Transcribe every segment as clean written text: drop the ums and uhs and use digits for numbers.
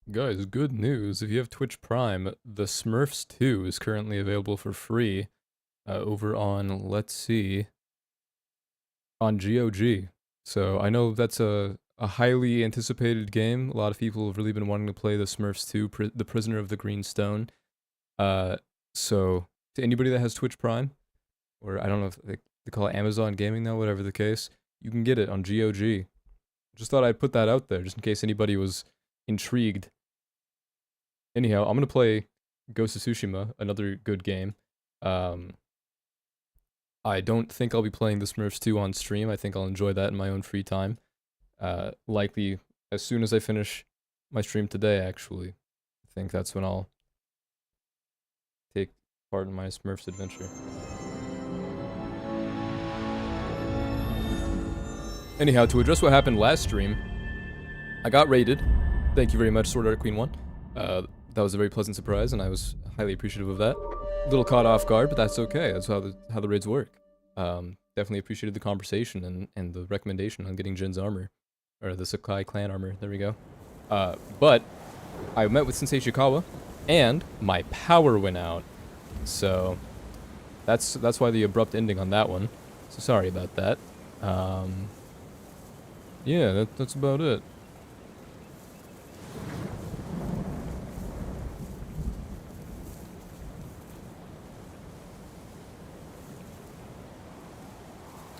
Guys, good news. If you have Twitch Prime, the Smurfs 2 is currently available for free over on, let's see, on GOG. So I know that's a highly anticipated game. A lot of people have really been wanting to play the Smurfs 2, The Prisoner of the Green Stone. Uh, so to anybody that has Twitch Prime, or I don't know if they call it Amazon Gaming now, whatever the case, you can get it on GOG. Just thought I'd put that out there, just in case anybody was intrigued. Anyhow, I'm gonna play Ghost of Tsushima, another good game. Um, I don't think I'll be playing the Smurfs 2 on stream. I think I'll enjoy that in my own free time. Likely as soon as I finish my stream today, actually. I think that's when I'll take part in my Smurfs adventure. Anyhow, to address what happened last stream, I got raided. Thank you very much, Sword Art Queen 1. That was a very pleasant surprise, and I was highly appreciative of that. A little caught off guard, but that's okay. That's how the raids work. Definitely appreciated the conversation and the recommendation on getting Jin's armor. Or the Sakai clan armor, there we go. But I met with Sensei Ishikawa, and my power went out. So that's why the abrupt ending on that one. So sorry about that. Yeah, that's about it.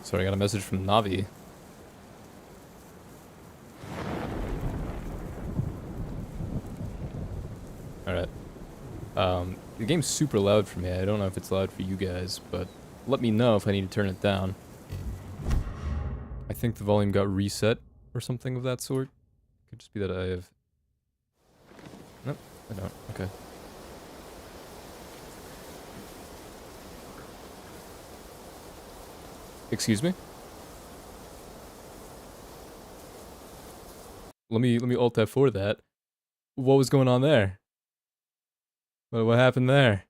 Sorry, I got a message from Navi. Alright. The game's super loud for me. I don't know if it's loud for you guys, but let me know if I need to turn it down. I think the volume got reset or something of that sort. Could just be that I have... Nope, I don't. Okay. Excuse me? Let me alt F4 that. What was going on there? What happened there?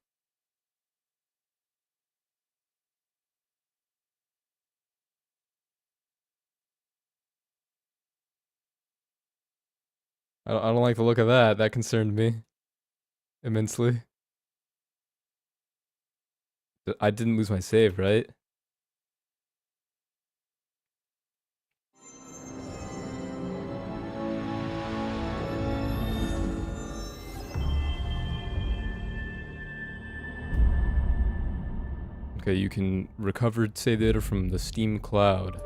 I don't like the look of that. That concerned me immensely. I didn't lose my save, right? Okay, you can recover save data from the Steam cloud.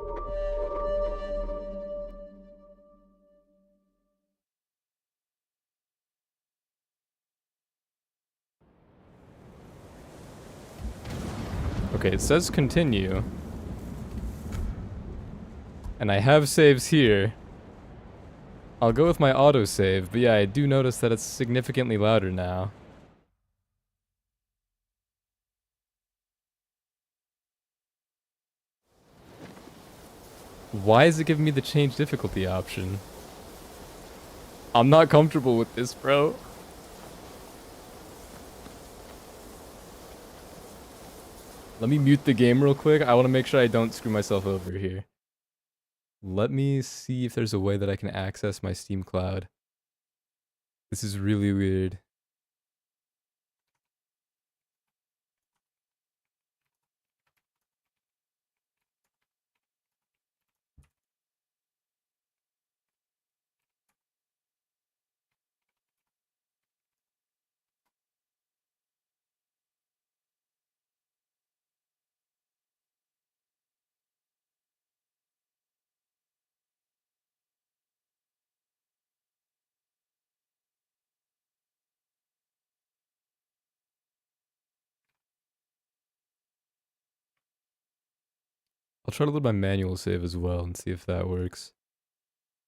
Okay, it says continue. And I have saves here. I'll go with my autosave, but yeah, I do notice that it's significantly louder now. Why is it giving me the change difficulty option? I'm not comfortable with this, bro. Let me mute the game real quick. I want to make sure I don't screw myself over here. Let me see if there's a way that I can access my Steam cloud. This is really weird. I'll try to load my manual save as well and see if that works.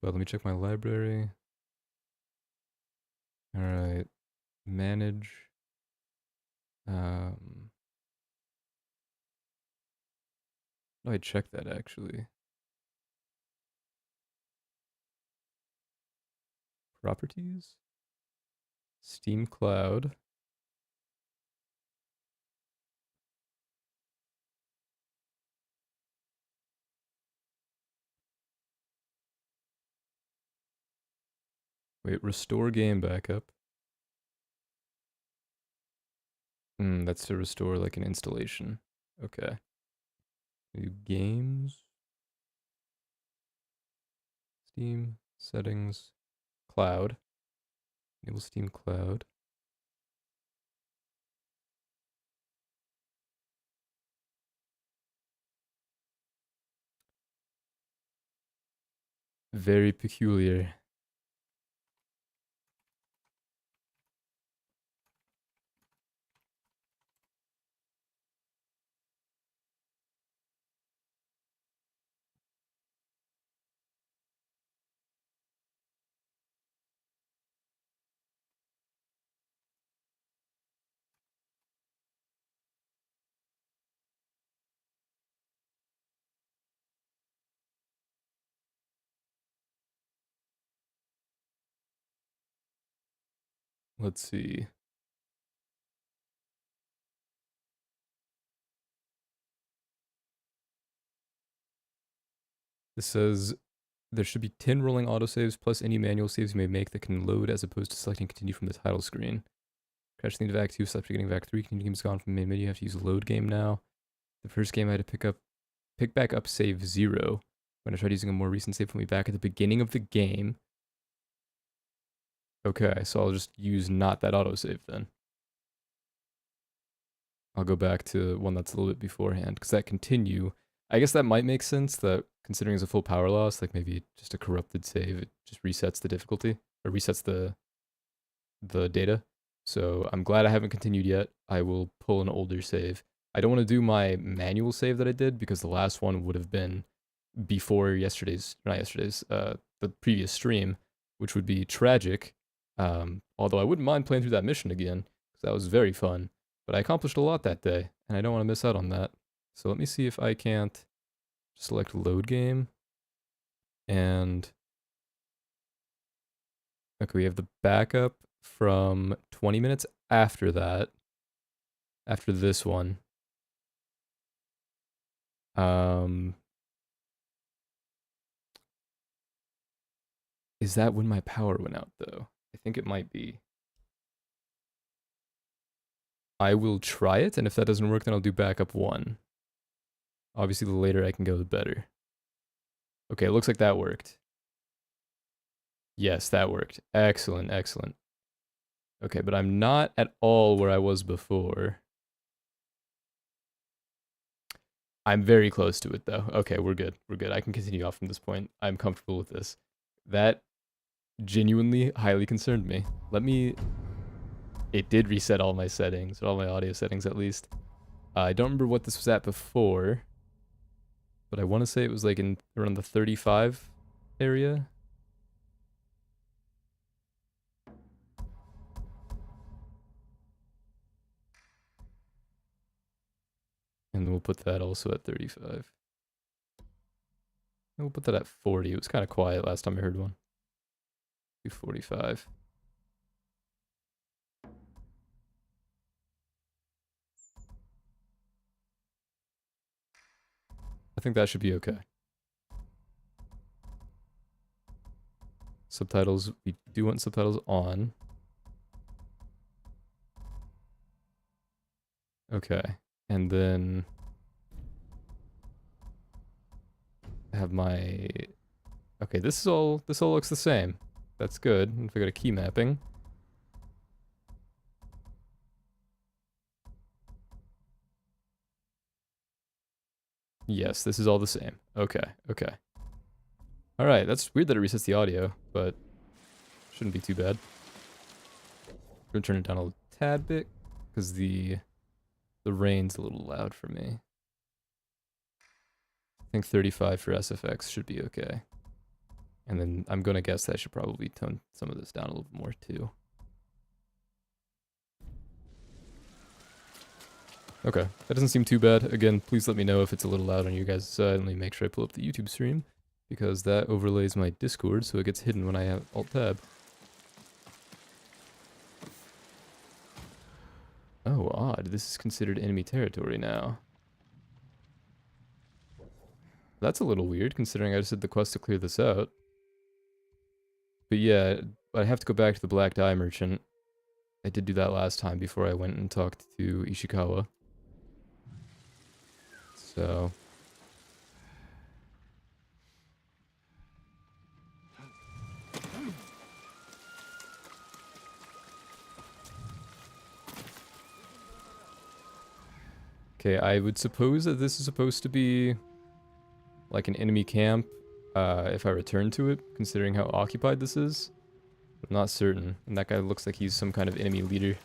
But let me check my library. Alright. Manage. How do I check that actually? Properties? Steam Cloud. Wait, restore game backup. That's to restore like an installation. Okay. New games. Steam settings. Cloud. Enable Steam Cloud. Very peculiar. Let's see. This says there should be 10 rolling autosaves plus any manual saves you may make that can load as opposed to selecting continue from the title screen. Crash the VAC 2, stop getting VAC 3, continue game's gone from the main menu, you have to use load game now. The first game I had to pick back up save 0. When I tried using a more recent save, put me back at the beginning of the game. Okay, so I'll just use not that autosave then. I'll go back to one that's a little bit beforehand, because that continue, I guess that might make sense, that considering it's a full power loss, like maybe just a corrupted save, it just resets the difficulty, or resets the data. So I'm glad I haven't continued yet. I will pull an older save. I don't want to do my manual save that I did, because the last one would have been before the previous stream, which would be tragic. Although I wouldn't mind playing through that mission again, because that was very fun. But I accomplished a lot that day, and I don't want to miss out on that. So let me see if I can't select load game. And okay, we have the backup from 20 minutes after that. After this one. Is that when my power went out, though? I think it might be. I will try it, and if that doesn't work, then I'll do backup 1. Obviously, the later I can go, the better. Okay, it looks like that worked. Yes, that worked. Excellent, excellent. Okay, but I'm not at all where I was before. I'm very close to it, though. Okay, we're good. We're good. I can continue off from this point. I'm comfortable with this. That genuinely highly concerned me. Let me... It did reset all my settings, or all my audio settings at least. I don't remember what this was at before, but I want to say it was like in around the 35 area. And we'll put that also at 35. And we'll put that at 40. It was kind of quiet last time I heard one. Do 45. I think that should be okay. Subtitles, we do want subtitles on. Okay, and then I have my... Okay, this all looks the same. That's good. If I go to key mapping. Yes, this is all the same. Okay, okay. Alright, that's weird that it resets the audio, but shouldn't be too bad. I'm gonna turn it down a tad bit, because the rain's a little loud for me. I think 35 for SFX should be okay. And then I'm gonna guess that I should probably tone some of this down a little bit more too. Okay, that doesn't seem too bad. Again, please let me know if it's a little loud on you guys' side, and let me make sure I pull up the YouTube stream, because that overlays my Discord, so it gets hidden when I have Alt-Tab. Oh, odd. This is considered enemy territory now. That's a little weird, considering I just did the quest to clear this out. But yeah, But I have to go back to the Black Dye Merchant. I did do that last time before I went and talked to Ishikawa. So... Okay, I would suppose that this is supposed to be like an enemy camp if I return to it, considering how occupied this is. I'm not certain. And that guy looks like he's some kind of enemy leader.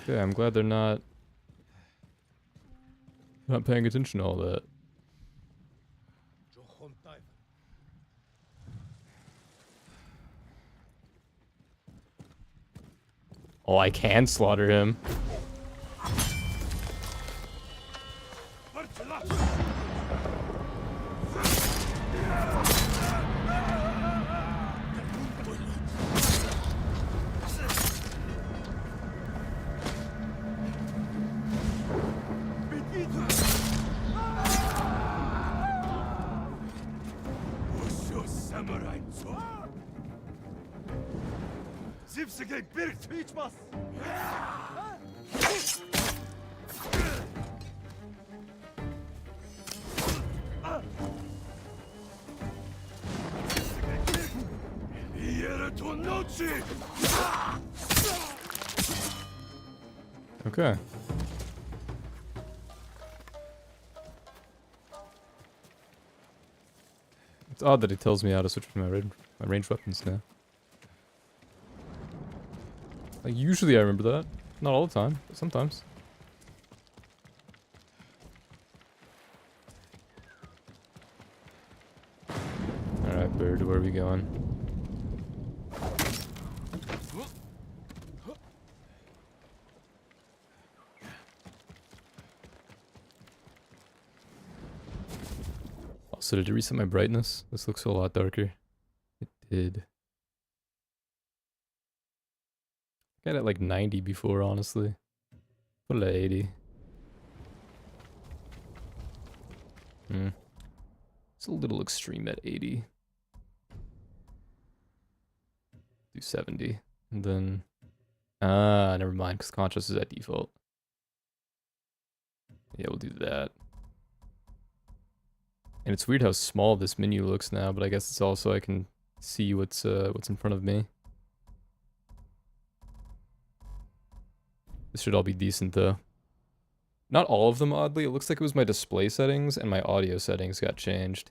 Okay, I'm glad they're not paying attention to all that. Oh, I can slaughter him. Okay. It's odd that it tells me how to switch to my ranged weapons now. Like, usually I remember that. Not all the time, but sometimes. Alright, bird, where are we going? Also, did it reset my brightness? This looks a lot darker. It did. I got it at like 90 before, honestly. Put it at 80. It's a little extreme at 80. Do 70. And then... never mind, because contrast is at default. Yeah, we'll do that. And it's weird how small this menu looks now, but I guess it's also I can see what's in front of me. This should all be decent though. Not all of them, oddly. It looks like it was my display settings and my audio settings got changed.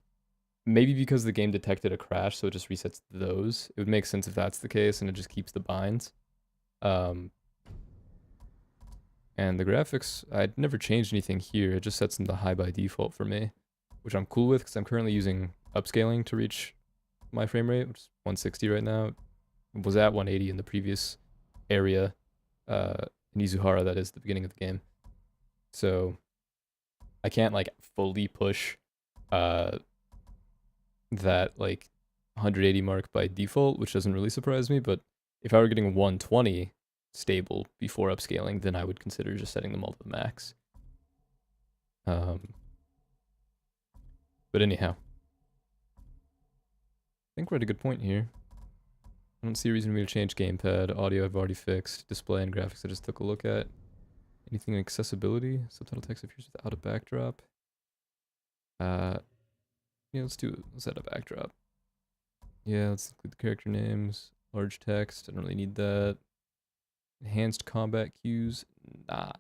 Maybe because the game detected a crash, so it just resets those. It would make sense if that's the case, and it just keeps the binds. And the graphics, I'd never changed anything here. It just sets them to high by default for me, which I'm cool with because I'm currently using upscaling to reach my frame rate, which is 160 right now. It was at 180 in the previous area, in Izuhara, that is, the beginning of the game. So I can't like fully push that like 180 mark by default, which doesn't really surprise me, but if I were getting 120 stable before upscaling, then I would consider just setting them all to the max. But anyhow, I think we're at a good point here. I don't see a reason for me to change gamepad. Audio I've already fixed. Display and graphics I just took a look at. Anything in accessibility? Subtitle text appears without a backdrop. Yeah, let's add a backdrop. Yeah, let's include the character names. Large text, I don't really need that. Enhanced combat cues, nah.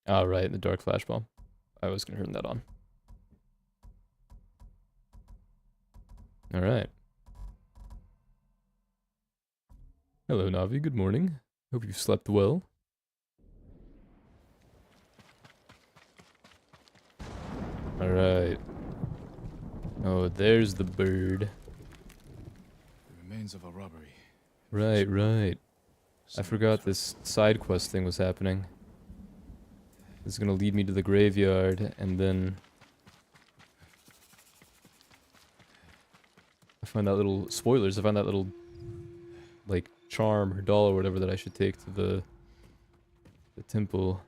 Oh, right, the dark flash bomb. I was gonna turn that on. Alright. Hello, Navi, good morning. Hope you've slept well. Alright. Oh, there's the bird. The remains of a robbery. Right, right. I forgot this side quest thing was happening. This is gonna lead me to the graveyard, and then... I find that little spoilers. I find that little like charm or doll or whatever that I should take to the temple.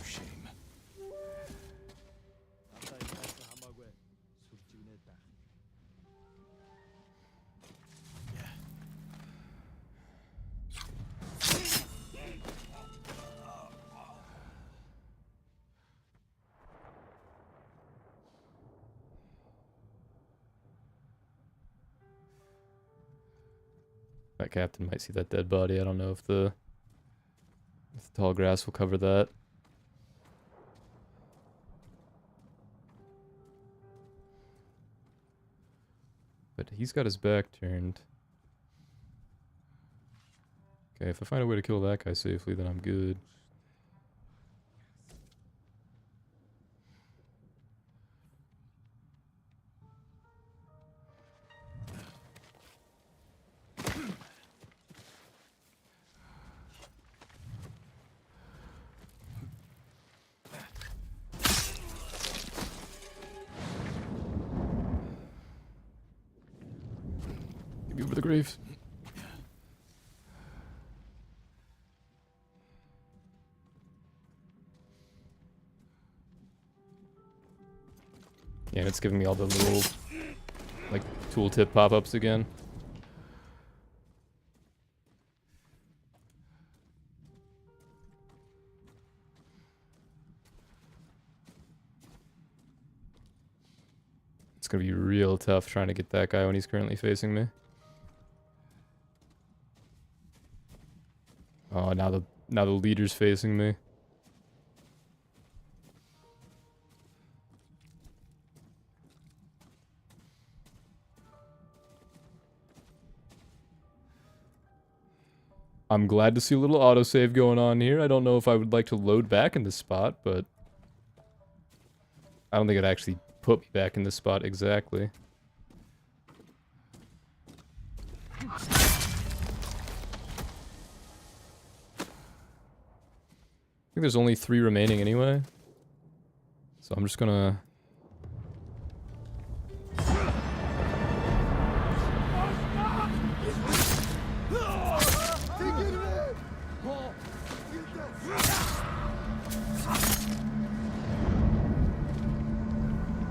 Shame. That captain might see that dead body. I don't know if the tall grass will cover that. But he's got his back turned. Okay, if I find a way to kill that guy safely, then I'm good. Give me over the grave. Yeah, and it's giving me all the little, like, tooltip pop-ups again. It's gonna be real tough trying to get that guy when he's currently facing me. Oh, now the leader's facing me. I'm glad to see a little autosave going on here. I don't know if I would like to load back in this spot, but I don't think it actually put me back in this spot exactly. I think there's only 3 remaining anyway. So I'm just gonna...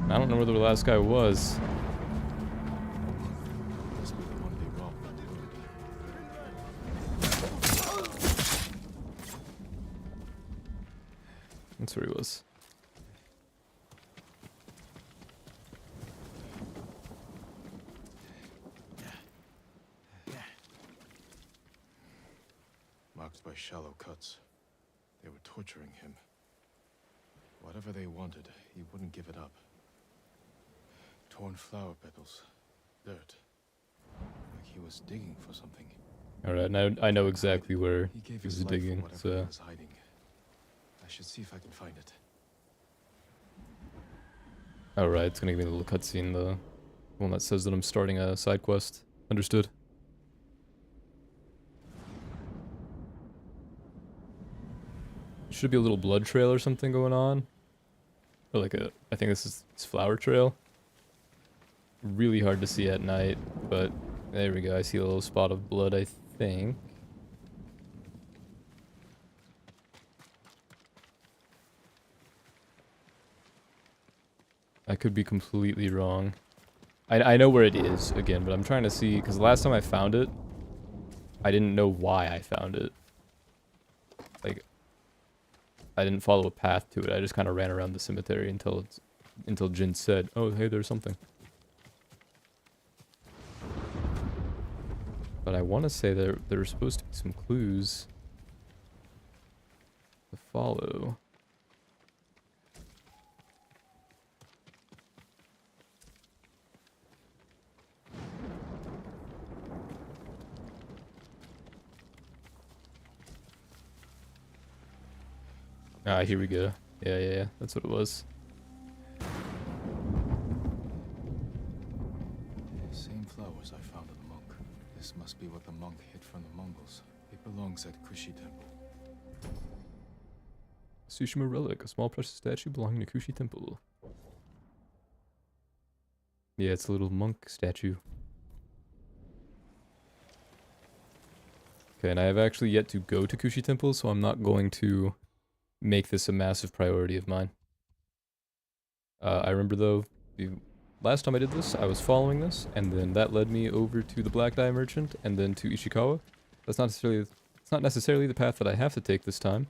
I don't know where the last guy was. Must be the one they robbed that road. That's where he was. Marked by shallow cuts. They were torturing him. Whatever they wanted, he wouldn't give it up. Torn flower petals. Dirt. Like he was digging for something. Alright, now I know exactly where He gave he was his life digging, for whatever he so... was hiding. I should see if I can find it. Alright, it's gonna give me a little cutscene, the one that says that I'm starting a side quest. Understood. Should be a little blood trail or something going on. Or like a, I think this is flower trail. Really hard to see at night, but there we go. I see a little spot of blood, I think. I could be completely wrong. I know where it is, again, but I'm trying to see, because last time I found it, I didn't know why I found it. Like, I didn't follow a path to it. I just kind of ran around the cemetery until Jin said, "Oh, hey, there's something." But I want to say there were supposed to be some clues to follow. Ah, here we go. Yeah, that's what it was. Same flowers I found at the monk. This must be what the monk hid from the Mongols. It belongs at Kushi Temple. Tsushima relic, a small precious statue belonging to Kushi Temple. Yeah, it's a little monk statue. Okay, and I have actually yet to go to Kushi Temple, so I'm not going to make this a massive priority of mine. I remember though, the last time I did this, I was following this, and then that led me over to the Black Dye Merchant, and then to Ishikawa. It's not necessarily the path that I have to take this time,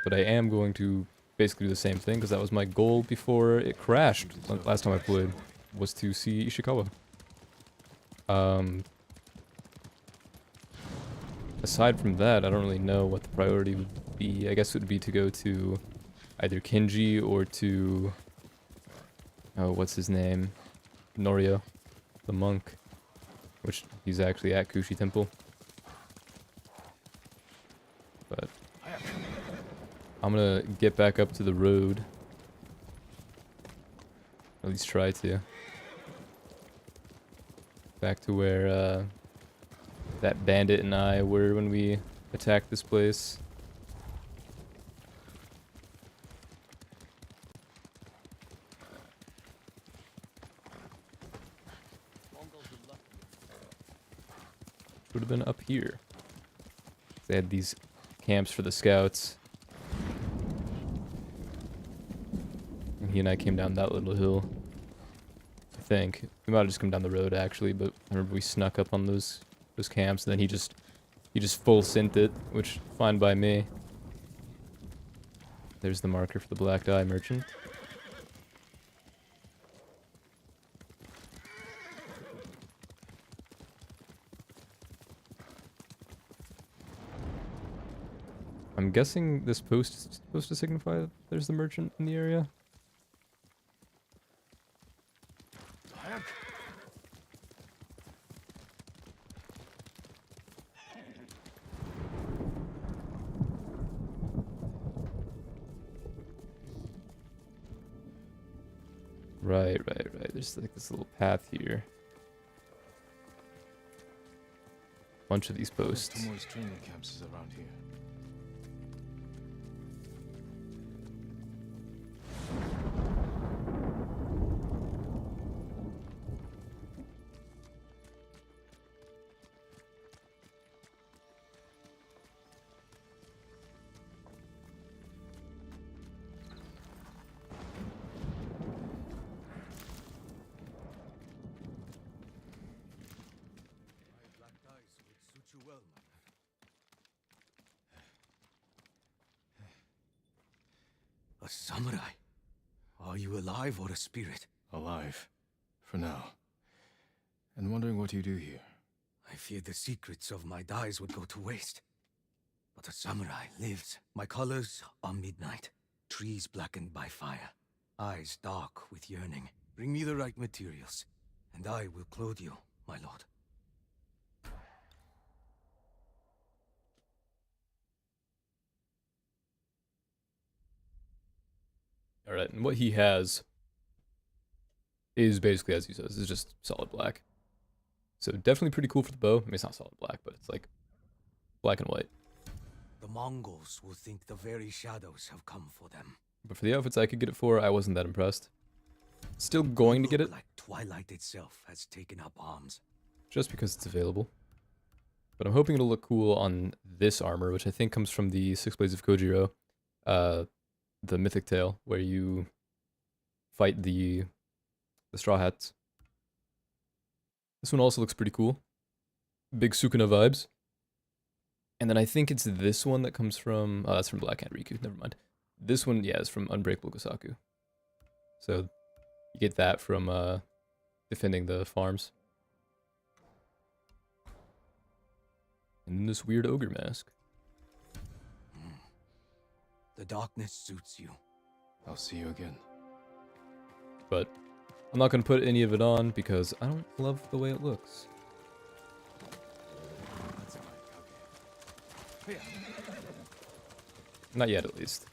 but I am going to basically do the same thing, because that was my goal before it crashed last time I played, was to see Ishikawa. Aside from that, I don't really know what the priority would be. I guess it would be to go to either Kinji or to... oh, what's his name? Norio, the monk. Which, he's actually at Kushi Temple. But... I'm gonna get back up to the road. At least try to. Back to where, that bandit and I were when we attacked this place. Would have been up here. They had these camps for the scouts. And he and I came down that little hill. I think. We might have just come down the road actually, but I remember we snuck up on those camps, and then he just full synth it, which fine by me. There's the marker for the Black Dye Merchant. I'm guessing this post is supposed to signify that there's the merchant in the area. Right. There's like this little path here. Bunch of these posts. Tomoe's training camps is around here. A samurai? Are you alive or a spirit? Alive. For now. And wondering what you do here. I feared the secrets of my dyes would go to waste. But a samurai lives. My colors are midnight. Trees blackened by fire. Eyes dark with yearning. Bring me the right materials, and I will clothe you, my lord. Alright, and what he has is basically, as he says, is just solid black. So definitely pretty cool for the bow. I mean, it's not solid black, but it's like black and white. The Mongols will think the very shadows have come for them. But for the outfits I could get it for, I wasn't that impressed. Still going to get it. Like Twilight itself has taken up arms. Just because it's available. But I'm hoping it'll look cool on this armor, which I think comes from the Six Blades of Kojiro. The Mythic Tale, where you fight the Straw Hats. This one also looks pretty cool. Big Sukuna vibes. And then I think it's this one that comes from... oh, that's from Black Hand Riku, never mind. This one, yeah, is from Unbreakable Gosaku. So, you get that from defending the farms. And this weird ogre mask. The darkness suits you. I'll see you again. But I'm not going to put any of it on because I don't love the way it looks. Not yet, at least.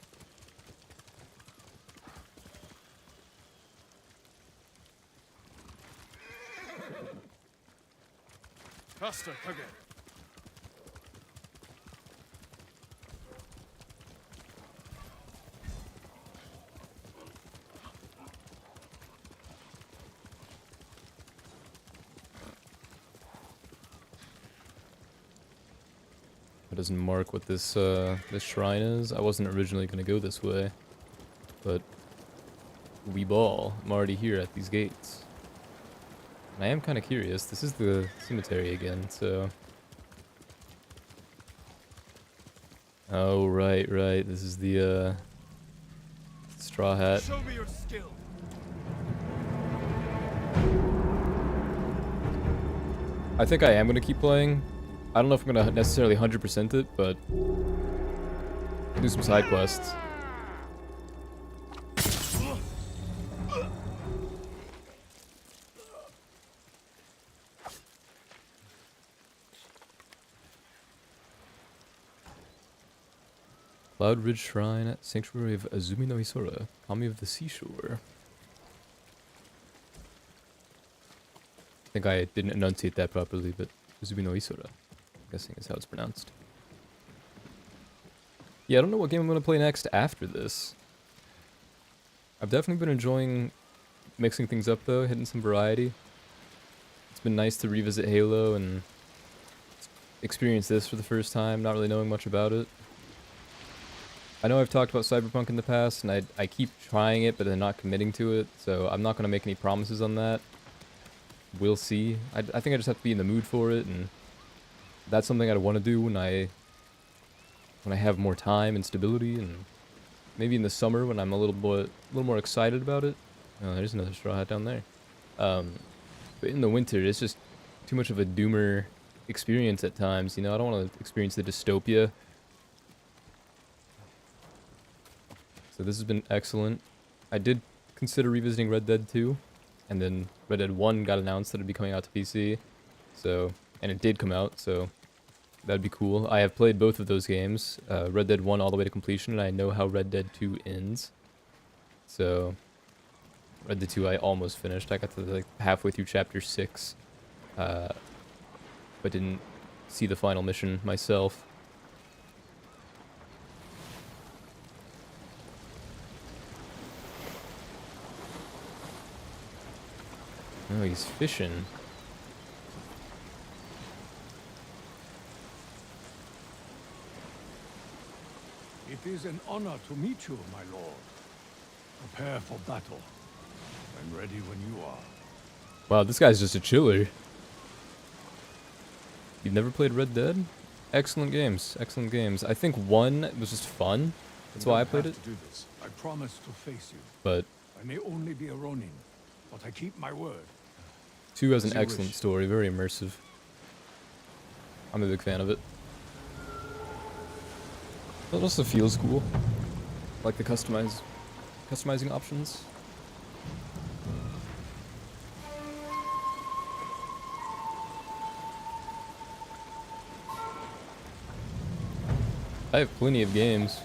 Faster, Kage. It doesn't mark what this this shrine is. I wasn't originally gonna go this way, but we ball. I'm already here at these gates. And I am kind of curious. This is the cemetery again, so. Oh right, right. This is the straw hat. Show me your skill. I think I am gonna keep playing. I don't know if I'm gonna necessarily 100% it, but do some side quests. Cloud Ridge Shrine, Sanctuary of Azumi no Isora, Kami of the Seashore. I think I didn't enunciate that properly, but Azumi no Isora, I'm guessing is how it's pronounced. Yeah, I don't know what game I'm going to play next after this. I've definitely been enjoying mixing things up though, hitting some variety. It's been nice to revisit Halo and experience this for the first time, not really knowing much about it. I know I've talked about Cyberpunk in the past, and I keep trying it, but then not committing to it, so I'm not going to make any promises on that. We'll see. I think I just have to be in the mood for it, and that's something I'd want to do when I have more time and stability, and maybe in the summer when I'm a little more excited about it. Oh, there's another straw hat down there. But in the winter, it's just too much of a doomer experience at times, you know? I don't want to experience the dystopia. So this has been excellent. I did consider revisiting Red Dead 2, and then Red Dead 1 got announced that it'd be coming out to PC. So, and it did come out, so that'd be cool. I have played both of those games, Red Dead 1 all the way to completion, and I know how Red Dead 2 ends. So, Red Dead 2 I almost finished. I got to like halfway through chapter 6, but didn't see the final mission myself. Oh, he's fishing. It is an honor to meet you, my lord. Prepare for battle. I'm ready when you are. Wow, this guy's just a chiller. You've never played Red Dead? Excellent games, excellent games. I think 1 was just fun. That's why I played it. To do this. I promise to face you. But I may only be a Ronin, but I keep my word. 2 has an As you excellent wish. story, very immersive. I'm a big fan of it. It also feels cool. I like the customizing options. I have plenty of games.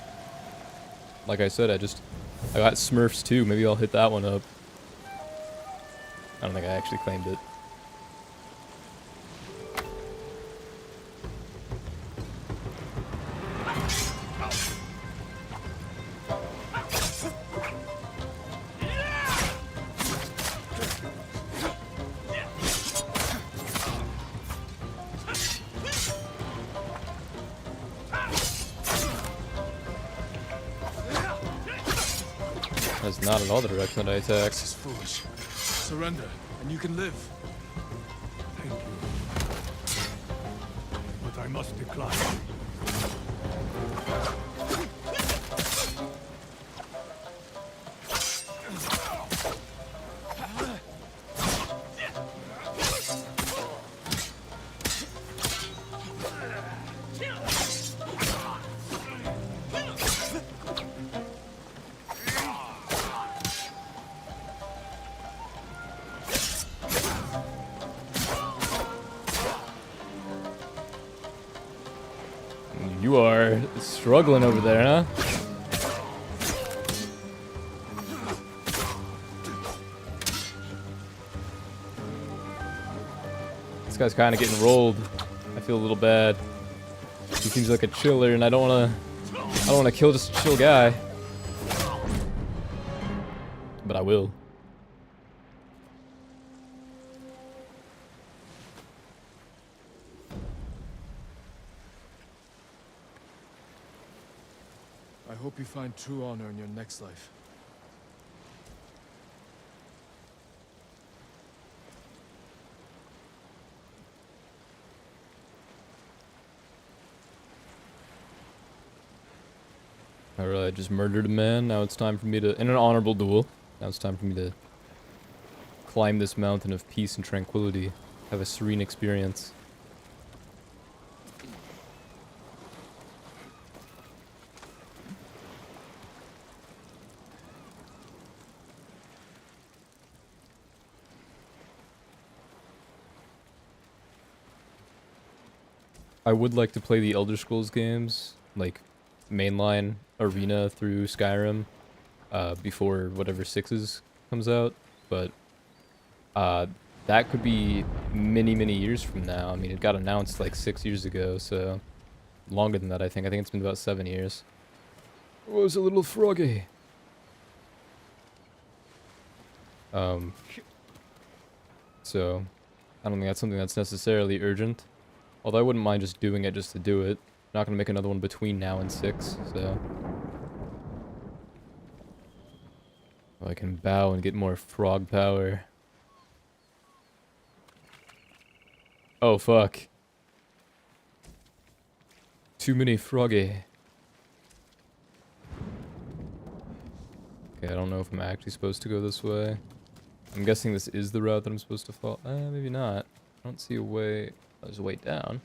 Like I said, I got Smurfs 2, maybe I'll hit that one up. I don't think I actually claimed it. That's not at all the direction that I attacked. This is foolish. Surrender, and you can live. Thank you. But I must decline. You are struggling over there, huh? This guy's kind of getting rolled. I feel a little bad. He seems like a chiller, and I don't wanna kill just a chill guy. But I will. I hope you find true honor in your next life. Alright, just murdered a man. Now it's time for me to... in an honorable duel. Now it's time for me to climb this mountain of peace and tranquility. Have a serene experience. I would like to play the Elder Scrolls games, like mainline arena through Skyrim, before whatever 6's comes out, but that could be many, many years from now. I mean, it got announced like 6 years ago, so longer than that, I think. I think it's been about 7 years. Oh, it's a little froggy. So I don't think that's something that's necessarily urgent. Although I wouldn't mind just doing it just to do it. Not gonna make another one between now and 6, so. Oh, I can bow and get more frog power. Oh, fuck. Too many froggy. Okay, I don't know if I'm actually supposed to go this way. I'm guessing this is the route that I'm supposed to follow. Maybe not. I don't see a way. Oh, there's a way down.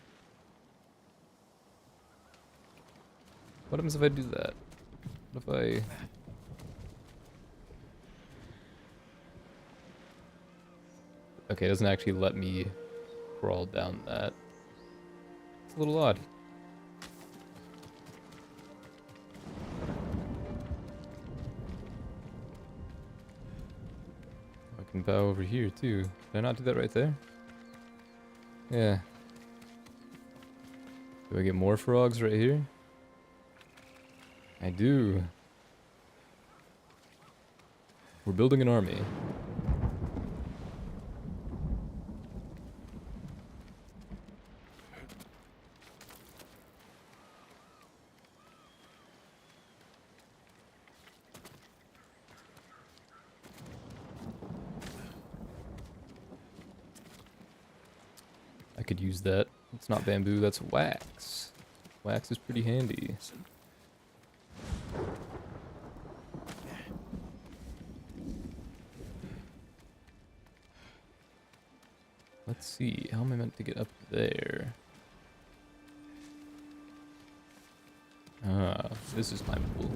What happens if I do that? What if I... Okay, it doesn't actually let me crawl down that. It's a little odd. I can bow over here too. Did I not do that right there? Yeah. Do I get more frogs right here? I do. We're building an army. I could use that. It's not bamboo, that's wax. Wax is pretty handy. Let's see, how am I meant to get up there? Ah, this is climbable.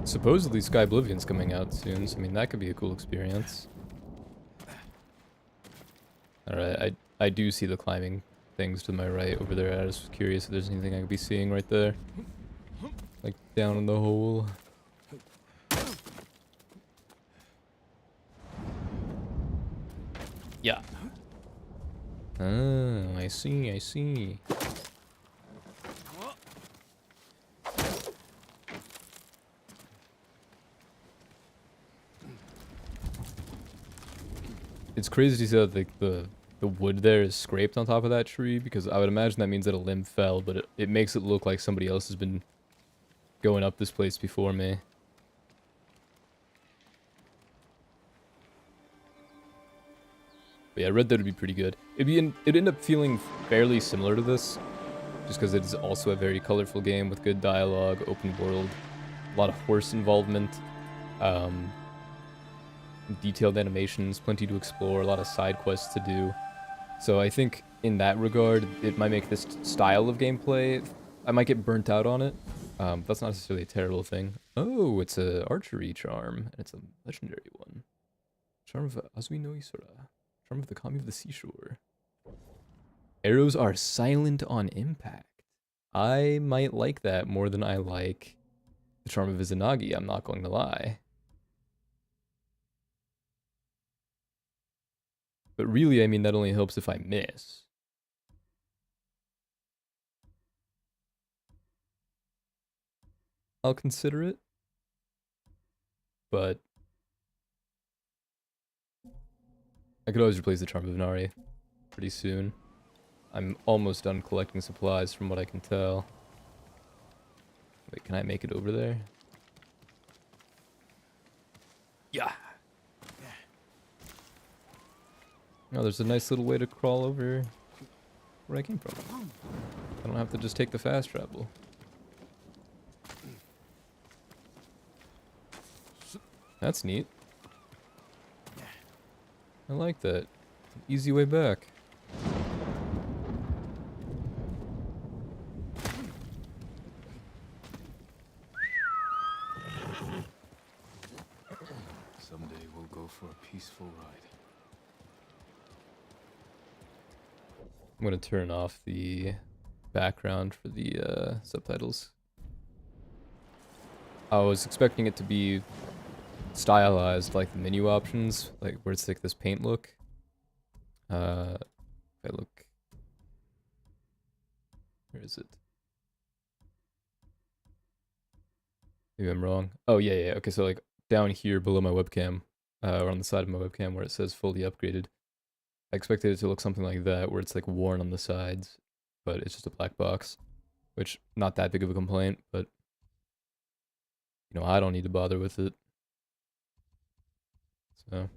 Supposedly Sky Oblivion's coming out soon, so I mean that could be a cool experience. Alright, I do see the climbing things to my right over there. I was curious if there's anything I could be seeing right there. Like down in the hole. Yeah. Oh, I see, I see. It's crazy to see that the wood there is scraped on top of that tree, because I would imagine that means that a limb fell, but it makes it look like somebody else has been going up this place before me. But yeah, Red Dead would be pretty good. It'd end up feeling fairly similar to this, just because it's also a very colorful game with good dialogue, open world, a lot of horse involvement, detailed animations, plenty to explore, a lot of side quests to do. So I think in that regard, it might make this style of gameplay, I might get burnt out on it. That's not necessarily a terrible thing. Oh, it's a archery charm, and it's a legendary one. Charm of Azui no Isora. Charm of the Kami of the Seashore. Arrows are silent on impact. I might like that more than I like the Charm of Izanagi, I'm not going to lie. But really, I mean, that only helps if I miss. I'll consider it. But I could always replace the Charm of Inari pretty soon. I'm almost done collecting supplies from what I can tell. Wait, can I make it over there? Yeah. Oh, there's a nice little way to crawl over where I came from. I don't have to just take the fast travel. That's neat. I like that. Easy way back. Someday we'll go for a peaceful ride. I'm gonna turn off the background for the subtitles. I was expecting it to be stylized like the menu options, like where it's like this paint look. If I look, where is it? Maybe I'm wrong. Oh yeah. Okay, so like down here below my webcam, or on the side of my webcam where it says fully upgraded. I expected it to look something like that, where it's like worn on the sides, but it's just a black box, which not that big of a complaint, but you know, I don't need to bother with it. So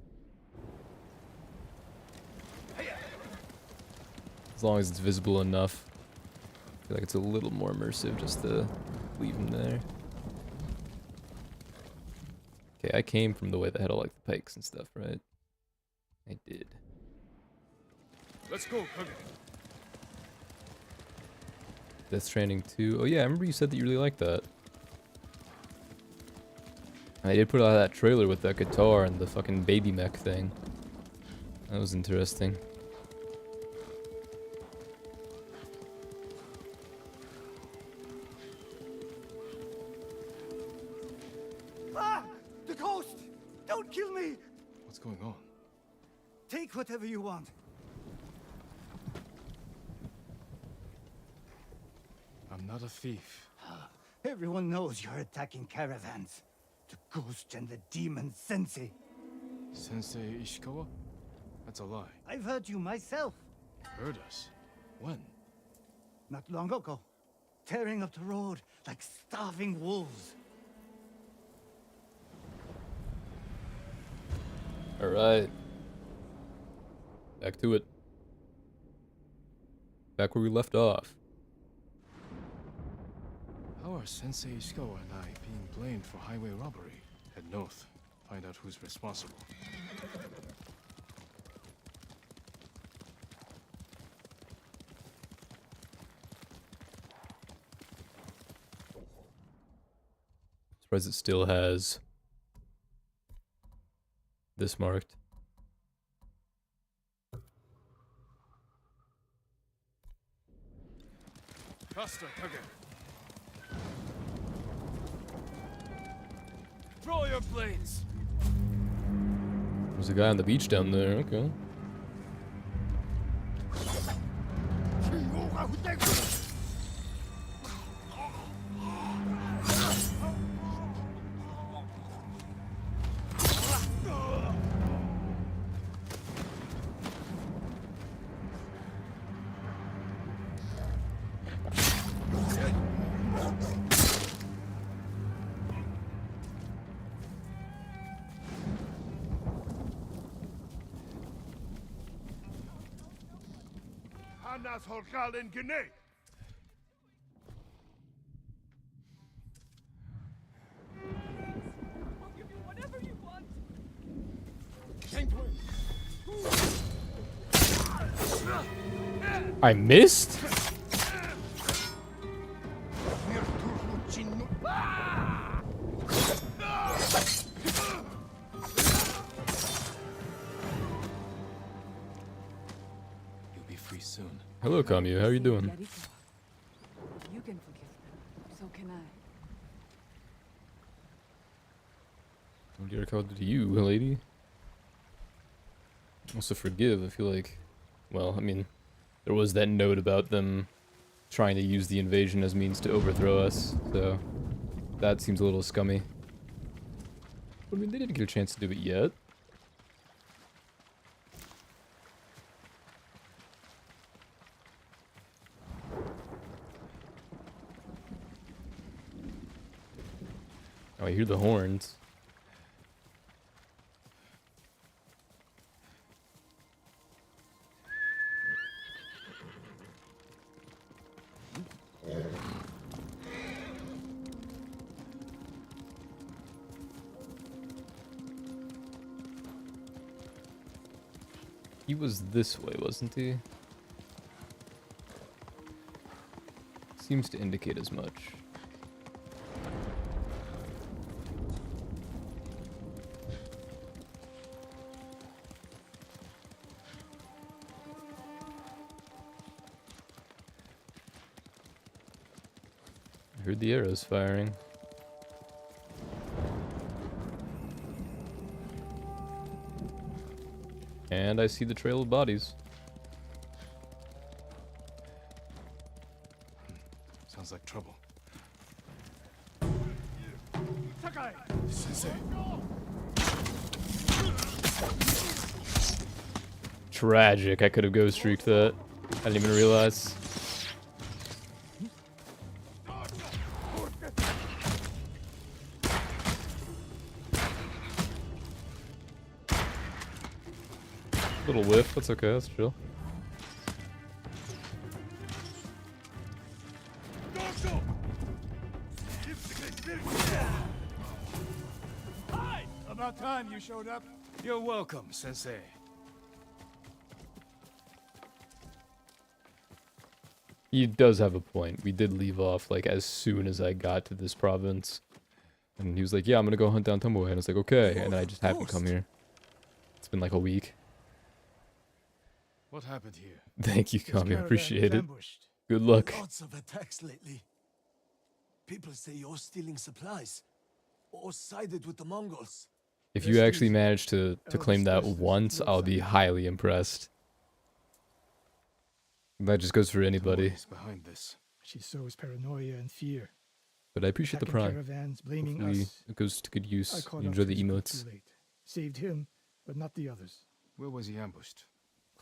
as long as it's visible enough, I feel like it's a little more immersive just to leave them there. Okay, I came from the way that had all like the pikes and stuff, right? I did. Let's go, Kage. Death Stranding 2. Oh yeah, I remember you said that you really liked that. I did put out that trailer with that guitar and the fucking baby mech thing. That was interesting. Ah! The ghost! Don't kill me! What's going on? Take whatever you want. I'm not a thief. Everyone knows you're attacking caravans. The ghost and the demon Sensei. Sensei Ishikawa? That's a lie. I've heard you myself. Heard us? When? Not long ago. Tearing up the road like starving wolves. Alright. Back to it. Back where we left off. How are Sensei Ishikawa and I being blamed for highway robbery? Head north. Find out who's responsible. Surprised it still has this marked. Faster, Kage. Draw your blades. There's a guy on the beach down there, okay. Hanas Holkalen Gune. I'll give you whatever you want. I missed? You'll be free soon. Hello, Kamio. How are you doing? If you can forgive them, so can I. Oh dear, how did you, lady? Also forgive, I feel like... Well, I mean, there was that note about them trying to use the invasion as means to overthrow us, so... That seems a little scummy. But I mean, they didn't get a chance to do it yet. Oh, I hear the horns. He was this way, wasn't he? Seems to indicate as much. I heard the arrows firing. And I see the trail of bodies. Sounds like trouble. Sakai! Sensei. Tragic. I could have ghost streaked that. I didn't even realize. Little whiff. That's okay. That's chill. About time you showed up. You're welcome, Sensei. He does have a point. We did leave off, like, as soon as I got to this province. And he was like, yeah, I'm gonna go hunt down Tomoe. And I was like, okay. And then I just happened to come here. It's been like a week. What happened here? Thank you, This Kami. I caravan appreciate was it. ambushed. Good luck. Lots of attacks lately. People say you're stealing supplies, or sided with the Mongols. If you actually manage to claim that once, I'll be highly impressed. That just goes for anybody. Tomoe's behind this. She sows paranoia and fear. But I appreciate the Attacking prime. caravans, blaming Hopefully us. it goes to good I use. caught You up enjoy to the his group emotes. too late. Saved him, but not the others. Where was he ambushed?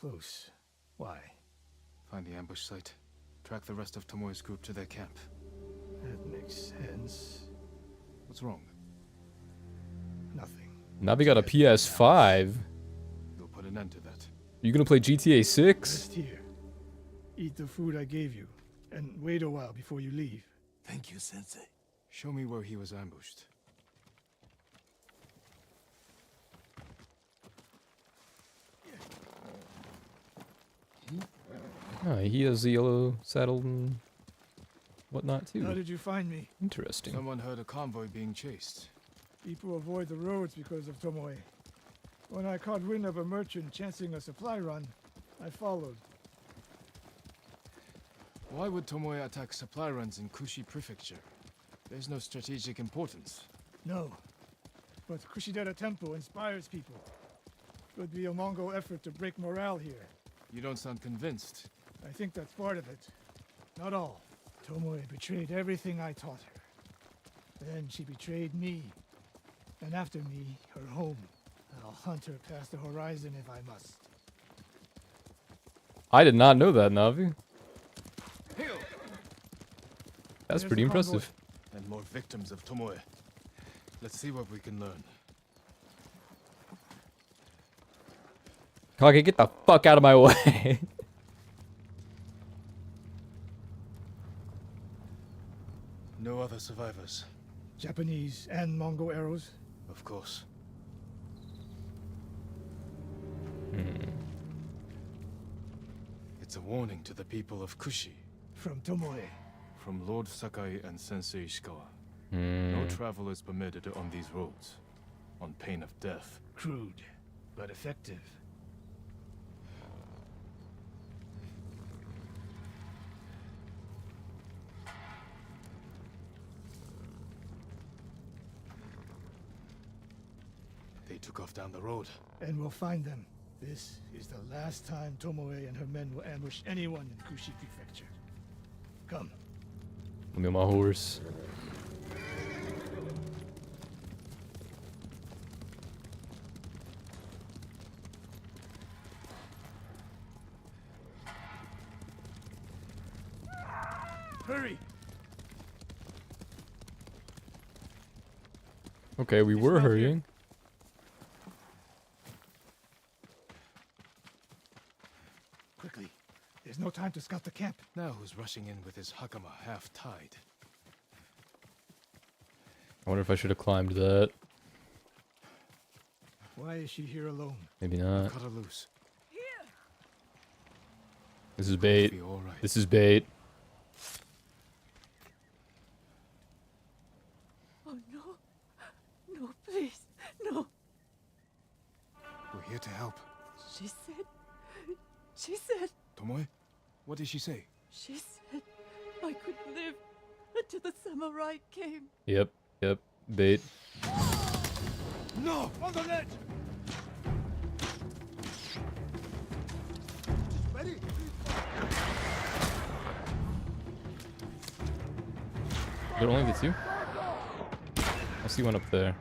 Close. Why? Find the ambush site. Track the rest of Tomoe's group to their camp. That makes sense. What's wrong? Nothing. Navi got a PS5. We'll put an end to that. You gonna play GTA 6? Rest here. Eat the food I gave you, and wait a while before you leave. Thank you, Sensei. Show me where he was ambushed. Oh, he has a yellow saddle and whatnot How too. did you find me? Interesting. Someone heard a convoy being chased. People avoid the roads because of Tomoe. When I caught wind of a merchant chancing a supply run, I followed. Why would Tomoe attack supply runs in Kushi Prefecture? There's no strategic importance. No. But Kushidera Temple inspires people. Could be a Mongol effort to break morale here. You don't sound convinced. I think that's part of it. Not all. Tomoe betrayed everything I taught her. Then she betrayed me. And after me, her home. I'll hunt her past the horizon if I must. I did not know that, Navi. Hail! That's There's pretty the convoy. impressive. And more victims of Tomoe. Let's see what we can learn. Kage, get the fuck out of my way. No other survivors, Japanese and Mongol arrows. of course. It's a warning to the people of Kushi, From Tomoe. from Lord Sakai and Sensei Ishikawa. Hmm. No travel is permitted on these roads, on pain of death. They took off down the road. And we'll find them. This is the last time Tomoe and her men will ambush anyone in Kushi Prefecture. Come. Let me on my horse. Hurry! Okay, we were not here. hurrying. Quickly. There's no time to scout the camp. Now who's rushing in with his hakama half tied? I wonder if I should have climbed that. Why is she here alone? Maybe not. Cut her loose. This is bait. Be all right. This is bait. Oh no. No, please. No. We're here to help. She said, Tomoe, what did she say? she said I could live until the samurai came. Yep. Yep. Bait. No! On the ledge! Ready? There only the two? I see one up there.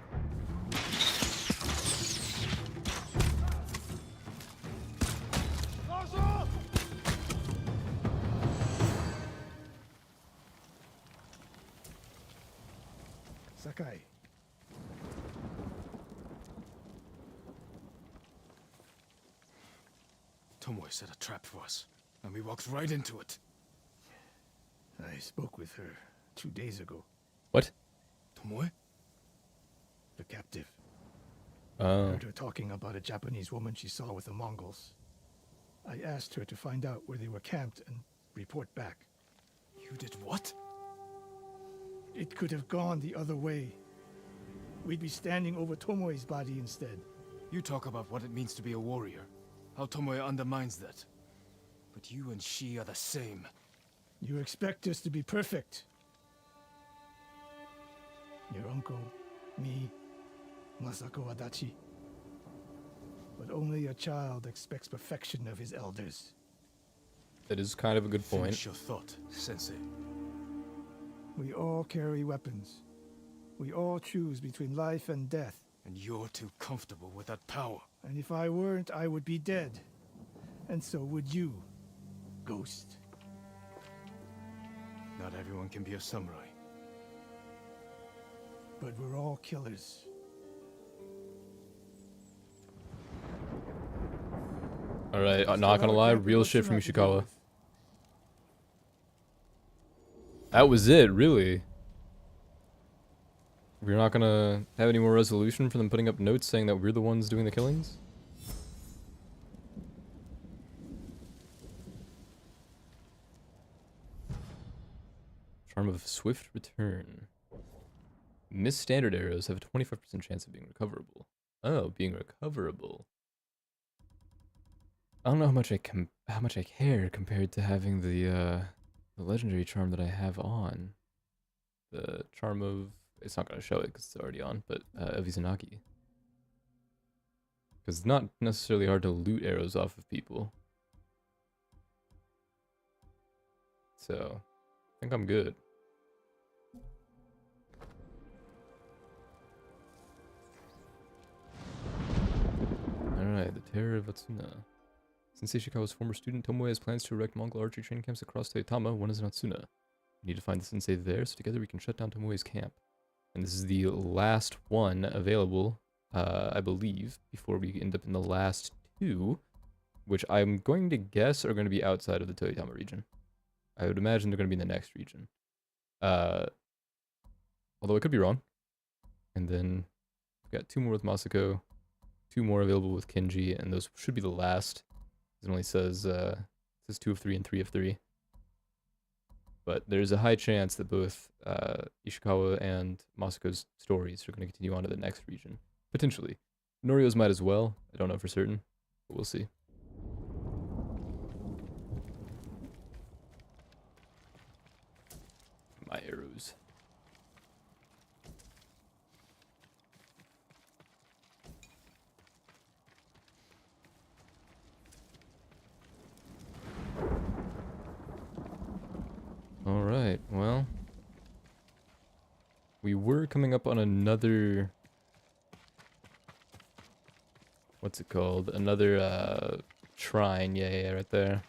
Sakai. Tomoe set a trap for us, and we walked right into it. I spoke with her 2 days ago. What? Tomoe? The captive. Oh. Heard her talking about a Japanese woman she saw with the Mongols. I asked her to find out where they were camped and report back. You did what? It could have gone the other way. We'd be standing over Tomoe's body instead. You talk about what it means to be a warrior. How Tomoe undermines that. But you and she are the same. You expect us to be perfect. Your uncle, me, Masako Adachi. But only a child expects perfection of his elders. That is kind of a good point. Finish your thought, Sensei. We all carry weapons. We all choose between life and death. And you're too comfortable with that power. And if I weren't, I would be dead. And so would you, Ghost. Not everyone can be a samurai. But we're all killers. Alright, not gonna lie, real shit from Ishikawa. That was it, really. We're not gonna have any more resolution for them putting up notes saying that we're the ones doing the killings? Charm of Swift Return. Missed standard arrows have a 25% chance of being recoverable. Oh, being recoverable. I don't know how much I care compared to having the legendary charm that I have on. The charm of, it's not gonna show it because it's already on, but of Izanagi. Because it's not necessarily hard to loot arrows off of people. So, I think I'm good. Alright, the Terror of Atsuna. Since Ishikawa's former student, Tomoe has plans to erect Mongol archery training camps across Toyotama. One is in Atsuna. We need to find the sensei there, so together we can shut down Tomoe's camp. And this is the last one available, I believe, before we end up in the last two, which I'm going to guess are going to be outside of the Toyotama region. I would imagine they're going to be in the next region. Although I could be wrong. And then we've got two more with Masako, two more available with Kenji, and those should be the last. It only says 2 of 3 and 3 of 3. But there's a high chance that both Ishikawa and Masako's stories are going to continue on to the next region. Potentially. Norio's might as well. I don't know for certain, but we'll see. My arrows. We were coming up on another... What's it called? Another, shrine. Yeah, right there.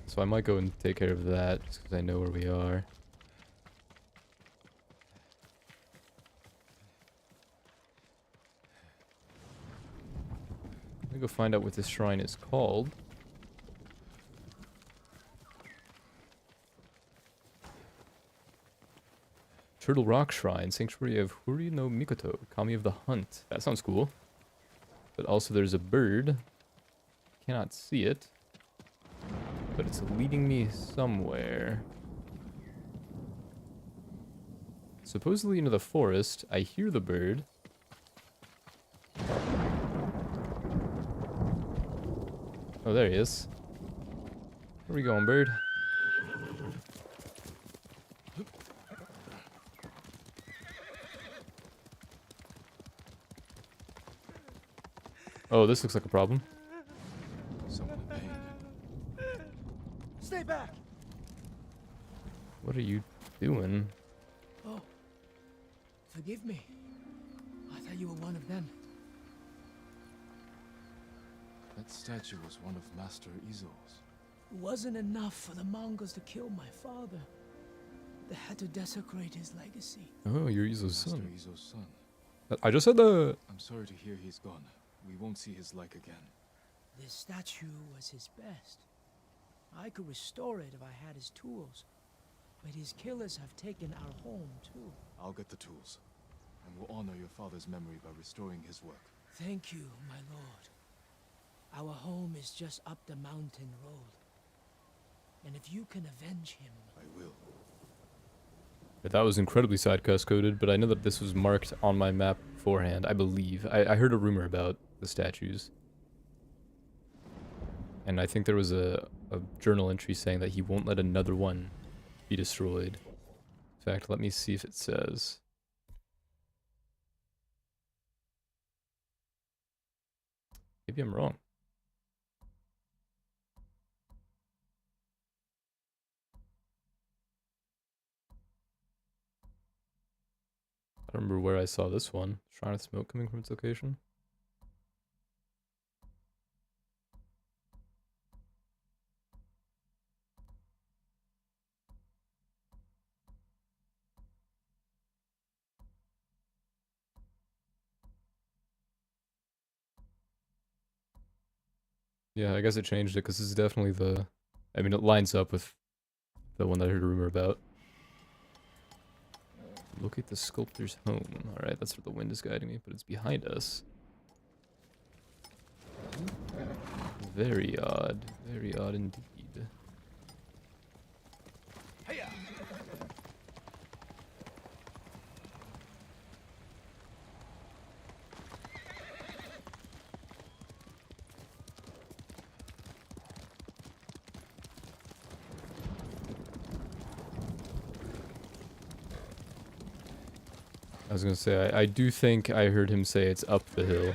So I might go and take care of that, just because I know where we are. Let me go find out what this shrine is called. Turtle Rock Shrine, Sanctuary of Huri no Mikoto, Kami of the Hunt. That sounds cool. But also there's a bird. Cannot see it. But it's leading me somewhere. Supposedly into the forest. I hear the bird. Oh, there he is. Where we going, bird? Oh, this looks like a problem. Someone in pain. Stay back! What are you doing? Oh, forgive me. I thought you were one of them. That statue was one of Master Izo's. It wasn't enough for the Mongols to kill my father. They had to desecrate his legacy. Oh, you're Izo's Master son. Izo's son. I just said that. I'm sorry to hear he's gone. We won't see his like again. This statue was his best. I could restore it if I had his tools. But his killers have taken our home, too. I'll get the tools, and we'll honor your father's memory by restoring his work. Thank you, my lord. Our home is just up the mountain road. And if you can avenge him... I will. That was incredibly side-quest coded, but I know that this was marked on my map beforehand, I believe. I heard a rumor about the statues. And I think there was a journal entry saying that he won't let another one be destroyed. In fact, let me see if it says. Maybe I'm wrong. I don't remember where I saw this one. Shrine of smoke coming from its location. Yeah, I guess it changed it because this is definitely the... I mean, it lines up with the one that I heard a rumor about. Locate the sculptor's home. Alright, that's where the wind is guiding me, but it's behind us. Very odd. Very odd indeed. I was gonna say, I do think I heard him say it's up the hill.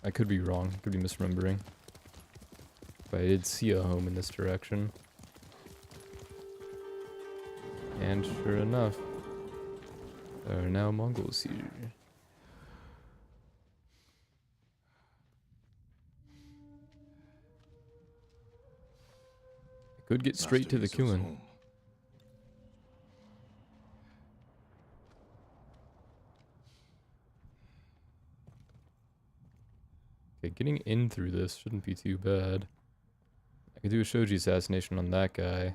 I could be wrong, could be misremembering. But I did see a home in this direction. And sure enough, there are now Mongols here. I could get straight to the Master Izo's killing. home. Okay, getting in through this shouldn't be too bad. I could do a Shoji assassination on that guy,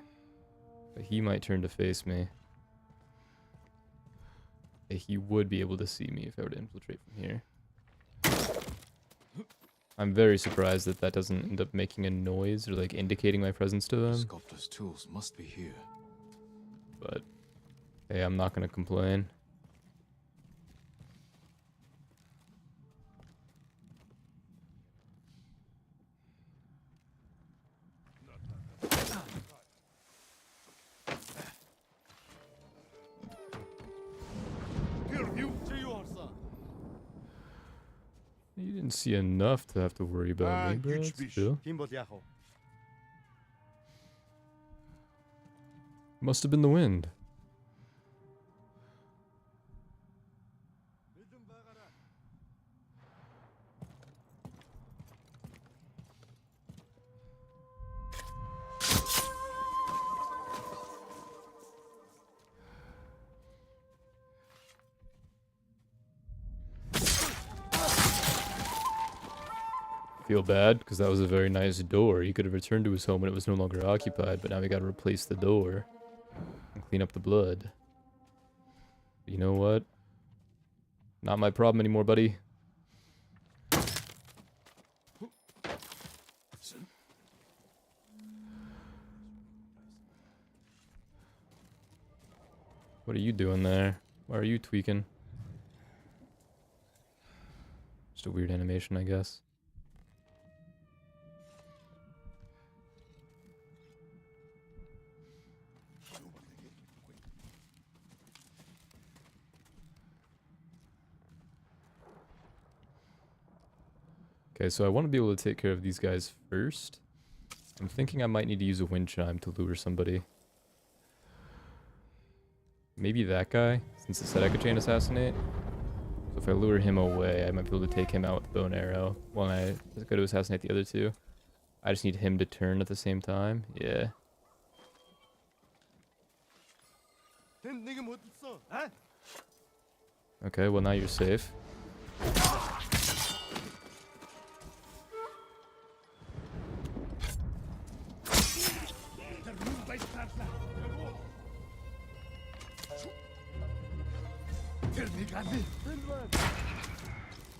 but he might turn to face me. Okay, he would be able to see me if I were to infiltrate from here. I'm very surprised that that doesn't end up making a noise or like indicating my presence to The them, sculptor's tools must be here. but hey, I'm not gonna complain. You didn't see enough to have to worry about me, bro. It's chill. Must have been the wind. feel bad, because that was a very nice door. He could have returned to his home when it was no longer occupied, but now we gotta replace the door. And clean up the blood. But you know what? Not my problem anymore, buddy. What are you doing there? Why are you tweaking? Just a weird animation, I guess. Okay, so I want to be able to take care of these guys first. I'm thinking I might need to use a wind chime to lure somebody. Maybe that guy, since it said I could chain assassinate. So if I lure him away, I might be able to take him out with bow and arrow while I go to assassinate the other two. I just need him to turn at the same time. Yeah. Okay, well now you're safe.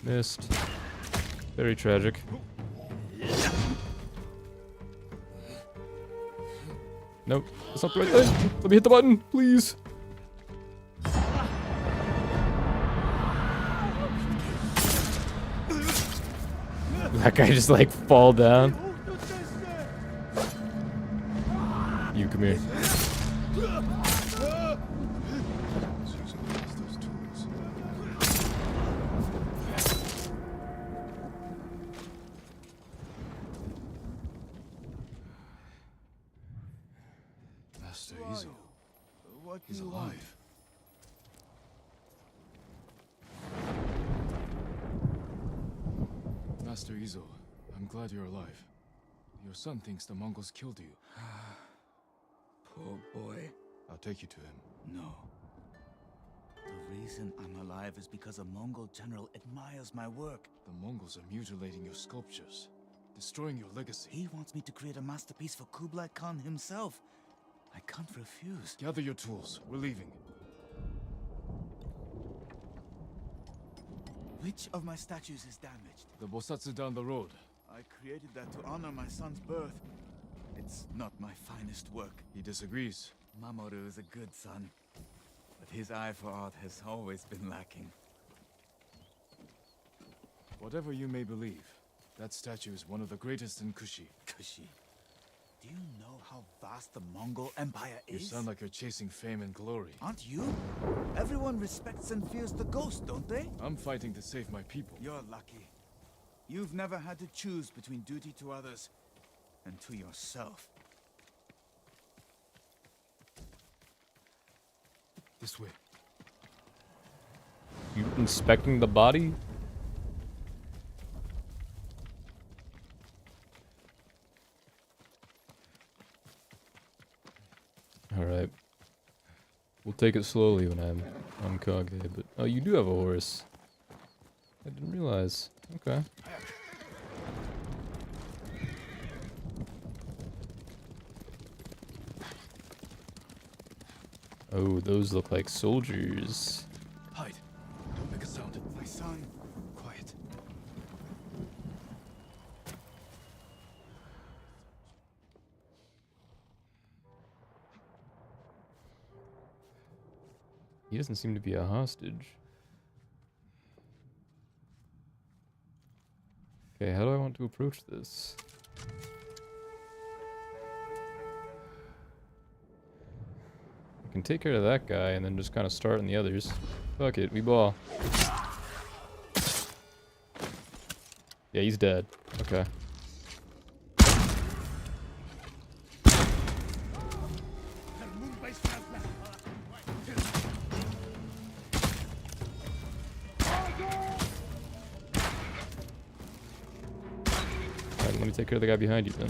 Missed. Very tragic. Nope, that's not the right thing. Let me hit the button, please. That guy just like fall down. You come here. Master Izo. He's alive. Master Izo, I'm glad you're alive. Your son thinks the Mongols killed you. Poor boy. I'll take you to him. No. The reason I'm alive is because a Mongol general admires my work. The Mongols are mutilating your sculptures, destroying your legacy. He wants me to create a masterpiece for Kublai Khan himself. I can't refuse. Gather your tools. We're leaving. Which of my statues is damaged? The Bosatsu down the road. I created that to honor my son's birth. It's not my finest work. He disagrees. Mamoru is a good son, but his eye for art has always been lacking. Whatever you may believe, that statue is one of the greatest in Kushi. Kushi. Do you know how vast the Mongol Empire You is? sound like you're chasing fame and glory. Aren't you? Everyone respects and fears the ghost, don't they? I'm fighting to save my people. You're lucky. You've never had to choose between duty to others and to yourself. This way. You inspecting the body? Alright. We'll take it slowly when I'm on Kage, but... Oh, you do have a horse. I didn't realize. Okay. Oh, those look like soldiers. Hide. Don't make a sound. My son. Quiet. He doesn't seem to be a hostage. Okay, how do I want to approach this? I can take care of that guy and then just kind of start on the others. Fuck it, we ball. Yeah, he's dead. Okay. Alright, let me take care of the guy behind you then.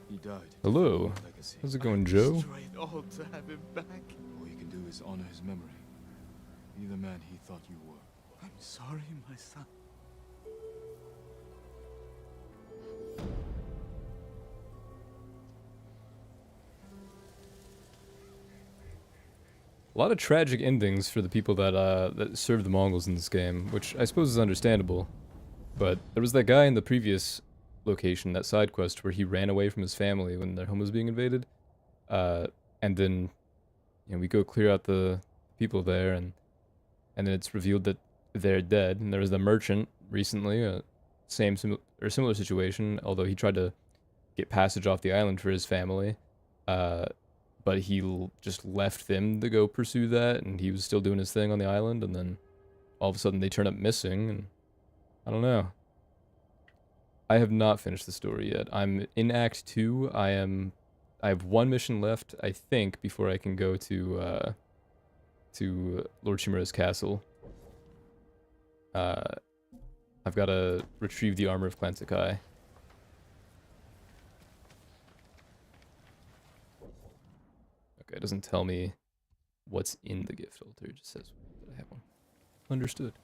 He died. Hello. Legacy. How's it going, Joe? Destroy it all to have him back. All you can do is honor his memory. Be the man he thought you were. I'm sorry, my son. A lot of tragic endings for the people that that served the Mongols in this game, which I suppose is understandable. But there was that guy in the previous location, that side quest, where he ran away from his family when their home was being invaded. And then, you know, we go clear out the people there, and then it's revealed that they're dead. And there was the merchant recently, similar situation, although he tried to get passage off the island for his family. But he just left them to go pursue that, and he was still doing his thing on the island, and then all of a sudden they turn up missing, and I don't know. I have not finished the story yet. I'm in Act 2. I have one mission left, I think, before I can go to Lord Shimura's castle. I've got to retrieve the armor of Clan Sakai. Okay, it doesn't tell me what's in the gift altar. It just says that I have one. Understood.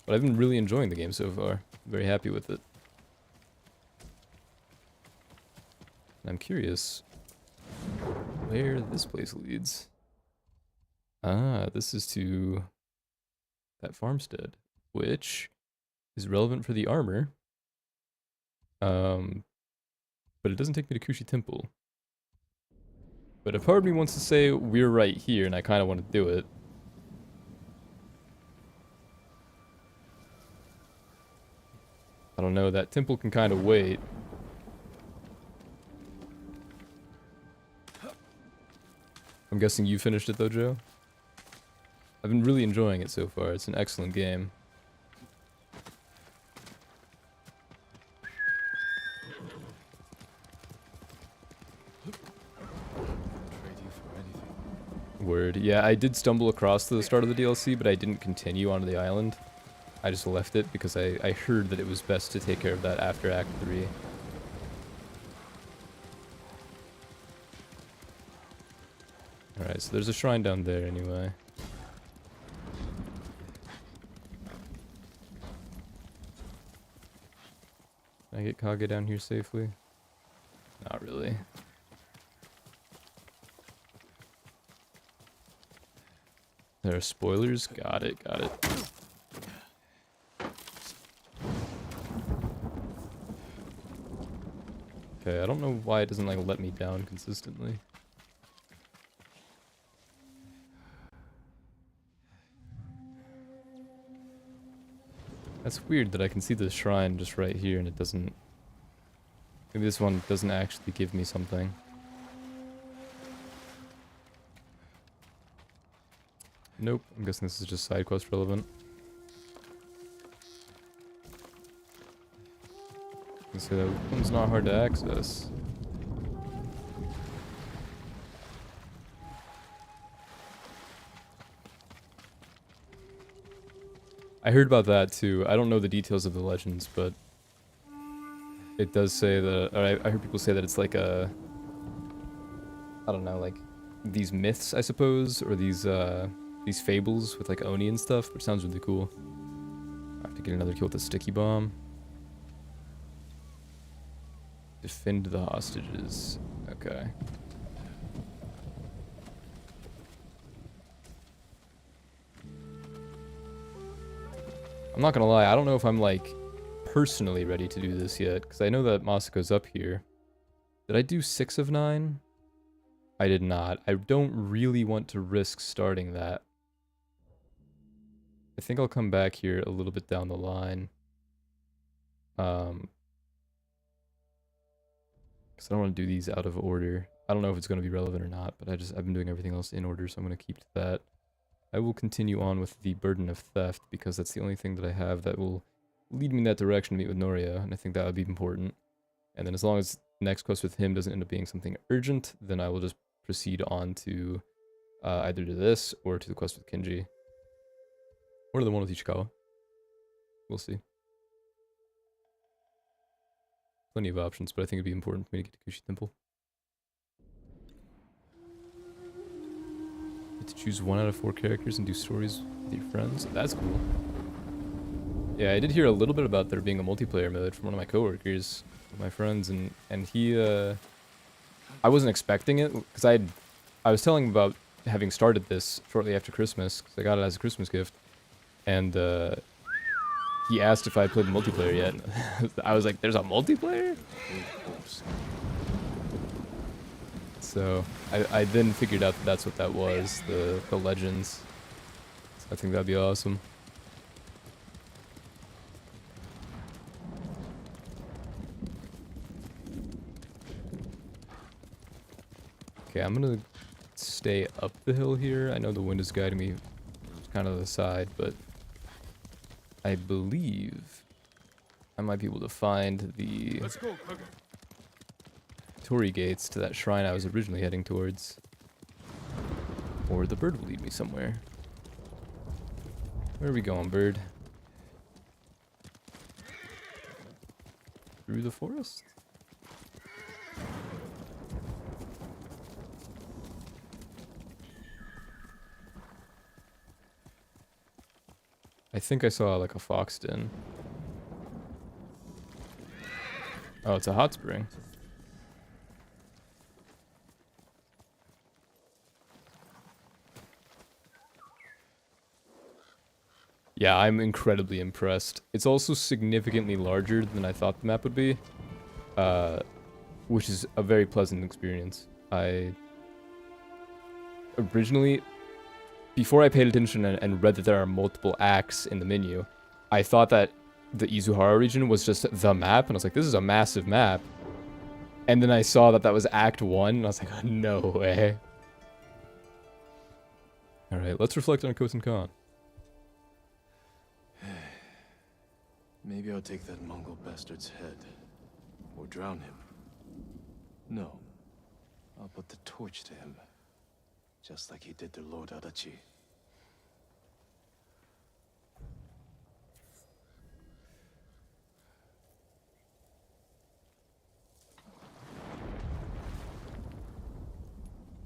But I've been really enjoying the game so far. Very happy with it. And I'm curious where this place leads. Ah, this is to that farmstead, which is relevant for the armor. But it doesn't take me to Kushi Temple. But a part of me wants to say we're right here, and I kind of want to do it. I don't know, that temple can kind of wait. I'm guessing you finished it though, Joe? I've been really enjoying it so far. It's an excellent game. Trade you for anything. Word. Yeah, I did stumble across to the start of the DLC, but I didn't continue onto the island. I just left it because I heard that it was best to take care of that after Act 3. Alright, so there's a shrine down there anyway. Can I get Kage down here safely? Not really. There are spoilers? Got it, got it. Okay, I don't know why it doesn't like let me down consistently. That's weird that I can see the shrine just right here and it doesn't... Maybe this one doesn't actually give me something. Nope, I'm guessing this is just side quest relevant. So that one's not hard to access. I heard about that too. I don't know the details of the legends, but it does say that, or I heard people say that it's like a, I don't know, like these myths, I suppose, or these fables with like Oni and stuff, which sounds really cool. I have to get another kill with a sticky bomb. Defend the hostages. Okay. I'm not gonna lie, I don't know if I'm like personally ready to do this yet, because I know that Masako's up here. Did I do 6 of 9? I did not. I don't really want to risk starting that. I think I'll come back here a little bit down the line. Because I don't want to do these out of order. I don't know if it's going to be relevant or not, but I've been doing everything else in order, so I'm going to keep to that. I will continue on with the burden of theft, because that's the only thing that I have that will lead me in that direction to meet with Noria, and I think that would be important. And then as long as the next quest with him doesn't end up being something urgent, then I will just proceed on to either to this or to the quest with Kenji. Or to the one with Ichikawa. We'll see. plenty of options, but I think it'd be important for me to get to Kushi Temple. Get to choose 1 out of 4 characters and do stories with your friends. That's cool. Yeah, I did hear a little bit about there being a multiplayer mode from one of my coworkers, my friends, and he, I wasn't expecting it, because I was telling him about having started this shortly after Christmas, because I got it as a Christmas gift, and, he asked if I played the multiplayer yet. I was like, there's a multiplayer? So, I then figured out that that's what that was, the Legends. So I think that'd be awesome. Okay, I'm gonna stay up the hill here. I know the wind is guiding me kind of to the side, but I believe I might be able to find the Torii gates to that shrine I was originally heading towards. Or the bird will lead me somewhere. Where are we going, bird? Through the forest? I think I saw like a fox den. Oh, it's a hot spring. Yeah, I'm incredibly impressed. It's also significantly larger than I thought the map would be, which is a very pleasant experience. I originally, before I paid attention and read that there are multiple acts in the menu, I thought that the Izuhara region was just the map, and I was like, this is a massive map. And then I saw that that was Act 1, and I was like, oh, no way. Alright, let's reflect on Kosen Khan. Maybe I'll take that Mongol bastard's head. Or drown him. No. I'll put the torch to him. Just like he did to Lord Adachi.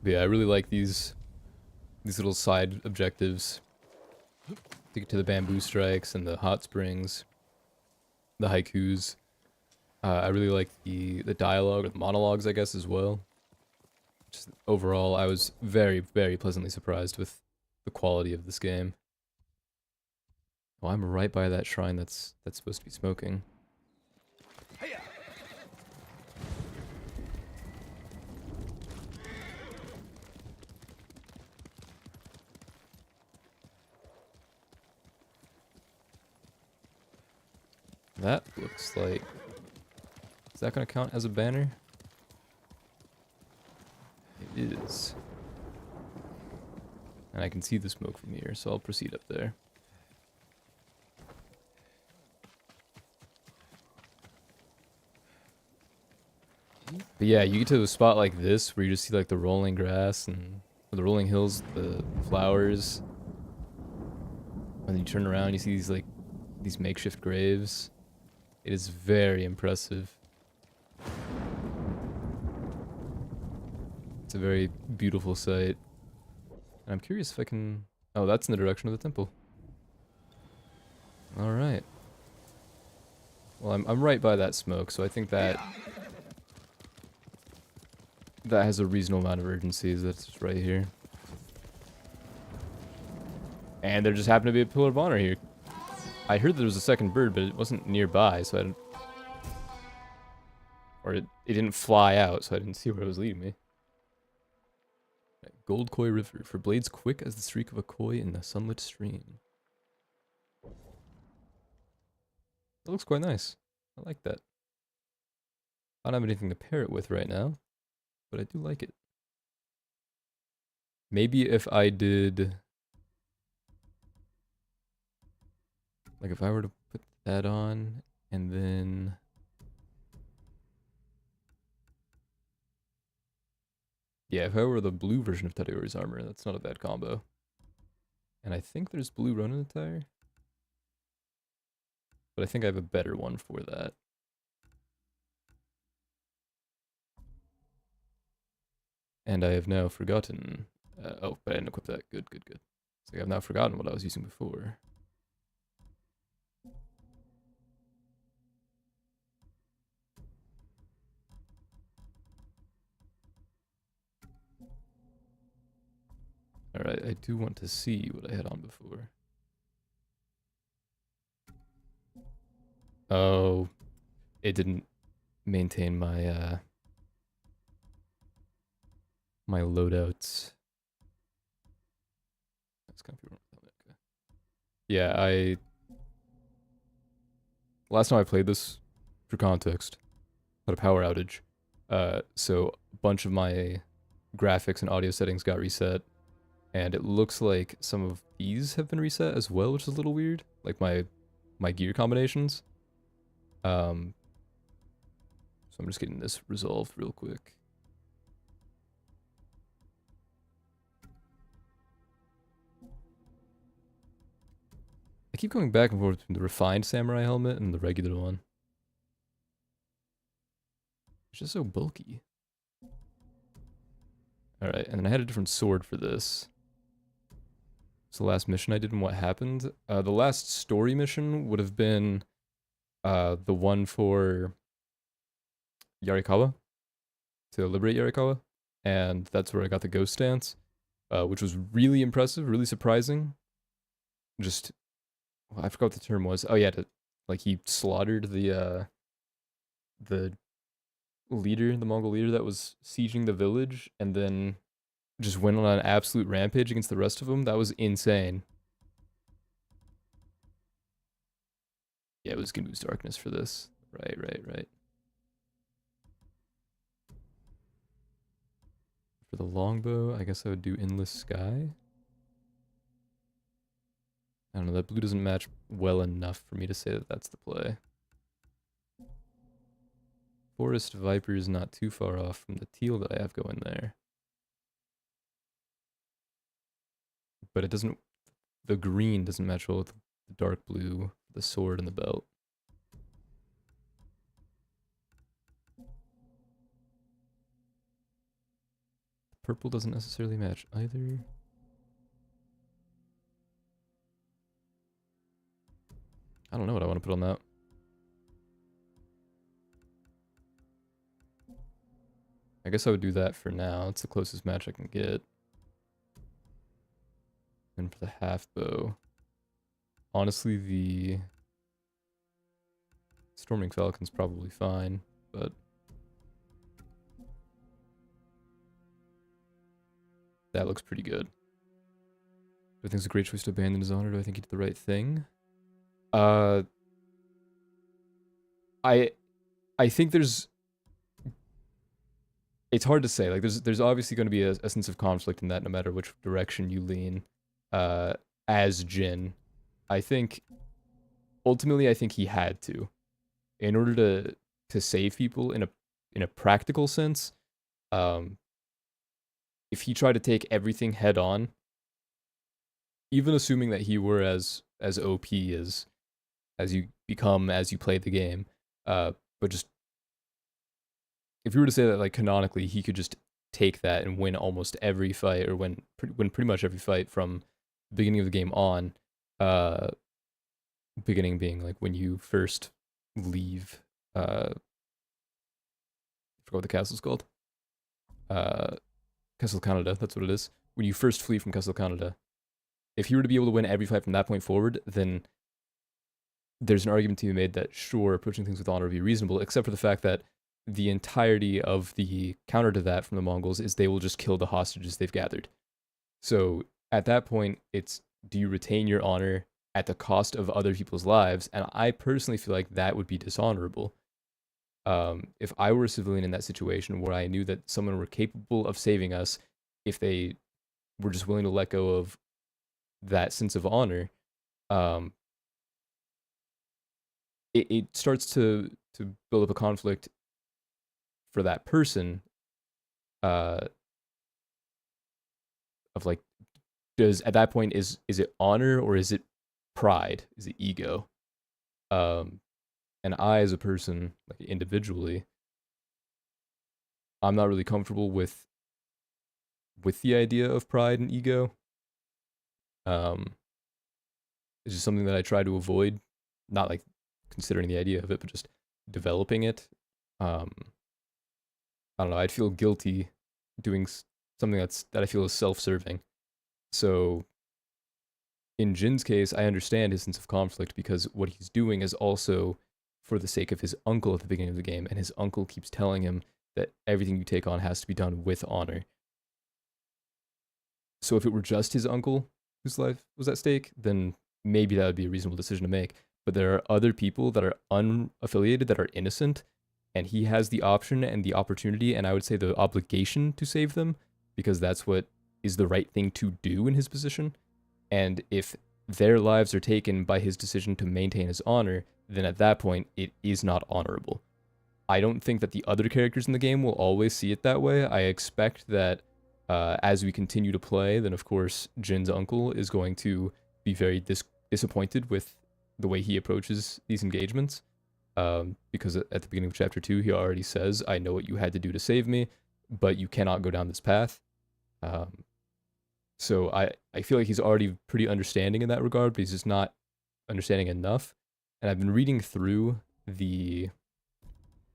But yeah, I really like these little side objectives. To get to the bamboo strikes and the hot springs. The haikus. I really like the dialogue, or the monologues, I guess, as well. Just overall, I was very, very pleasantly surprised with the quality of this game. Oh, I'm right by that shrine that's supposed to be smoking. That looks like... Is that going to count as a banner? It is. And I can see the smoke from here, so I'll proceed up there. But yeah, you get to a spot like this where you just see like the rolling grass and the rolling hills, the flowers. When you turn around, you see these makeshift graves. It is very impressive. It's a very beautiful sight. And I'm curious if I can... Oh, that's in the direction of the temple. Alright. Well, I'm right by that smoke, so I think that... That has a reasonable amount of urgency, that's just right here. And there just happened to be a pillar of honor here. I heard there was a second bird, but it wasn't nearby, so I didn't... Or it didn't fly out, so I didn't see where it was leading me. Gold Koi River, for blades quick as the streak of a koi in the sunlit stream. That looks quite nice. I like that. I don't have anything to pair it with right now, but I do like it. Maybe if I did... Like if I were to put that on, and then... Yeah, if I were the blue version of Tadayori's armor, that's not a bad combo. And I think there's blue Ronin attire. But I think I have a better one for that. and I have now forgotten. Oh, but I didn't equip that. Good, good, good. So I've now forgotten what I was using before. Alright, I do want to see what I had on before. Oh, it didn't maintain my, my loadouts. That's kind of okay. Yeah, last time I played this, for context, had a power outage. So a bunch of my graphics and audio settings got reset, and it looks like some of these have been reset as well, which is a little weird. Like my gear combinations. So I'm just getting this resolved real quick. I keep going back and forth between the refined samurai helmet and the regular one. It's just so bulky. Alright, and then I had a different sword for this. It's the last mission I did and what happened. The last story mission would have been the one for Yarikawa, to liberate Yarikawa, and that's where I got the ghost stance, which was really impressive, really surprising. Just, well, I forgot what the term was. Oh yeah, like he slaughtered the leader, the Mongol leader that was sieging the village, and then just went on an absolute rampage against the rest of them. That was insane. Yeah, it was Gnu's Darkness for this. Right. For the longbow, I guess I would do Endless Sky. I don't know, that blue doesn't match well enough for me to say that that's the play. Forest Viper is not too far off from the teal that I have going there. But it doesn't, the green doesn't match well with the dark blue, the sword, and the belt. Purple doesn't necessarily match either. I don't know what I want to put on that. I guess I would do that for now. It's the closest match I can get. And for the half bow, honestly, the Storming Falcon's probably fine, but that looks pretty good. Do I think it's a great choice to abandon his honor? Do I think he did the right thing? I think there's, it's hard to say. Like there's obviously going to be a sense of conflict in that no matter which direction you lean. As Jin, I think ultimately I think he had to, in order to save people in a practical sense. If he tried to take everything head on, even assuming that he were as OP as you become as you play the game, but just if you were to say that like canonically he could just take that and win almost every fight, or win pretty much every fight from the beginning of the game on, beginning being like when you first leave, I forgot what the castle's called, Castle Canada, that's what it is. When you first flee from Castle Canada, if you were to be able to win every fight from that point forward, then there's an argument to be made that sure, approaching things with honor would be reasonable, except for the fact that the entirety of the counter to that from the Mongols is they will just kill the hostages they've gathered. So at that point, it's, do you retain your honor at the cost of other people's lives? And I personally feel like that would be dishonorable. If I were a civilian in that situation where I knew that someone were capable of saving us, if they were just willing to let go of that sense of honor, it starts to build up a conflict for that person, of like, does at that point is it honor or is it pride? Is it ego? And I, as a person, like individually, I'm not really comfortable with with the idea of pride and ego. It's just something that I try to avoid, not like considering the idea of it, but just developing it. Um, I don't know. I'd feel guilty doing something that I feel is self-serving. So in Jin's case, I understand his sense of conflict because what he's doing is also for the sake of his uncle at the beginning of the game, and his uncle keeps telling him that everything you take on has to be done with honor. So if it were just his uncle whose life was at stake, then maybe that would be a reasonable decision to make. But there are other people that are unaffiliated, that are innocent, and he has the option and the opportunity, and I would say the obligation to save them, because that's what is the right thing to do in his position. And if their lives are taken by his decision to maintain his honor, then at that point, it is not honorable. I don't think that the other characters in the game will always see it that way. I expect that as we continue to play, then of course Jin's uncle is going to be very disappointed with the way he approaches these engagements. Because at the beginning of chapter 2, he already says, I know what you had to do to save me, but you cannot go down this path. So I feel like he's already pretty understanding in that regard, but he's just not understanding enough. And I've been reading through the,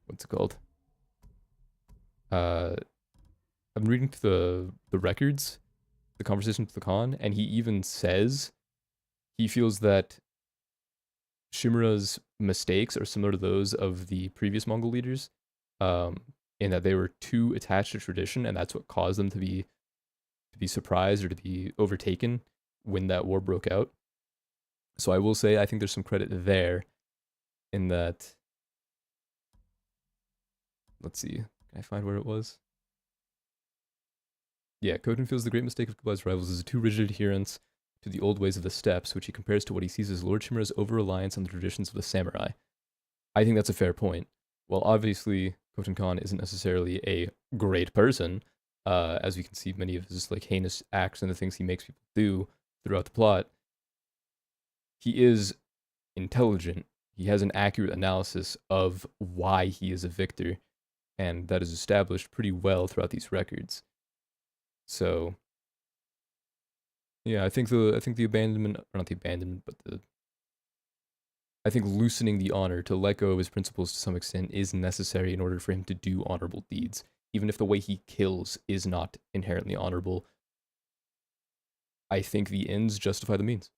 what's it called? I'm reading the records, the conversations with the Khan, and he even says he feels that Shimura's mistakes are similar to those of the previous Mongol leaders, in that they were too attached to tradition, and that's what caused them to be surprised or to be overtaken when that war broke out. So I will say I think there's some credit there in that. Let's see, can I find where it was? Yeah, Khoten feels the great mistake of Kublai's rivals is a too rigid adherence to the old ways of the steppes, which he compares to what he sees as Lord Shimura's over-reliance on the traditions of the samurai. I think that's a fair point. While obviously Khoten Khan isn't necessarily a great person, as we can see many of his like heinous acts and the things he makes people do throughout the plot, he is intelligent. He has an accurate analysis of why he is a victor, and that is established pretty well throughout these records. So, yeah, I think the abandonment, or not the abandonment, but I think loosening the honor to let go of his principles to some extent is necessary in order for him to do honorable deeds, even if the way he kills is not inherently honorable. I think the ends justify the means.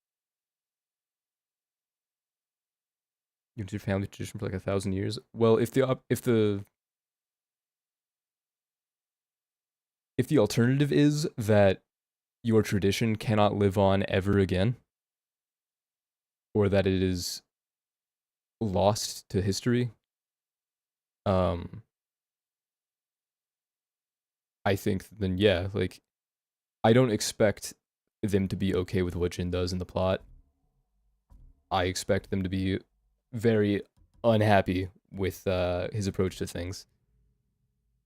You did your family tradition for like 1,000 years. Well, if the alternative is that your tradition cannot live on ever again, or that it is lost to history, I think then yeah, like I don't expect them to be okay with what Jin does in the plot. I expect them to be very unhappy with his approach to things.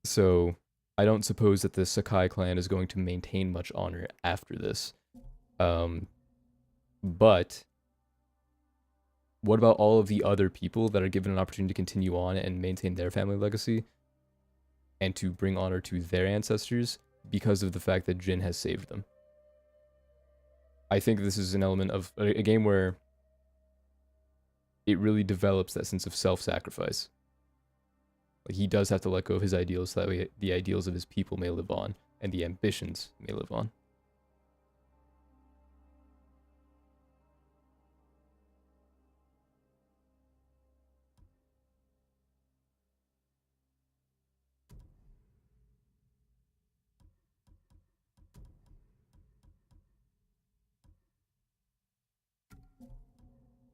So I don't suppose that the Sakai clan is going to maintain much honor after this. But what about all of the other people that are given an opportunity to continue on and maintain their family legacy and to bring honor to their ancestors because of the fact that Jin has saved them? I think this is an element of a game where it really develops that sense of self-sacrifice. Like he does have to let go of his ideals so that way the ideals of his people may live on and the ambitions may live on.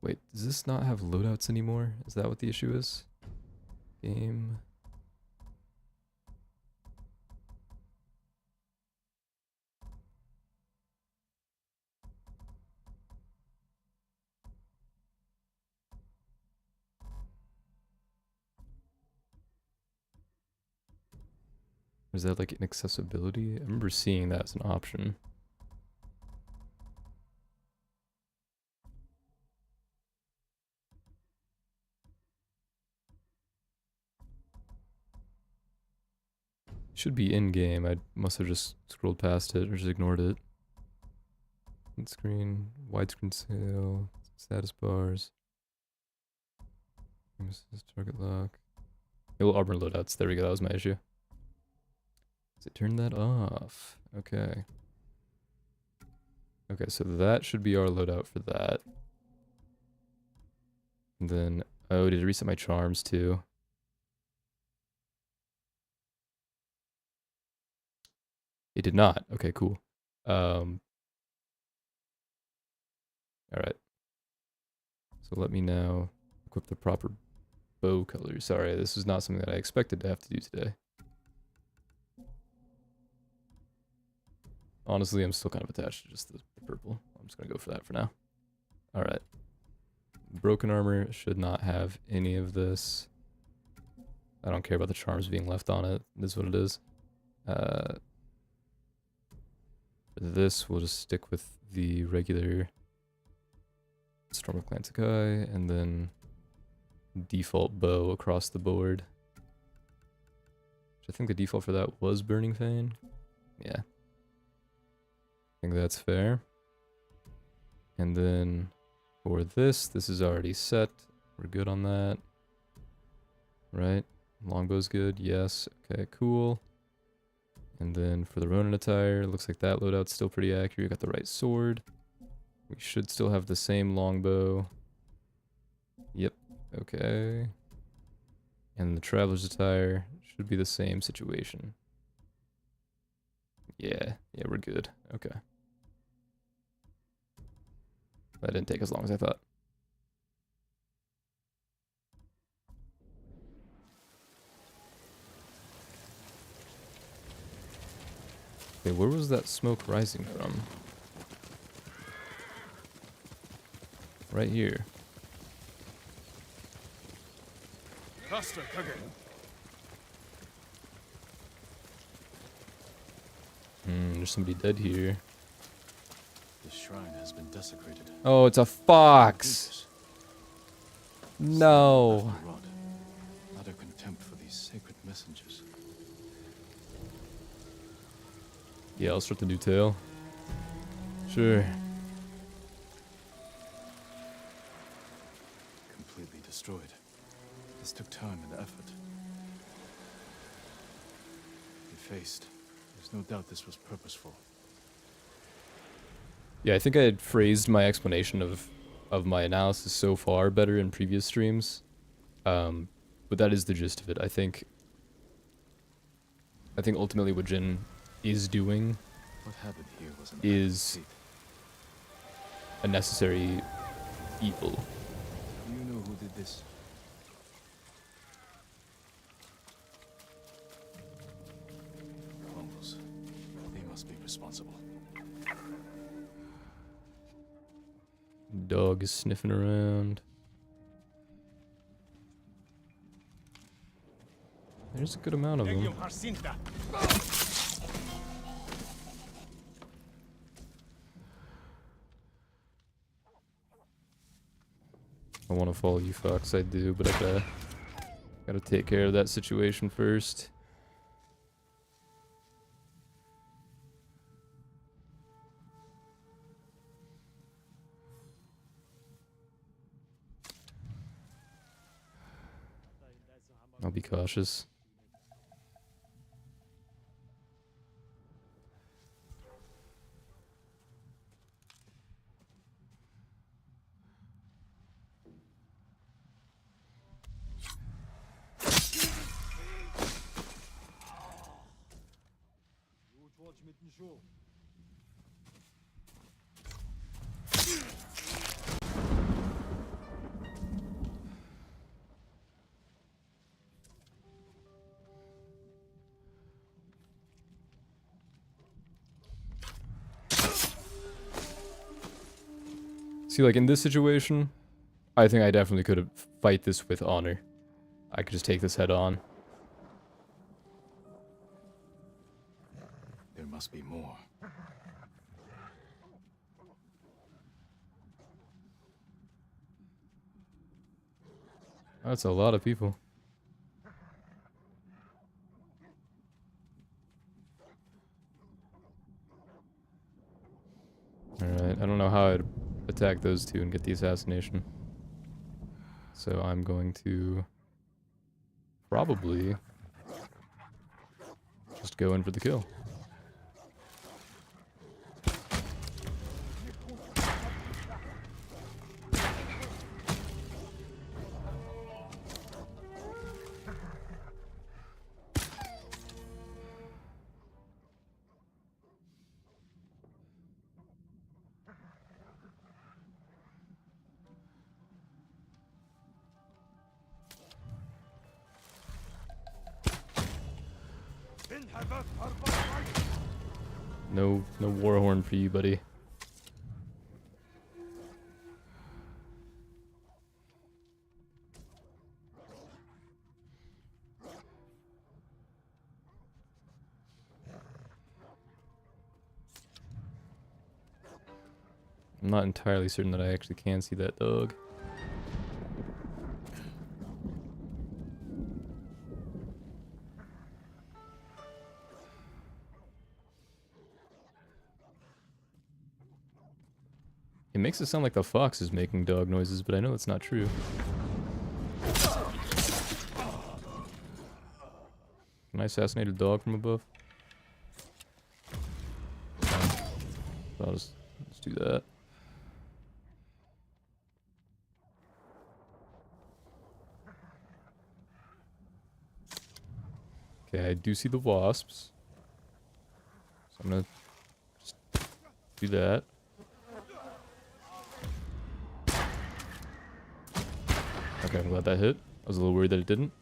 Wait, does this not have loadouts anymore? Is that what the issue is? Game. Or is that like inaccessibility? I remember seeing that as an option. Should be in game. I must have just scrolled past it or just ignored it. Screen, widescreen sale, status bars. Target lock. Little armor loadouts. There we go. That was my issue. So turn that off. Okay. Okay, so that should be our loadout for that. And then, oh, did it reset my charms too? It did not. Okay, cool. Alright. So let me now equip the proper bow color. Sorry, this is not something that I expected to have to do today. Honestly, I'm still kind of attached to just the purple. I'm just gonna go for that for now. Alright. Broken armor should not have any of this. I don't care about the charms being left on it. This is what it is. For this, we'll just stick with the regular Storm of Clantakai, and then default bow across the board. I think the default for that was Burning Fane. Yeah. I think that's fair. And then for this is already set. We're good on that. Right? Longbow's good. Yes. Okay, cool. And then for the Ronin attire, looks like that loadout's still pretty accurate. Got the right sword. We should still have the same longbow. Yep. Okay. And the Traveler's attire should be the same situation. Yeah. Yeah, we're good. Okay. That didn't take as long as I thought. Okay, where was that smoke rising from? Right here. There's somebody dead here. The shrine has been desecrated. Oh, it's a fox! No! Rod. Utter contempt for these sacred messengers. Yeah, I'll start the new tale. Sure. Completely destroyed. This took time and effort. Defaced. There's no doubt this was purposeful. Yeah, I think I had phrased my explanation of my analysis so far better in previous streams. But that is the gist of it. I think ultimately what Jin is doing What happened here was an is a necessary evil. Do you know who did this? Mongols. They must be responsible. Dog is sniffing around. There's a good amount of them. I want to follow you, Fox. I do, but I gotta take care of that situation first. I'll be cautious. See, like in this situation, I think I definitely could have fight this with honor. I could just take this head on. There must be more. That's a lot of people. how I'd attack those two and get the assassination. So I'm going to probably just go in for the kill. No war horn for you, buddy. I'm not entirely certain that I actually can see that dog. It makes it sound like the fox is making dog noises, but I know that's not true. Can I assassinate a dog from above? I'll just let's do that. Okay, I do see the wasps. So I'm gonna just do that. Okay, I'm glad that hit. I was a little worried that it didn't.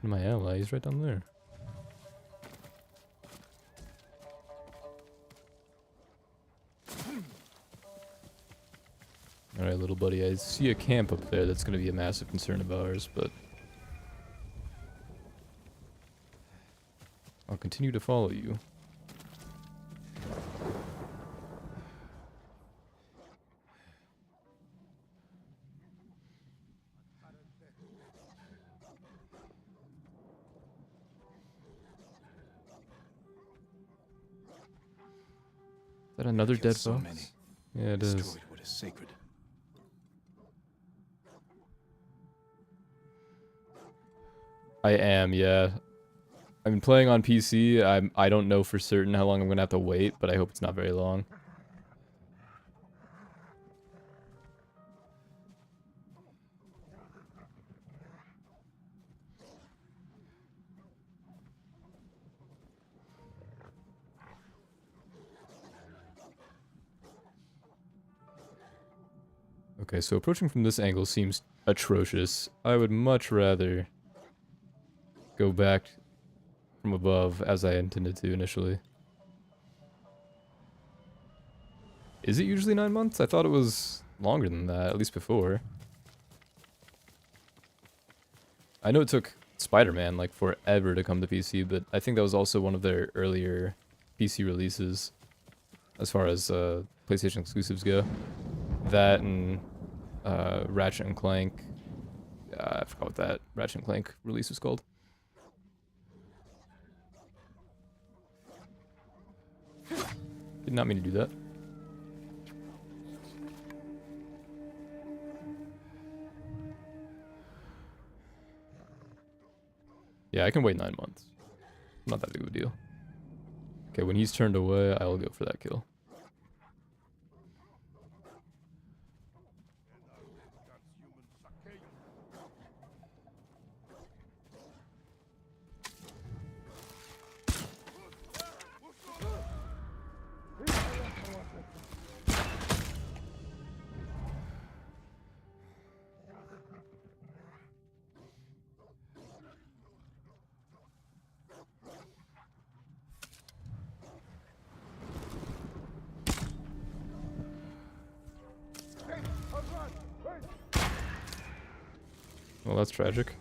My ally is right down there. Alright, little buddy, I see a camp up there that's going to be a massive concern of ours, but I'll continue to follow you. Is that another dead so fox? many. Yeah, it is. Destroyed what is sacred. I am, yeah. I've been playing on PC. I don't know for certain how long I'm gonna have to wait, but I hope it's not very long. Okay, so approaching from this angle seems atrocious. I would much rather go back from above as I intended to initially. Is it usually 9 months? I thought it was longer than that, at least before. I know it took Spider-Man like forever to come to PC, but I think that was also one of their earlier PC releases as far as PlayStation exclusives go. That and Ratchet and Clank. I forgot what that Ratchet and Clank release was called. Did not mean to do that. Yeah, I can wait 9 months. Not that big of a deal. Okay, when he's turned away, I'll go for that kill. Well, that's tragic.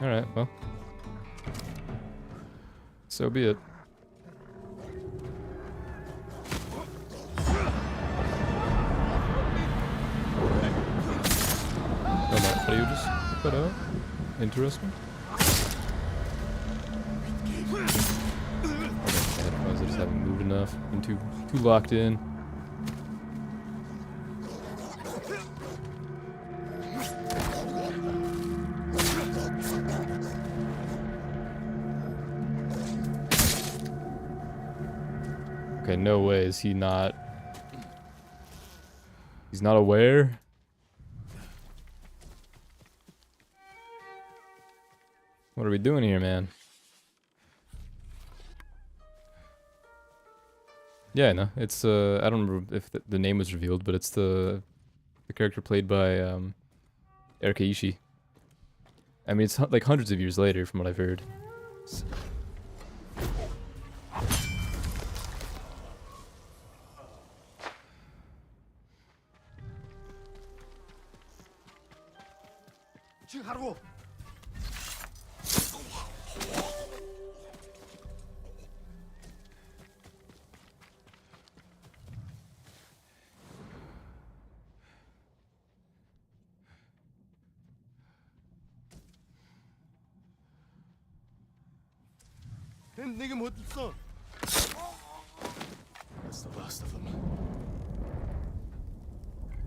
Alright, well. So be it. Oh man, how do you just cut out? Interesting. Okay, I just haven't moved enough. Been too locked in. Okay, no way is he not. He's not aware. What are we doing here, man? Yeah, no, it's I don't remember if the name was revealed, but it's the character played by Erkeishi. I mean, it's like hundreds of years later, from what I've heard. That's the last of them.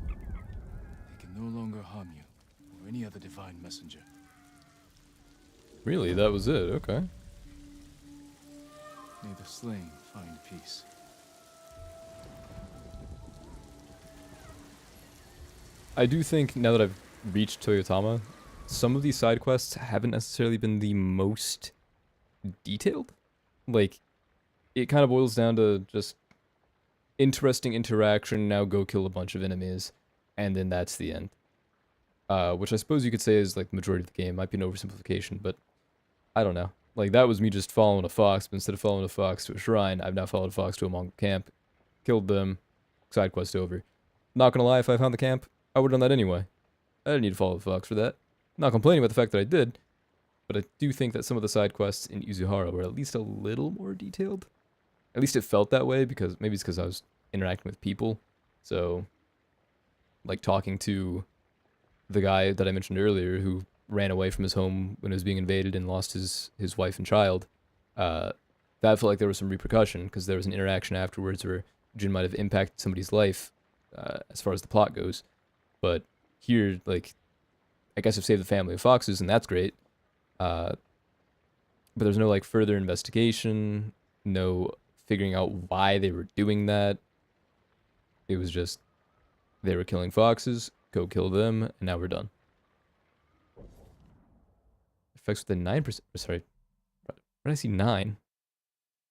They can no longer harm you, or any other divine messenger. Really, that was it? Okay. May the slain find peace. I do think, now that I've reached Toyotama, some of these side quests haven't necessarily been the most detailed. Like, it kind of boils down to just interesting interaction, now go kill a bunch of enemies, and then that's the end. Which I suppose you could say is like the majority of the game. Might be an oversimplification, but I don't know. Like, that was me just following a fox, but instead of following a fox to a shrine, I've now followed a fox to a Mongol camp, killed them, side quest over. Not gonna lie, if I found the camp, I would've done that anyway. I didn't need to follow the fox for that. Not complaining about the fact that I did, but I do think that some of the side quests in Izuhara were at least a little more detailed. At least it felt that way, because maybe it's because I was interacting with people. So, like talking to the guy that I mentioned earlier who ran away from his home when it was being invaded and lost his wife and child, that felt like there was some repercussion, because there was an interaction afterwards where Jin might have impacted somebody's life, as far as the plot goes. But here, like, I guess I've saved the family of foxes, and that's great. But there's no, like, further investigation, no figuring out why they were doing that. It was just, they were killing foxes, go kill them, and now we're done. Effects with a 9%, sorry, where did I see 9?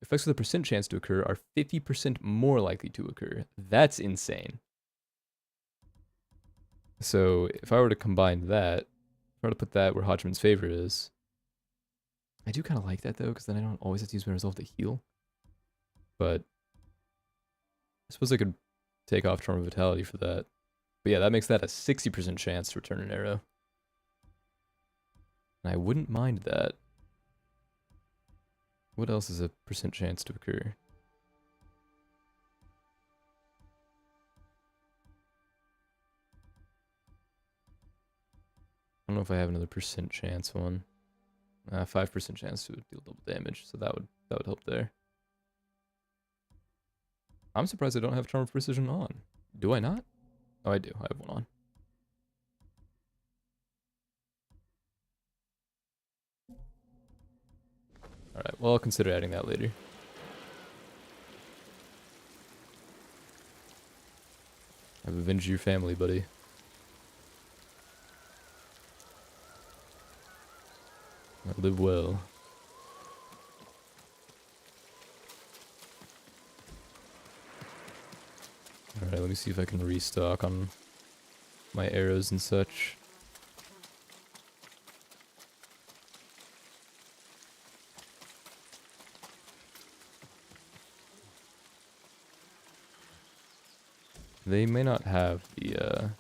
Effects with a percent chance to occur are 50% more likely to occur. That's insane. So if I were to combine that, if I were to put that where Hodgman's favorite is, I do kind of like that though, because then I don't always have to use my resolve to heal. But I suppose I could take off Charm of Vitality for that. But yeah, that makes that a 60% chance to return an arrow. And I wouldn't mind that. What else is a percent chance to occur? I don't know if I have another percent chance one. 5% chance to deal double damage, so that would help there. I'm surprised I don't have Charm of Precision on. Do I not? Oh, I do. I have one on. Alright, well, I'll consider adding that later. I've avenged your family, buddy. I live well. Alright, let me see if I can restock on my arrows and such. They may not have the,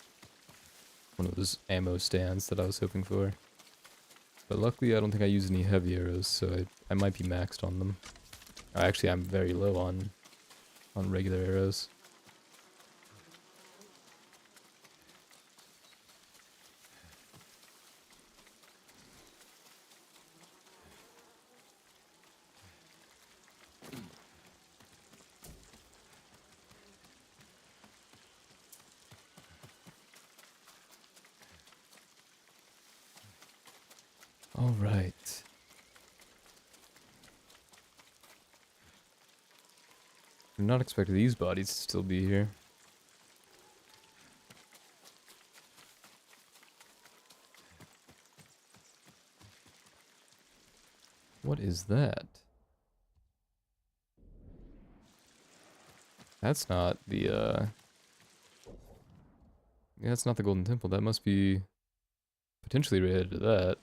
one of those ammo stands that I was hoping for. But luckily I don't think I use any heavy arrows, so I might be maxed on them. Actually, I'm very low on regular arrows. All right. I'm not expecting these bodies to still be here. What is that? That's not the, yeah, that's not the Golden Temple. That must be potentially related to that.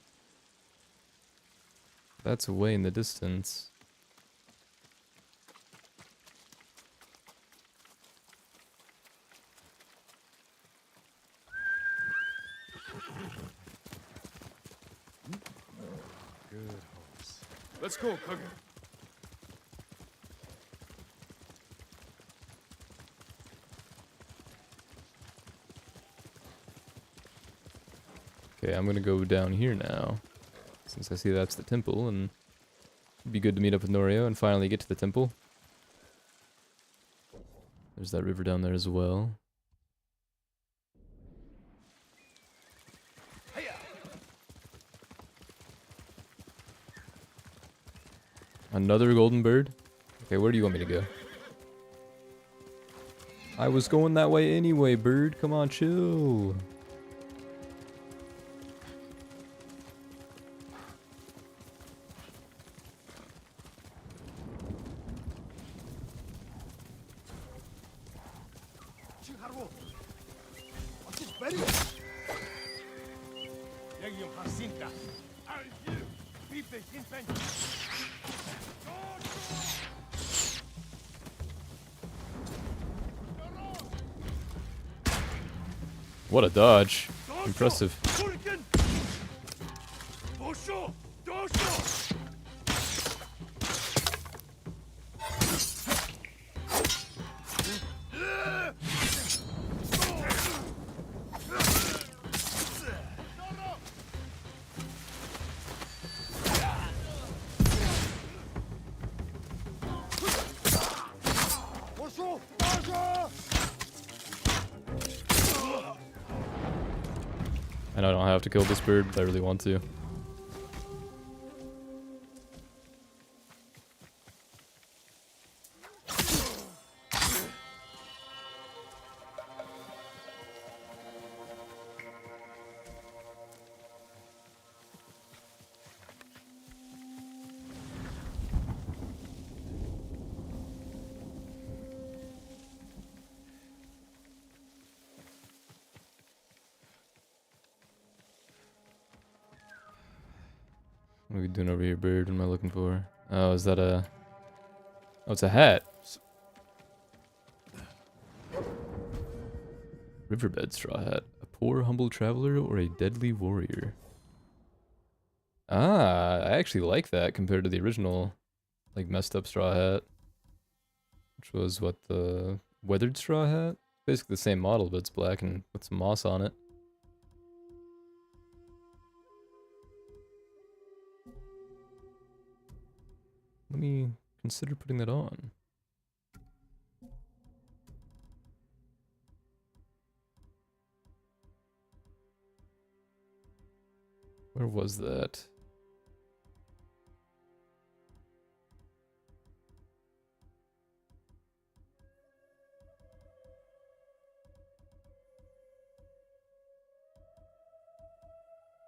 That's way in the distance. Good horse. Let's go, Kage. Okay, I'm gonna go down here now, since I see that's the temple, and it'd be good to meet up with Norio and finally get to the temple. There's that river down there as well. Another golden bird? Okay, where do you want me to go? I was going that way anyway, bird. Come on, chill. What a dodge. Impressive. I know I don't have to kill this bird, but I really want to. What are we doing over here, bird? What am I looking for? Oh, is that a... Oh, it's a hat. Riverbed straw hat. A poor, humble traveler or a deadly warrior? Ah, I actually like that compared to the original, like, messed up straw hat. Which was, what, the weathered straw hat? Basically the same model, but it's black and with some moss on it. Let me consider putting that on. Where was that?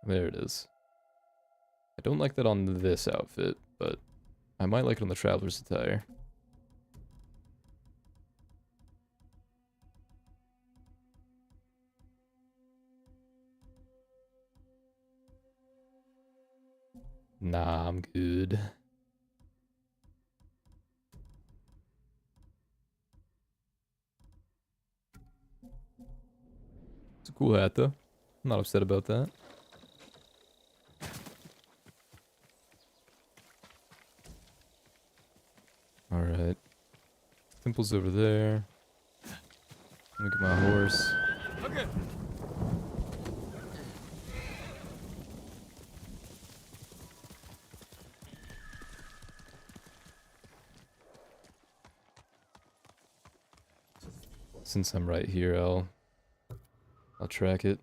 There it is. I don't like that on this outfit, but I might like it on the traveler's attire. Nah, I'm good. It's a cool hat, though. I'm not upset about that. Alright. Temple's over there. Look at my horse. Okay. Since I'm right here, I'll track it.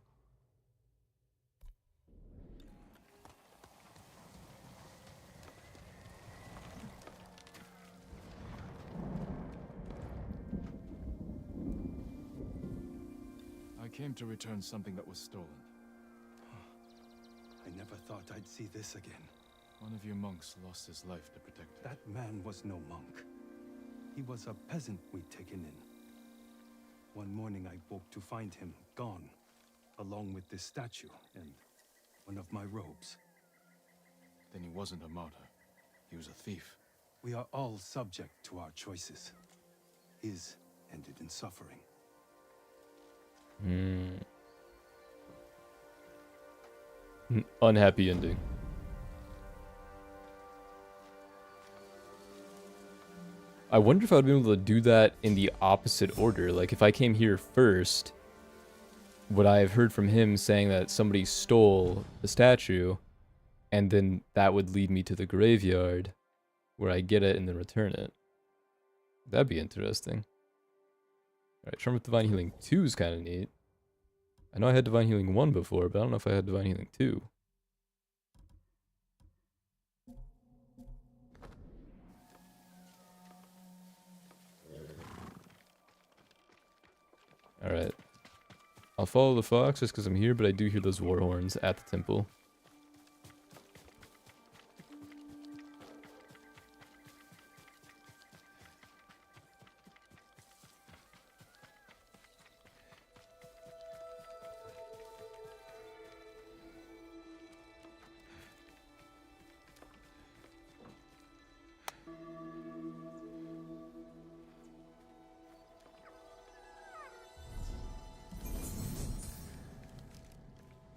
came to return something that was stolen. I never thought I'd see this again. One of your monks lost his life to protect it. That man was no monk. He was a peasant we'd taken in. One morning I woke to find him gone, along with this statue and one of my robes. Then he wasn't a martyr. He was a thief. We are all subject to our choices. His ended in suffering. Unhappy ending. I wonder if I'd be able to do that in the opposite order. Like, if I came here first, would I have heard from him saying that somebody stole the statue, and then that would lead me to the graveyard, where I get it and then return it? That'd be interesting. Alright, Charm of Divine Healing 2 is kind of neat. I know I had Divine Healing 1 before, but I don't know if I had Divine Healing 2. Alright. I'll follow the fox just because I'm here, but I do hear those war horns at the temple.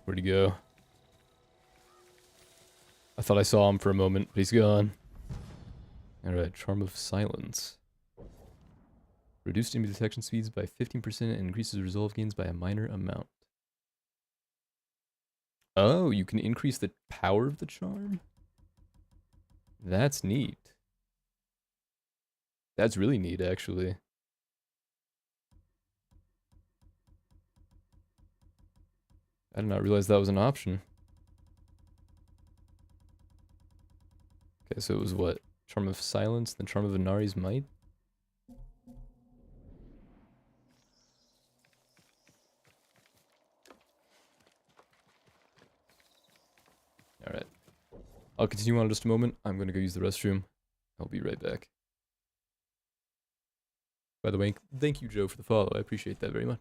Where'd he go? I thought I saw him for a moment, but he's gone. Alright, Charm of Silence. Reduced enemy detection speeds by 15% and increases resolve gains by a minor amount. Oh, you can increase the power of the charm? That's neat. That's really neat, actually. I did not realize that was an option. Okay, so it was what? Charm of Silence, then Charm of Inari's Might? Alright. I'll continue on in just a moment. I'm going to go use the restroom. I'll be right back. By the way, thank you, Joe, for the follow. I appreciate that very much.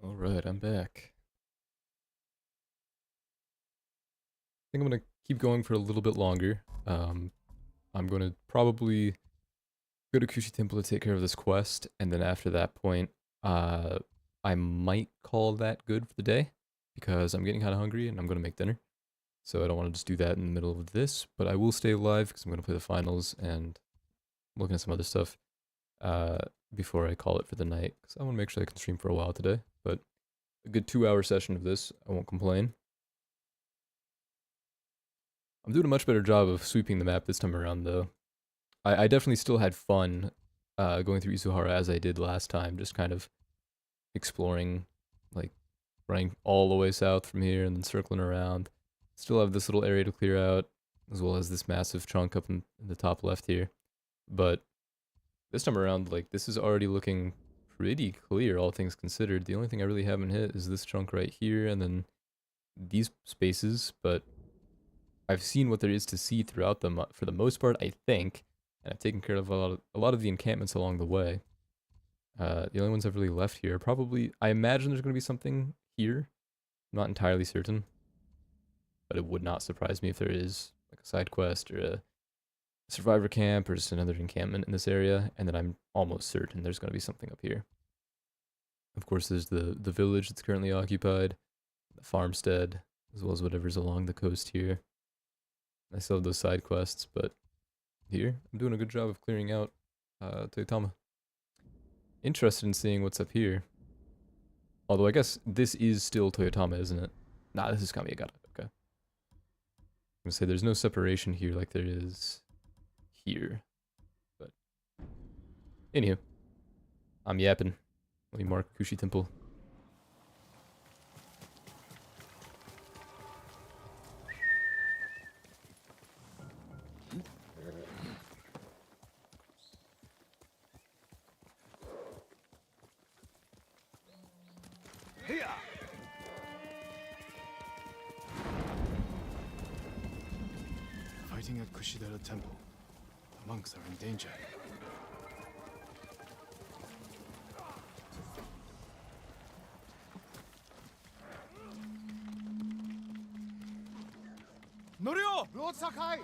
Alright, I'm back. I think I'm gonna keep going for a little bit longer. I'm gonna probably go to Kushi Temple to take care of this quest, and then after that point, I might call that good for the day, because I'm getting kind of hungry and I'm gonna make dinner. So I don't want to just do that in the middle of this, but I will stay alive because I'm gonna play the finals and I'm looking at some other stuff before I call it for the night, because I want to make sure I can stream for a while today. But a good 2-hour session of this, I won't complain. I'm doing a much better job of sweeping the map this time around, though. I definitely still had fun going through Isuhara as I did last time, just kind of exploring, like running all the way south from here and then circling around. Still have this little area to clear out, as well as this massive chunk up in the top left here. But this time around, like, this is already looking pretty clear, all things considered. The only thing I really haven't hit is this chunk right here and then these spaces, but I've seen what there is to see throughout them for the most part, I think, and I've taken care of a lot of the encampments along the way. The only ones I've really left here, probably, I imagine there's going to be something here. I'm not entirely certain, but it would not surprise me if there is, like a side quest or a survivor camp or just another encampment in this area, and then I'm almost certain there's going to be something up here. Of course, there's the village that's currently occupied, the farmstead, as well as whatever's along the coast here. I still have those side quests, but here, I'm doing a good job of clearing out Toyotama. Interested in seeing what's up here. Although I guess this is still Toyotama, isn't it? Nah, this is Kamiyagata. Okay. I'm gonna say there's no separation here like there is here. But anywho, I'm yapping. Let me mark Kushi Temple. Fighting at Kushidera Temple. The monks are in danger. Norio! Lord Sakai!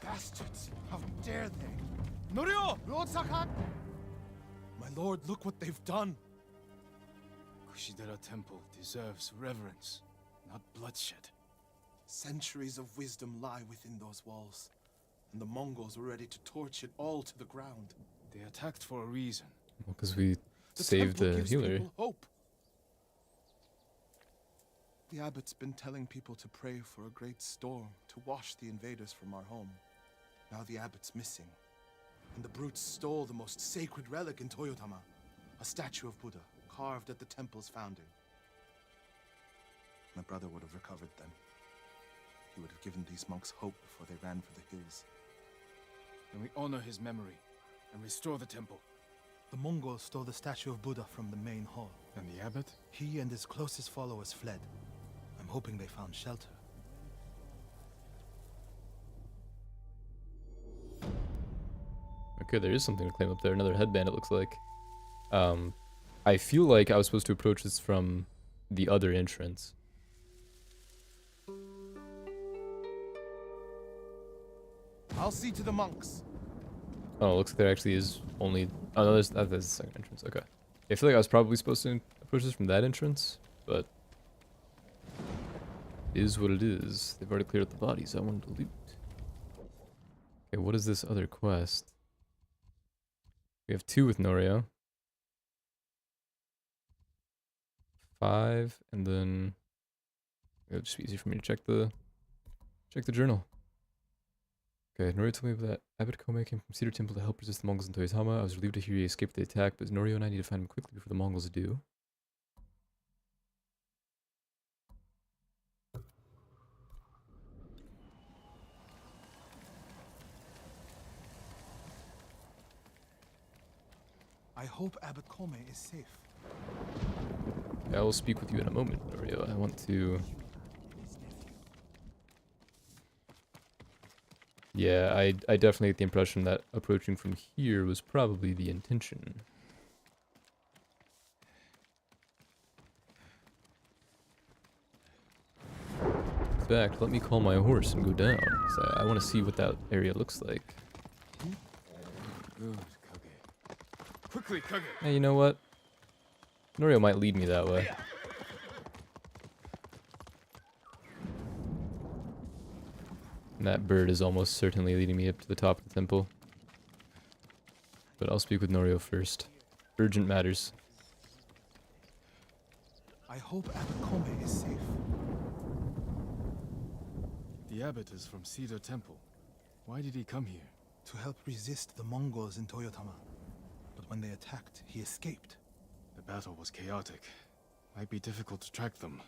Bastards! How dare they! Norio! Lord Sakai! My lord, look what they've done! Kushidera Temple deserves reverence, not bloodshed. Centuries of wisdom lie within those walls, and the Mongols were ready to torch it all to the ground. They attacked for a reason. Well, because we The saved temple the gives healer. people hope. The abbot's been telling people to pray for a great storm to wash the invaders from our home. Now the abbot's missing, and the brutes stole the most sacred relic in Toyotama, a statue of Buddha carved at the temple's founding. My brother would have recovered then. He would have given these monks hope before they ran for the hills. Then we honor his memory and restore the temple. The Mongols stole the statue of Buddha from the main hall. And the abbot? He and his closest followers fled. I'm hoping they found shelter. Okay, there is something to claim up there. Another headband, it looks like. I feel like I was supposed to approach this from the other entrance. I'll see to the monks. Oh, it looks like there actually is only... Oh, no, there's the second entrance. Okay. I feel like I was probably supposed to approach this from that entrance, but... it is what it is. They've already cleared out the bodies I wanted to loot. Okay, what is this other quest? We have 2 with Norio. 5, and then... it'll just be easy for me to check the journal. Okay, Norio told me that Abbot Kome came from Cedar Temple to help resist the Mongols in Toyotama. I was relieved to hear he escaped the attack, but Norio and I need to find him quickly before the Mongols do. I hope Abbot Kome is safe. I will speak with you in a moment, Norio. I want to... Yeah, I definitely get the impression that approaching from here was probably the intention. In fact, let me call my horse and go down, 'cause I want to see what that area looks like. Good, Kage. Quickly, Kage! Hey, you know what? Norio might lead me that way. And that bird is almost certainly leading me up to the top of the temple. But I'll speak with Norio first. Urgent matters. I hope Abbot Kome is safe. The abbot is from Cedar Temple. Why did he come here? To help resist the Mongols in Toyotama. But when they attacked, he escaped. The battle was chaotic. Might be difficult to track them.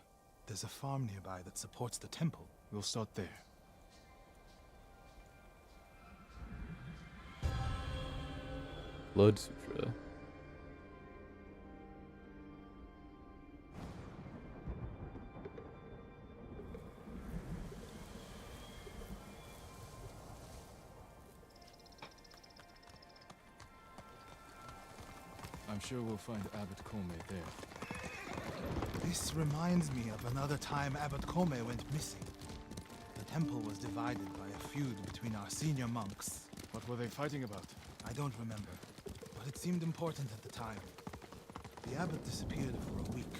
There's a farm nearby that supports the temple. We'll start there. Blood Sutra. I'm sure we'll find Abbot Kome there. This reminds me of another time Abbot Kome went missing. The temple was divided by a feud between our senior monks. What were they fighting about? I don't remember, but it seemed important at the time. The abbot disappeared for a week.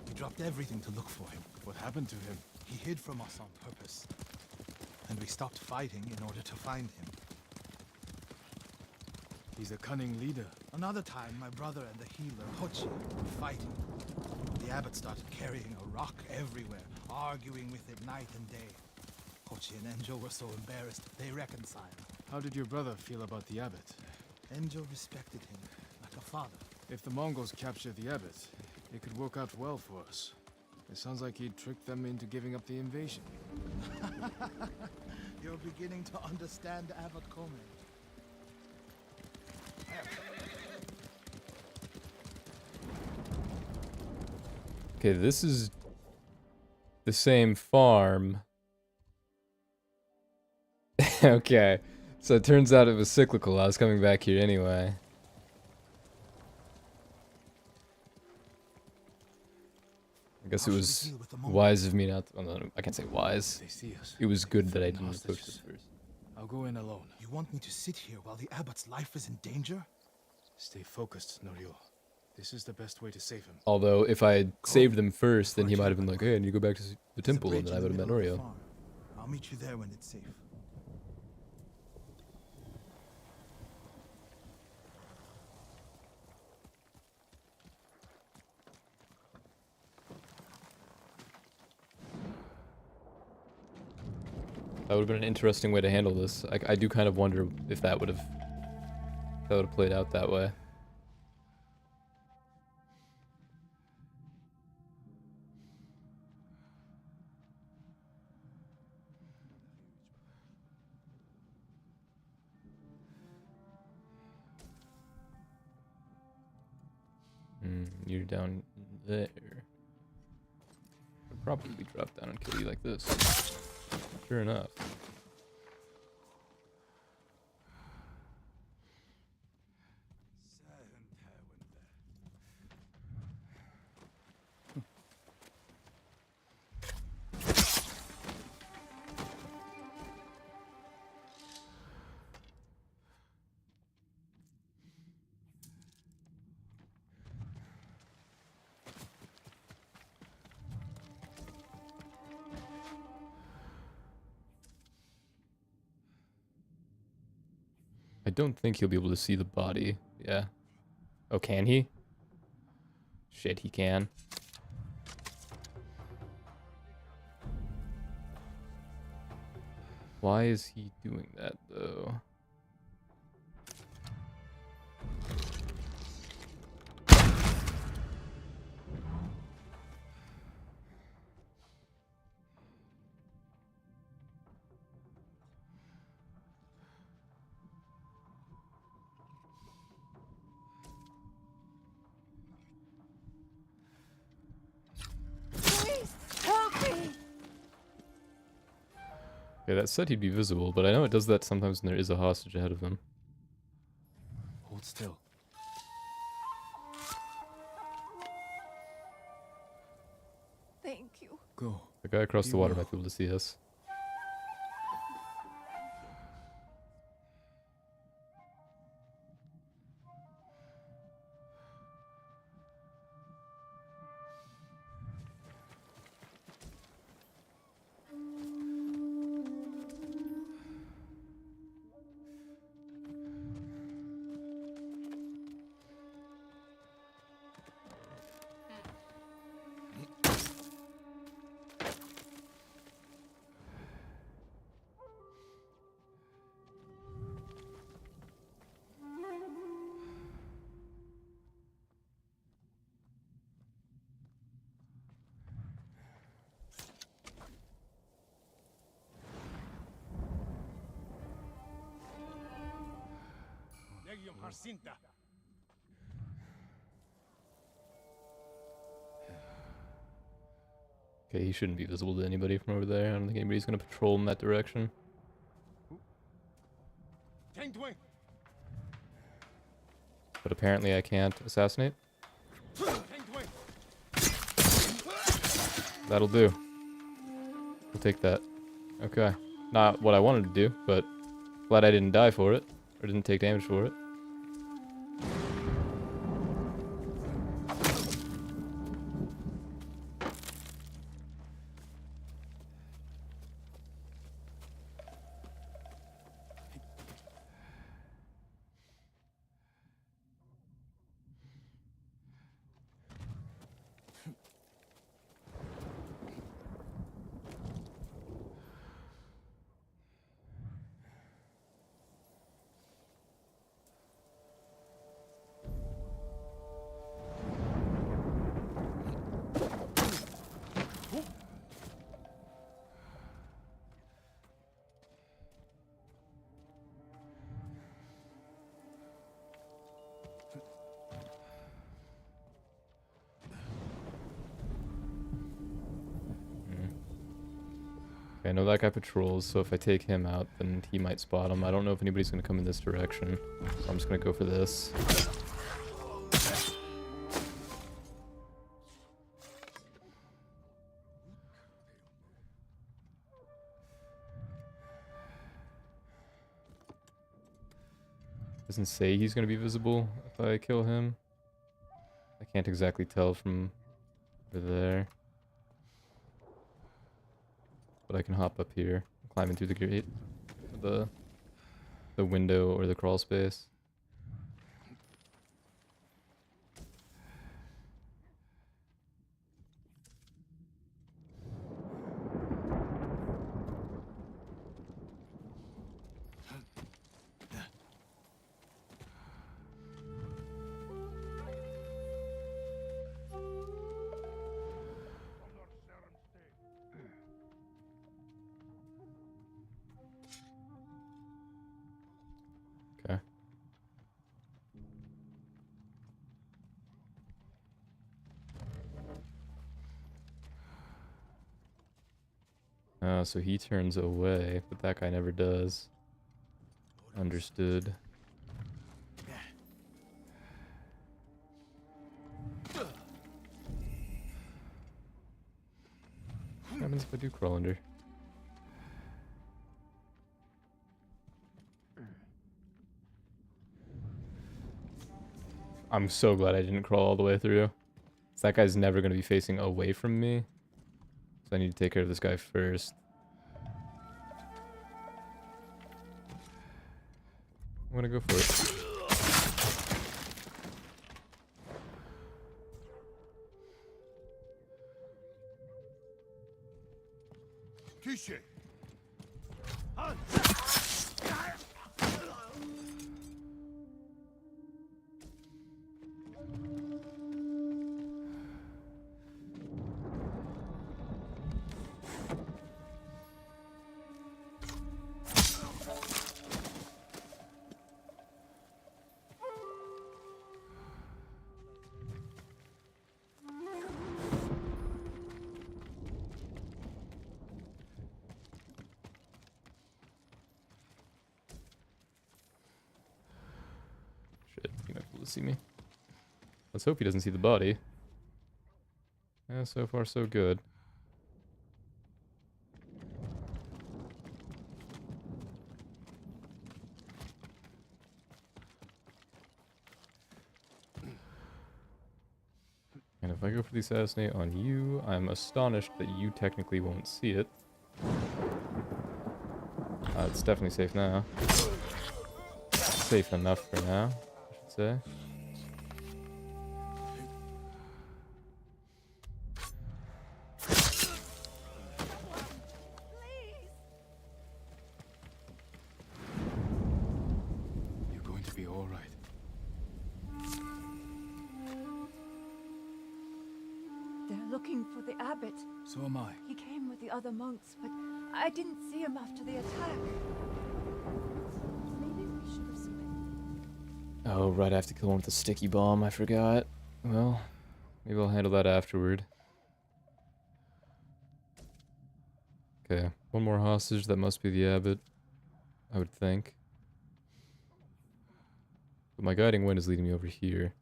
We dropped everything to look for him. What happened to him? He hid from us on purpose. And we stopped fighting in order to find him. He's a cunning leader. Another time, my brother and the healer, Hochi, were fighting. The abbot started carrying a rock everywhere, arguing with it night and day. Hochi and Enjo were so embarrassed, they reconciled. How did your brother feel about the abbot? Enjo respected him, like a father. If the Mongols capture the abbot, it could work out well for us. It sounds like he tricked them into giving up the invasion. You're beginning to understand Abbot Kome. Okay, this is the same farm. Okay, so it turns out it was cyclical. I was coming back here anyway. I guess it was wise of me not to, oh, no, I can't say wise. They see us. It was good that I Threaten didn't approach hostages. this first. I'll go in alone. You want me to sit here while the abbot's life is in danger? Stay focused, Norio. This is the best way to save him. Although, if I had saved them first, then he might have been like, hey, I need to go back to the temple, and then I would have met Norio. I'll meet you there when it's safe. That would have been an interesting way to handle this. I do kind of wonder if that would have played out that way. You're down there. I'd probably drop down and kill you like this. Sure enough. I don't think he'll be able to see the body. Yeah. Oh, can he? Shit, he can. Why is he doing that, though? Please, help me! Okay, that said he'd be visible, but I know it does that sometimes when there is a hostage ahead of him. Hold still. Thank you. Go. The guy across Be the water well. might be able to see us. Okay, he shouldn't be visible to anybody from over there. I don't think anybody's gonna patrol in that direction. But apparently I can't assassinate. That'll do. We'll take that. Okay. Not what I wanted to do, but glad I didn't die for it. Or didn't take damage for it. Okay, I know that guy patrols, so if I take him out, then he might spot him. I don't know if anybody's gonna come in this direction, so I'm just gonna go for this. Doesn't say he's gonna be visible if I kill him. I can't exactly tell from over there. But I can hop up here, climb in through the gate, the window or the crawl space. Okay. So he turns away, but that guy never does. Understood. What happens if I do crawl under? I'm so glad I didn't crawl all the way through. That guy's never going to be facing away from me. So I need to take care of this guy first. I'm gonna go for it. Kishe! Han! to see me. Let's hope he doesn't see the body. Yeah, so far so good. And if I go for the assassinate on you, I'm astonished that you technically won't see it. It's definitely safe now. Safe enough for now, I should say. You're going to be all right. They're looking for the abbot. So am I. He came with the other monks, but I didn't see him after the attack. Maybe we should have spent. Oh, right, I have to kill one with a sticky bomb, I forgot. Well, maybe I'll handle that afterward. Okay, one more hostage, that must be the abbot, I would think. But my guiding wind is leading me over here.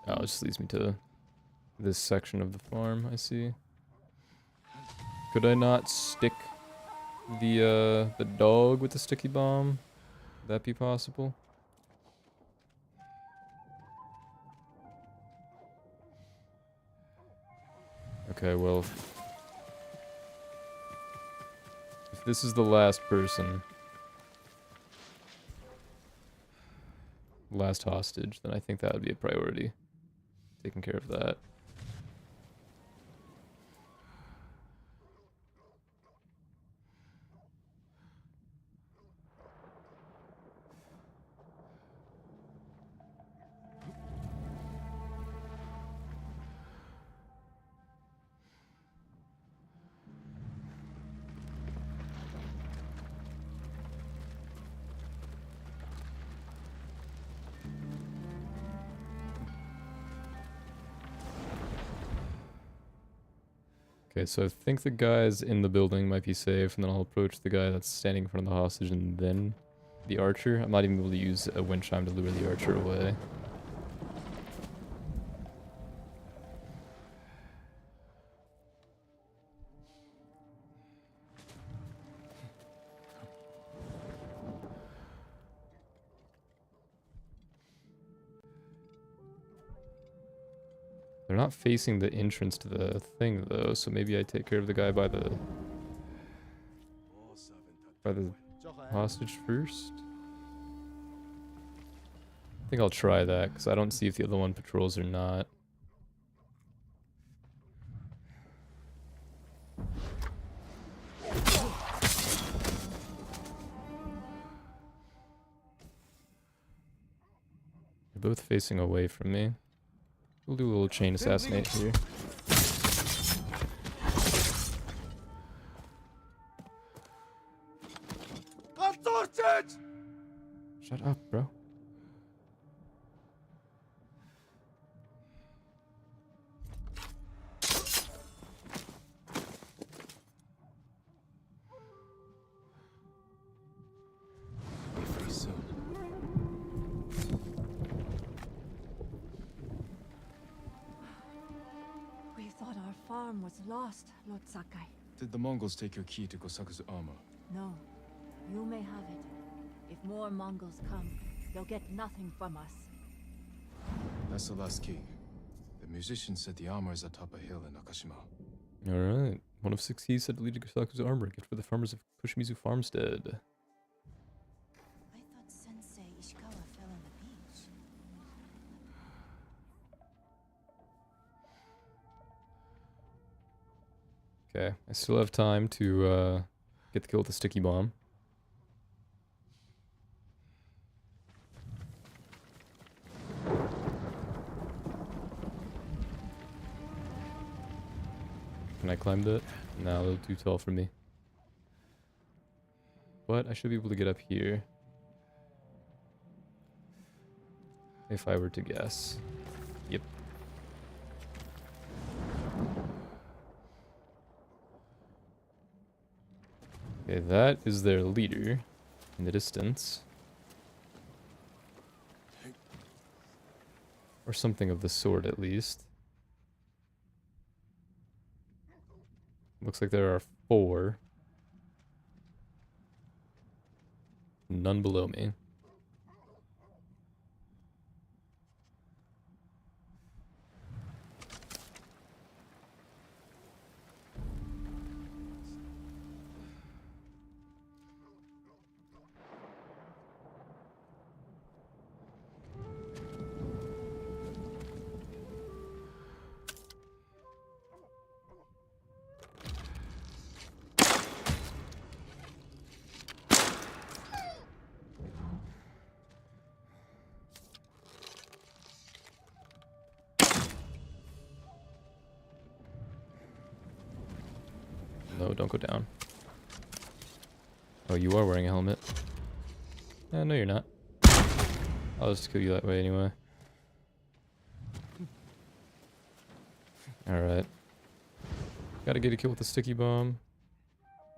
Oh, it just leads me to this section of the farm, I see. Could I not stick the dog with the sticky bomb? Would that be possible? Okay, well, if this is the last person, last hostage, then I think that would be a priority. Taking care of that. Okay, so I think the guys in the building might be safe, and then I'll approach the guy that's standing in front of the hostage, and then the archer. I'm not even able to use a wind chime to lure the archer away. They're not facing the entrance to the thing, though, so maybe I take care of the guy by the hostage first? I think I'll try that, because I don't see if the other one patrols or not. They're both facing away from me. We'll do a little chain assassinate here. Shut up, bro. Be free soon. We thought our farm was lost, Lord Sakai. Did the Mongols take your key to Kosaku's armor? No, you may have it. If more Mongols come, they'll get nothing from us. That's the last key. The musician said the armor is atop a hill in Nakashima. Alright. One of 6 keys said to lead to Kosaku's armor. Gift for the farmers of Kushimizu Farmstead. I thought Sensei Ishikawa fell on the beach. Okay, I still have time to get the kill with the sticky bomb. Can I climb that? No, a little too tall for me. But I should be able to get up here. If I were to guess. Yep. Okay, that is their leader in the distance. Or something of the sort, at least. Looks like there are 4. None below me. No, don't go down. Oh, you are wearing a helmet. No, you're not. I'll just kill you that way anyway. Alright. Gotta get a kill with the sticky bomb.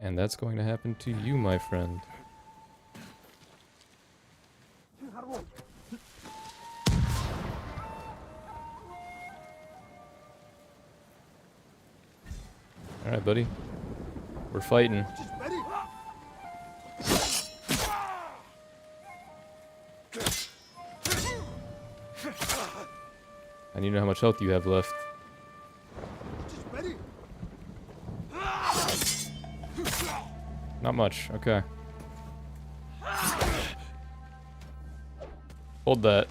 And that's going to happen to you, my friend. Alright, buddy. We're fighting. I need to know how much health you have left. Not much, okay. Hold that.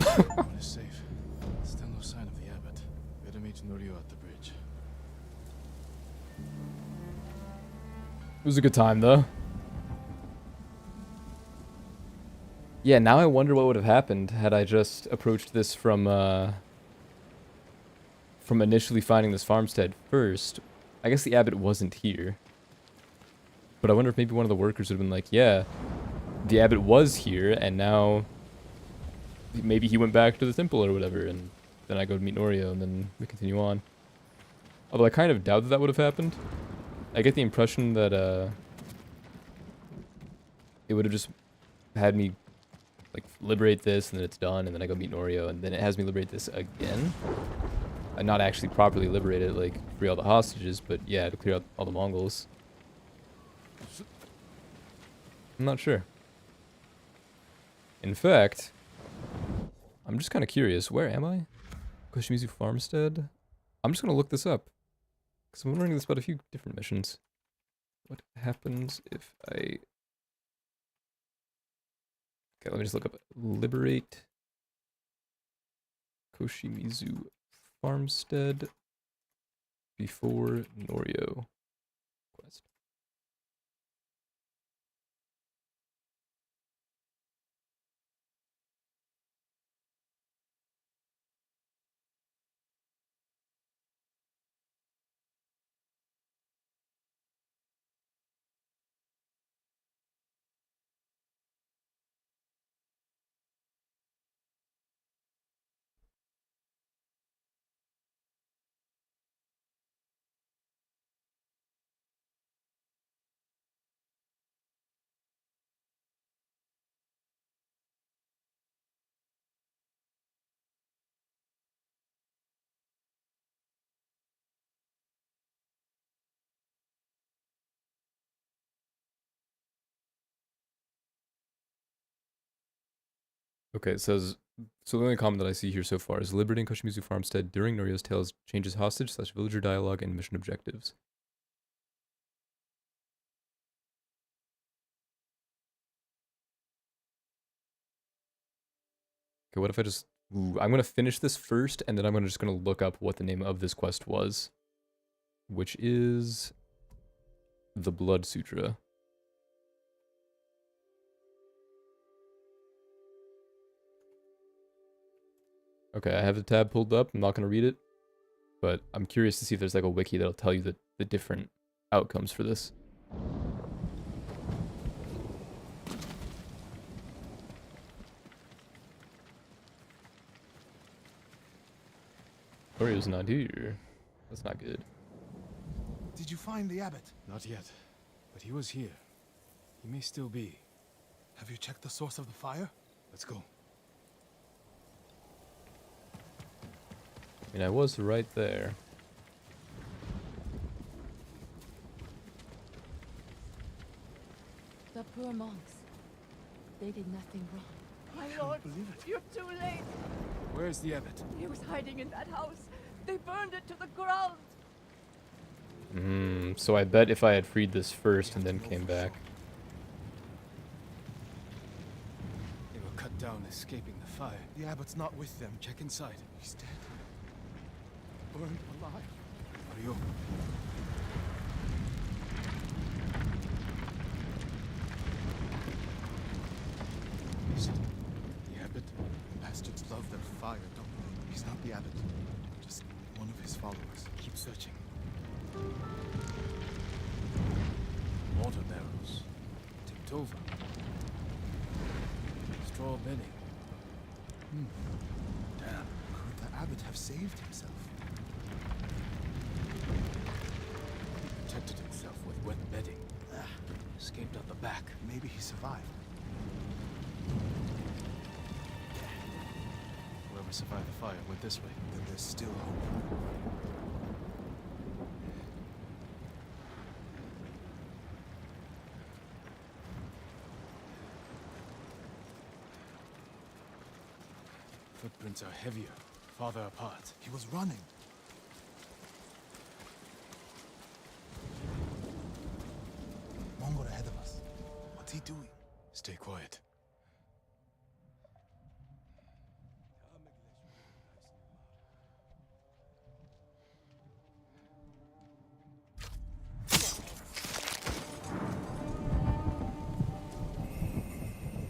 Everyone is safe. Still no sign of the abbot. Better meet Norio at the bridge. It was a good time, though. Yeah, now I wonder what would have happened had I just approached this from initially finding this farmstead first. I guess the abbot wasn't here. But I wonder if maybe one of the workers would have been like, yeah, the abbot was here, and now maybe he went back to the temple or whatever, and then I go to meet Norio, and then we continue on. Although I kind of doubt that that would have happened. I get the impression that it would have just had me like liberate this, and then it's done, and then I go meet Norio, and then it has me liberate this again. And not actually properly liberate it, like free all the hostages, but yeah, to clear out all the Mongols. I'm not sure. In fact, I'm just kind of curious. Where am I? Koshimizu Farmstead? I'm just going to look this up. Because I'm learning this about a few different missions. What happens if I... Okay, let me just look up Liberate Koshimizu Farmstead before Norio quest. Okay, it says, so the only comment that I see here so far is liberating Koshimizu Farmstead during Norio's Tales changes hostage/villager dialogue and mission objectives. Okay, what if I just... Ooh, I'm going to finish this first, and then I'm just going to look up what the name of this quest was. Which is... The Blood Sutra. Okay, I have the tab pulled up. I'm not going to read it. But I'm curious to see if there's like a wiki that'll tell you the different outcomes for this. Norio's not here. That's not good. Did you find the abbot? Not yet. But he was here. He may still be. Have you checked the source of the fire? Let's go. I mean, I was right there. The poor monks. They did nothing wrong. My lord, you're too late. Where's the abbot? He was hiding in that house. They burned it to the ground. So I bet if I had freed this first and then came back. They were cut down escaping the fire. The abbot's not with them. Check inside. He's dead. Burned alive. Mario. Is it the abbot? Bastards love their fire, don't they? He's not the abbot. Just one of his followers. Keep searching. Water barrels. Tipped over. Straw bedding. Damn. Could the abbot have saved himself? He protected himself with wet bedding. Escaped out the back. Maybe he survived. Whoever survived the fire went this way. Then there's still hope. Footprints are heavier, farther apart. He was running. Mongol ahead of us. What's he doing? Stay quiet.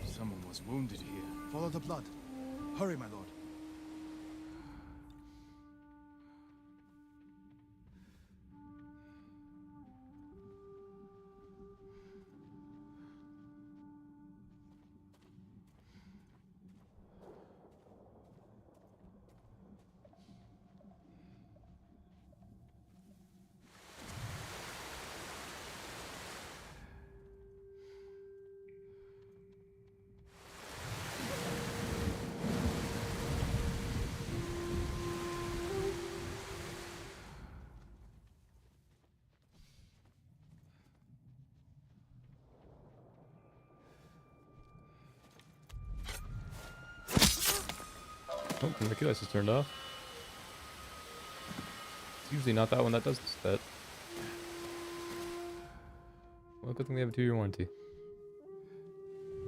Someone was wounded here. Follow the blood. Hurry, my lord. Oh, the key lights is turned off. It's usually not that one that does that. Well, good thing we have a 2-year warranty.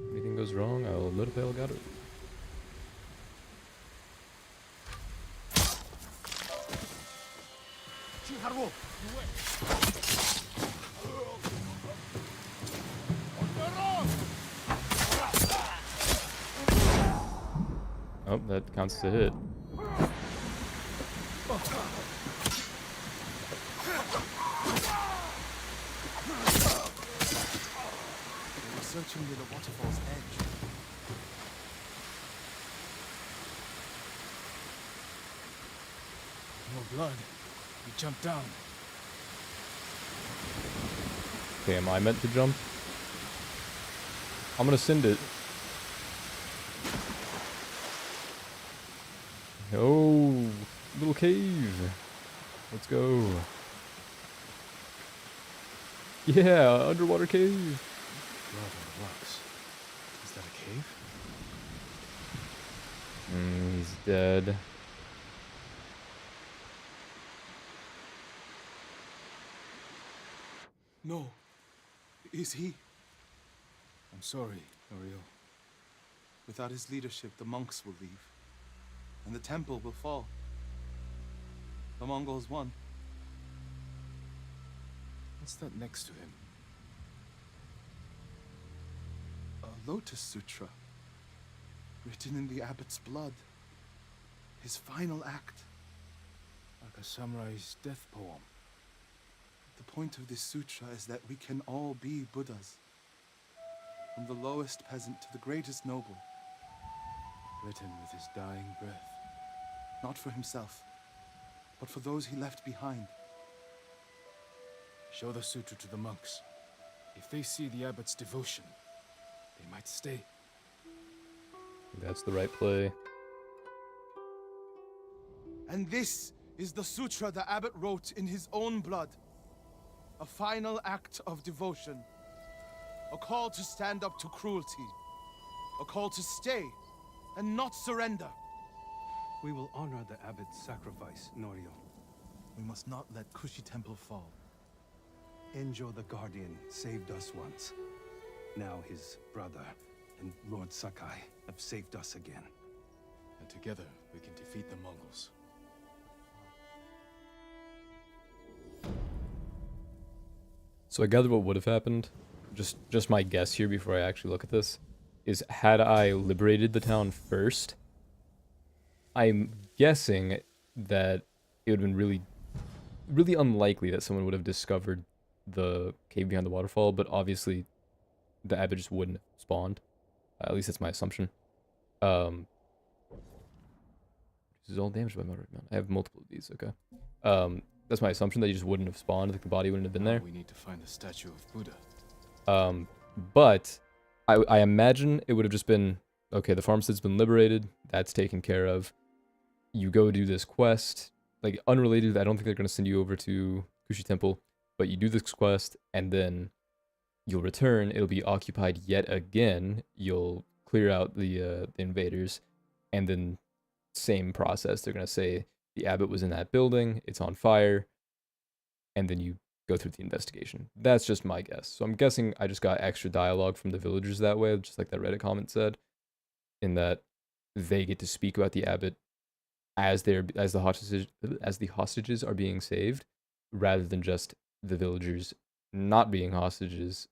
If anything goes wrong, I'll notify Elgato. Oh, that counts as a hit. They were searching near the waterfall's edge. More blood. He jumped down. Okay, am I meant to jump? I'm gonna send it. Oh, little cave. Let's go. Yeah, underwater cave. Blood on the rocks. Is that a cave? He's dead. No. Is he? I'm sorry, Ariel. Without his leadership, the monks will leave. And the temple will fall. The Mongols won. What's that next to him? A Lotus Sutra. Written in the abbot's blood. His final act. Like a samurai's death poem. The point of this sutra is that we can all be Buddhas. From the lowest peasant to the greatest noble. Written with his dying breath. Not for himself, but for those he left behind. Show the sutra to the monks. If they see the abbot's devotion, they might stay. That's the right play. And this is the sutra the abbot wrote in his own blood. A final act of devotion. A call to stand up to cruelty. A call to stay and not surrender. We will honor the abbot's sacrifice, Norio. We must not let Kushi Temple fall. Enjo the Guardian saved us once. Now his brother and Lord Sakai have saved us again. And together, we can defeat the Mongols. So I gather what would have happened, just my guess here before I actually look at this, is had I liberated the town first, I'm guessing that it would have been really, really unlikely that someone would have discovered the cave behind the waterfall, but obviously the abbot just wouldn't have spawned. At least that's my assumption. This is all damaged by my right mount. I have multiple of these, okay. That's my assumption, that he just wouldn't have spawned, like the body wouldn't have been there. We need to find the statue of Buddha. But I imagine it would have just been, okay, the farmstead's been liberated, that's taken care of. You go do this quest, like unrelated, I don't think they're going to send you over to Kushi Temple, but you do this quest, and then you'll return, it'll be occupied yet again, you'll clear out the invaders, and then same process, they're going to say the abbot was in that building, it's on fire, and then you go through the investigation. That's just my guess. So I'm guessing I just got extra dialogue from the villagers that way, just like that Reddit comment said, in that they get to speak about the abbot as the hostages are being saved, rather than just the villagers not being hostages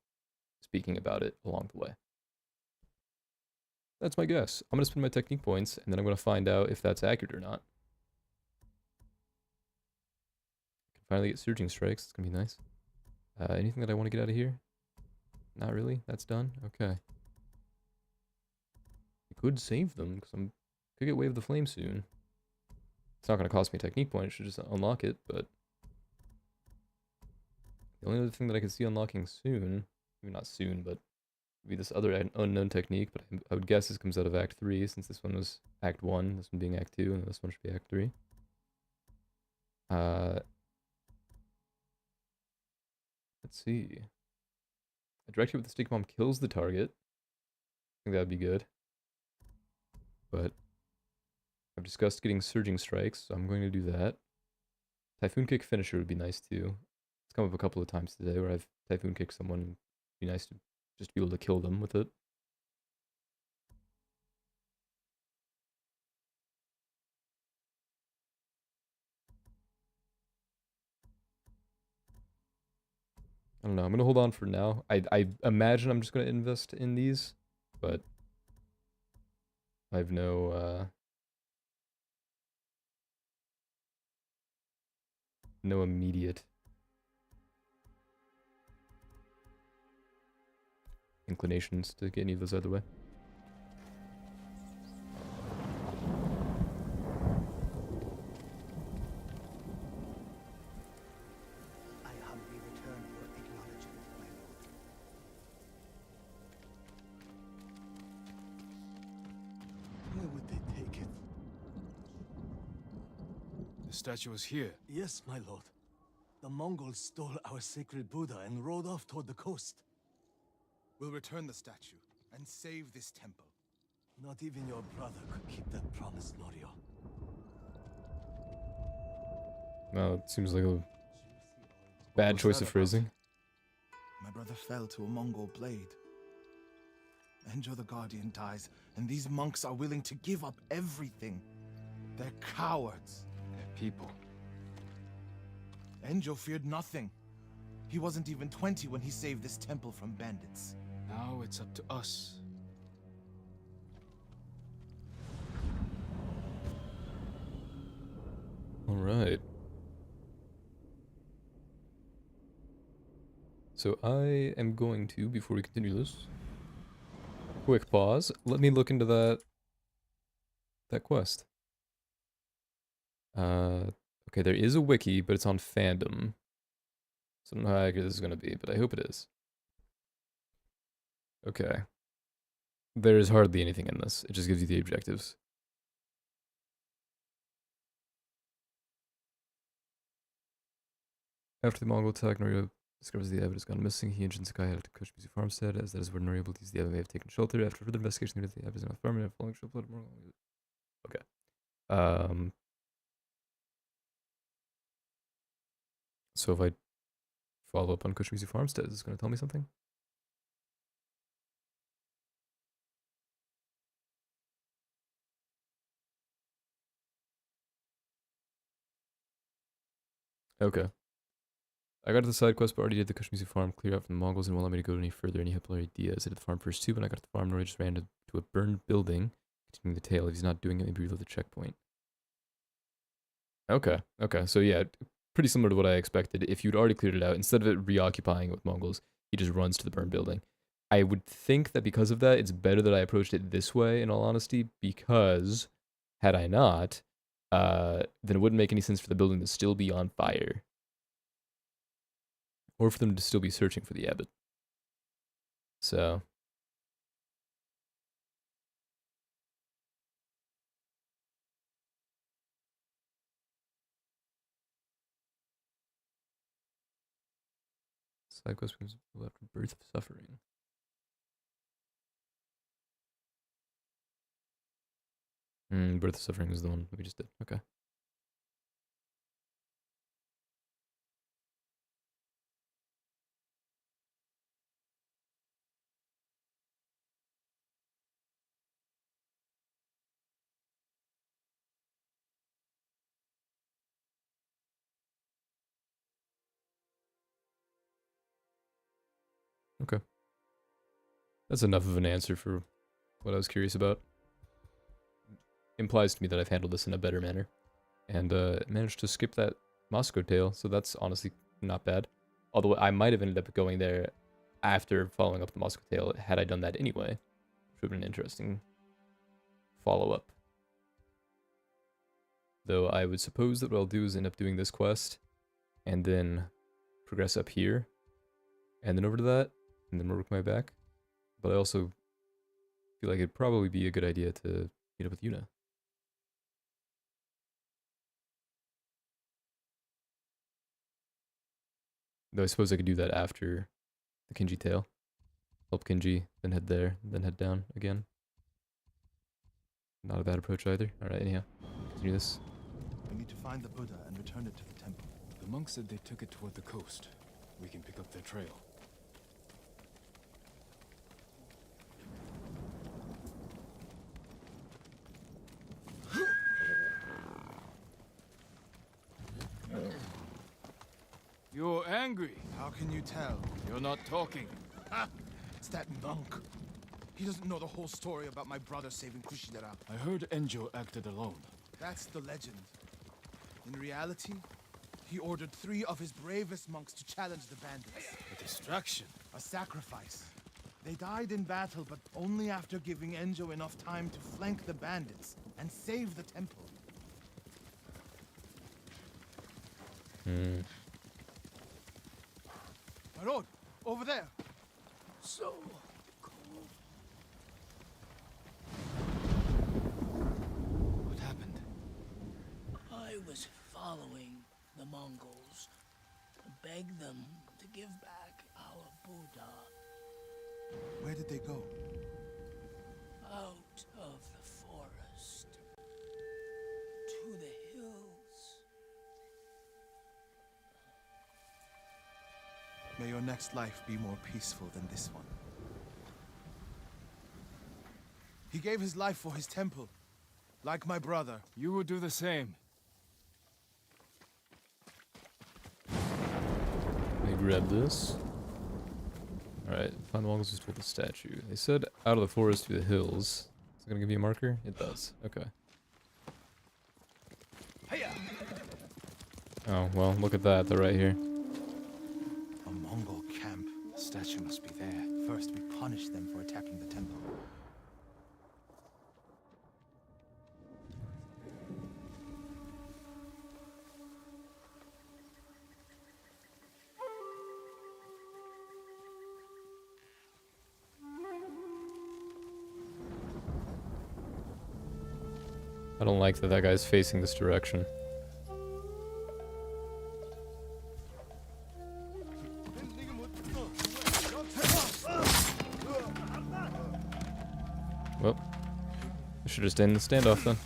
speaking about it along the way. That's my guess. I'm gonna spend my technique points, and then I'm gonna find out if that's accurate or not. Finally get surging strikes. It's gonna be nice. Anything that I want to get out of here? Not really. That's done. Okay. I could save them because could get Wave of the Flame soon. It's not gonna cost me a technique point. It should just unlock it. But the only other thing that I can see unlocking soon, maybe not soon, but maybe this other unknown technique. But I would guess this comes out of Act 3, since this one was Act 1. This one being Act 2, and this one should be Act 3. Let's see. A direct hit with the stick bomb kills the target. I think that would be good. But I've discussed getting surging strikes, so I'm going to do that. Typhoon kick finisher would be nice too. It's come up a couple of times today where I've typhoon kicked someone. It'd be nice to just be able to kill them with it. I don't know. I'm going to hold on for now. I imagine I'm just going to invest in these, but I have no immediate inclinations to get any of those out of the way. The statue is here. Yes, my lord. The Mongols stole our sacred Buddha and rode off toward the coast. We'll return the statue and save this temple. Not even your brother could keep that promise, Norio. Well, it seems like a bad choice of phrasing. My brother fell to a Mongol blade. Enjo the Guardian dies, and these monks are willing to give up everything. They're cowards. They're people. Enjo feared nothing. He wasn't even 20 when he saved this temple from bandits. Now it's up to us. All right. So I am going to, before we continue this, quick pause. Let me look into that quest. Okay, there is a wiki, but it's on fandom. So I don't know how accurate this is going to be, but I hope it is. Okay. There is hardly anything in this. It just gives you the objectives. After the Mongol attack, Norio discovers the abbot has gone missing. He and Shinsekai head to Kushimizu farmstead, as that is where Norio believes the abbot may have taken shelter. After further investigation, the abbot is in a farm and following shelter. Okay. So if I follow up on Kushimizu farmstead, is this going to tell me something? Okay. I got to the side quest, but already did the Kushimizu farm, clear out from the Mongols, and won't let me to go any further. Any helpful ideas? I did the farm first too. When I got to the farm, Roy just ran to a burned building. Continuing the tale. If he's not doing it, maybe reload the checkpoint. Okay. Okay. So yeah, pretty similar to what I expected. If you'd already cleared it out, instead of it reoccupying it with Mongols, he just runs to the burned building. I would think that because of that, it's better that I approached it this way, in all honesty, because had I not, then it wouldn't make any sense for the building to still be on fire. Or for them to still be searching for the abbot. So. Side quest was about Birth of Suffering. Birth of Suffering was the one that we just did. Okay. Okay. That's enough of an answer for what I was curious about. Implies to me that I've handled this in a better manner. And managed to skip that Moscow tale, so that's honestly not bad. Although I might have ended up going there after following up the Moscow tale had I done that anyway. Which would have been an interesting follow-up. Though I would suppose that what I'll do is end up doing this quest, and then progress up here, and then over to that, and then work my way back. But I also feel like it'd probably be a good idea to meet up with Yuna. Though I suppose I could do that after the Kinji tale. Help Kinji, then head there, then head down again. Not a bad approach either. Alright, anyhow. Continue this. We need to find the Buddha and return it to the temple. The monks said they took it toward the coast. We can pick up their trail. You're angry. How can you tell? You're not talking. Ha! It's that monk. He doesn't know the whole story about my brother saving Kushidera. I heard Enjo acted alone. That's the legend. In reality, he ordered 3 of his bravest monks to challenge the bandits. A distraction. A sacrifice. They died in battle, but only after giving Enjo enough time to flank the bandits and save the temple. My road, over there. So What happened? I was following the Mongols to beg them to give back our Buddha Where did they go? out of the forest to the hills. May your next life be more peaceful than this one. He gave his life for his temple, like my brother. You would do the same. Let me grab this. Alright, find the Mongols who stole the statue. They said out of the forest to the hills. Is it gonna give me a marker? It does. Okay. Oh, well, look at that. They're right here. A Mongol camp. The statue must be there. First, we punish them for attacking the temple. I don't like that that guy's facing this direction. Well, I should have stayed in the standoff then.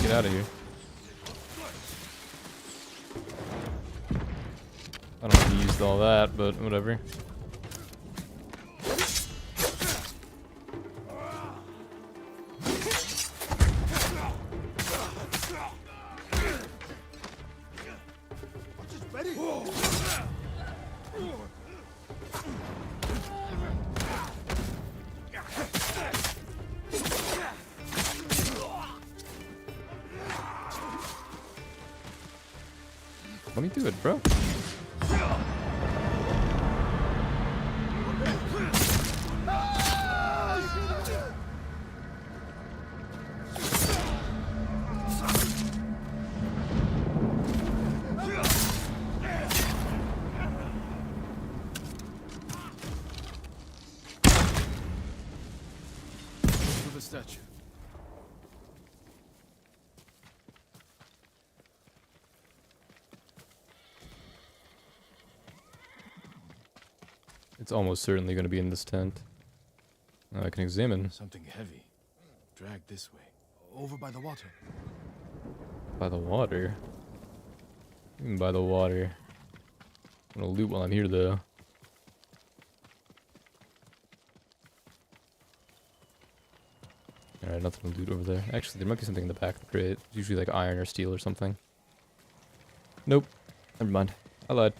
Get out of here. I don't know if he used all that, but whatever. Let me do it, bro. To the statue. It's almost certainly going to be in this tent. I can examine. Something heavy. Dragged this way. Over by the water. By the water? Even by the water. I'm gonna loot while I'm here, though. Alright, nothing to loot over there. Actually, there might be something in the back of the crate. It's usually like iron or steel or something. Nope. Never mind. I lied.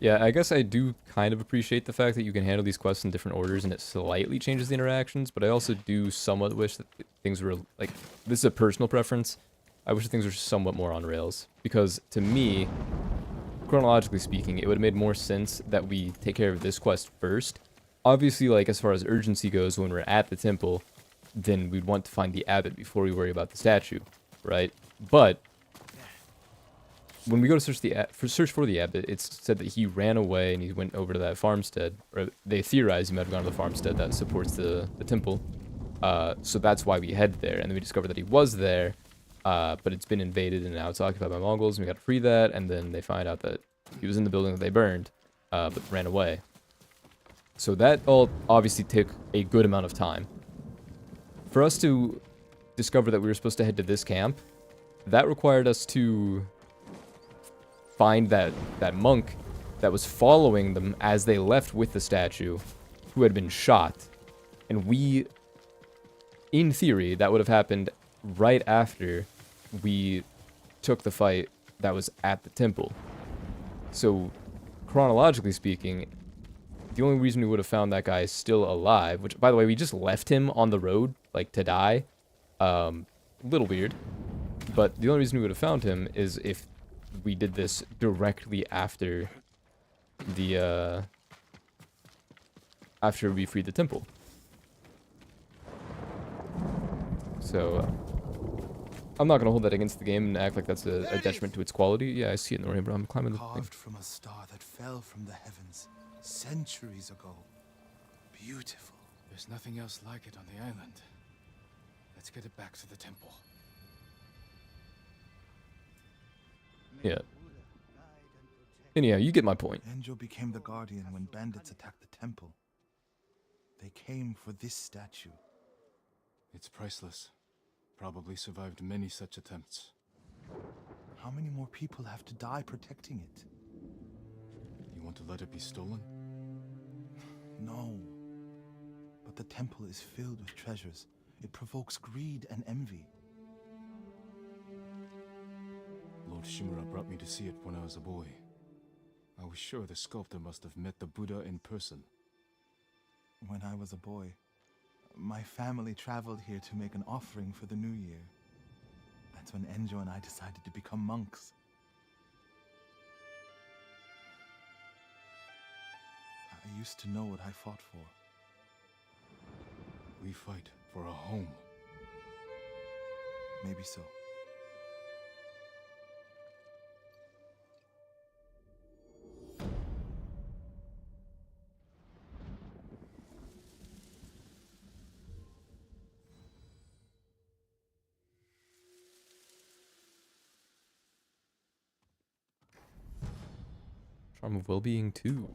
Yeah, I guess I do kind of appreciate the fact that you can handle these quests in different orders and it slightly changes the interactions, but I also do somewhat wish that things were, like, this is a personal preference. I wish that things were somewhat more on rails, because to me, chronologically speaking, it would have made more sense that we take care of this quest first. Obviously, like, as far as urgency goes, when we're at the temple, then we'd want to find the abbot before we worry about the statue, right? But when we go to search for the abbot, it's said that he ran away and he went over to that farmstead, or they theorize he might have gone to the farmstead that supports the temple. So that's why we head there, and then we discover that he was there, but it's been invaded and now it's occupied by Mongols, and we got to free that, and then they find out that he was in the building that they burned, but ran away. So that all obviously took a good amount of time. For us to discover that we were supposed to head to this camp, that required us to find that monk that was following them as they left with the statue, who had been shot. And we, in theory, that would have happened right after we took the fight that was at the temple. So, chronologically speaking, the only reason we would have found that guy still alive, which, by the way, we just left him on the road, like, to die. A little weird. But the only reason we would have found him is if we did this directly after the, after we freed the temple. So, I'm not gonna hold that against the game and act like that's a detriment to its quality. Yeah, I see it in the rainbow. I'm climbing the thing. Carved from a star that fell from the heavens centuries ago. Beautiful. There's nothing else like it on the island. Let's get it back to the temple. Yeah. Anyhow, you get my point. Enjo became the guardian when bandits attacked the temple. They came for this statue. It's priceless. Probably survived many such attempts. How many more people have to die protecting it? You want to let it be stolen? No. But the temple is filled with treasures. It provokes greed and envy. Lord Shimura brought me to see it when I was a boy. I was sure the sculptor must have met the Buddha in person. When I was a boy, My family traveled here to make an offering for the new year. That's when Enjo and I decided to become monks. I used to know what I fought for. We fight for a home. Maybe so. Charm of Well-Being 2.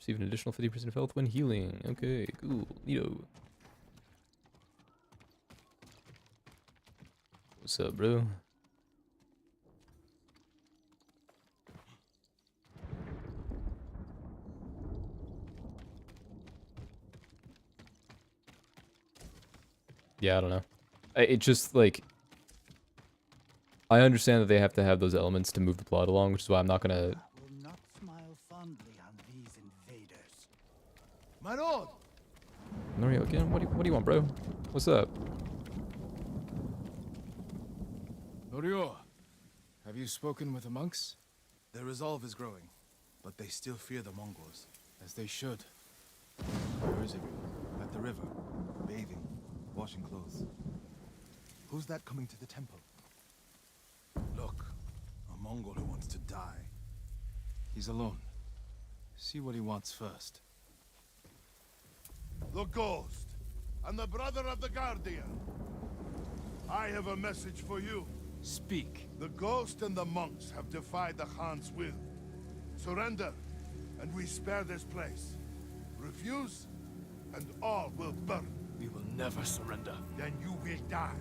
Receive an additional 50% of health when healing. Okay, cool. Neato. What's up, bro? Yeah, I don't know. It just, like... I understand that they have to have those elements to move the plot along, which is why I'm not gonna... I will not smile fondly on these invaders. My lord! Norio, again? What do you want, bro? What's up? Norio, have you spoken with the monks? Their resolve is growing, but they still fear the Mongols. As they should. Where is he? At the river, bathing, washing clothes. Who's that coming to the temple? Look, a Mongol who wants to die. He's alone. See what he wants first. The Ghost, and the brother of the Guardian. I have a message for you. Speak. The Ghost and the monks have defied the Khan's will. Surrender, and we spare this place. Refuse, and all will burn. We will never surrender. Then you will die.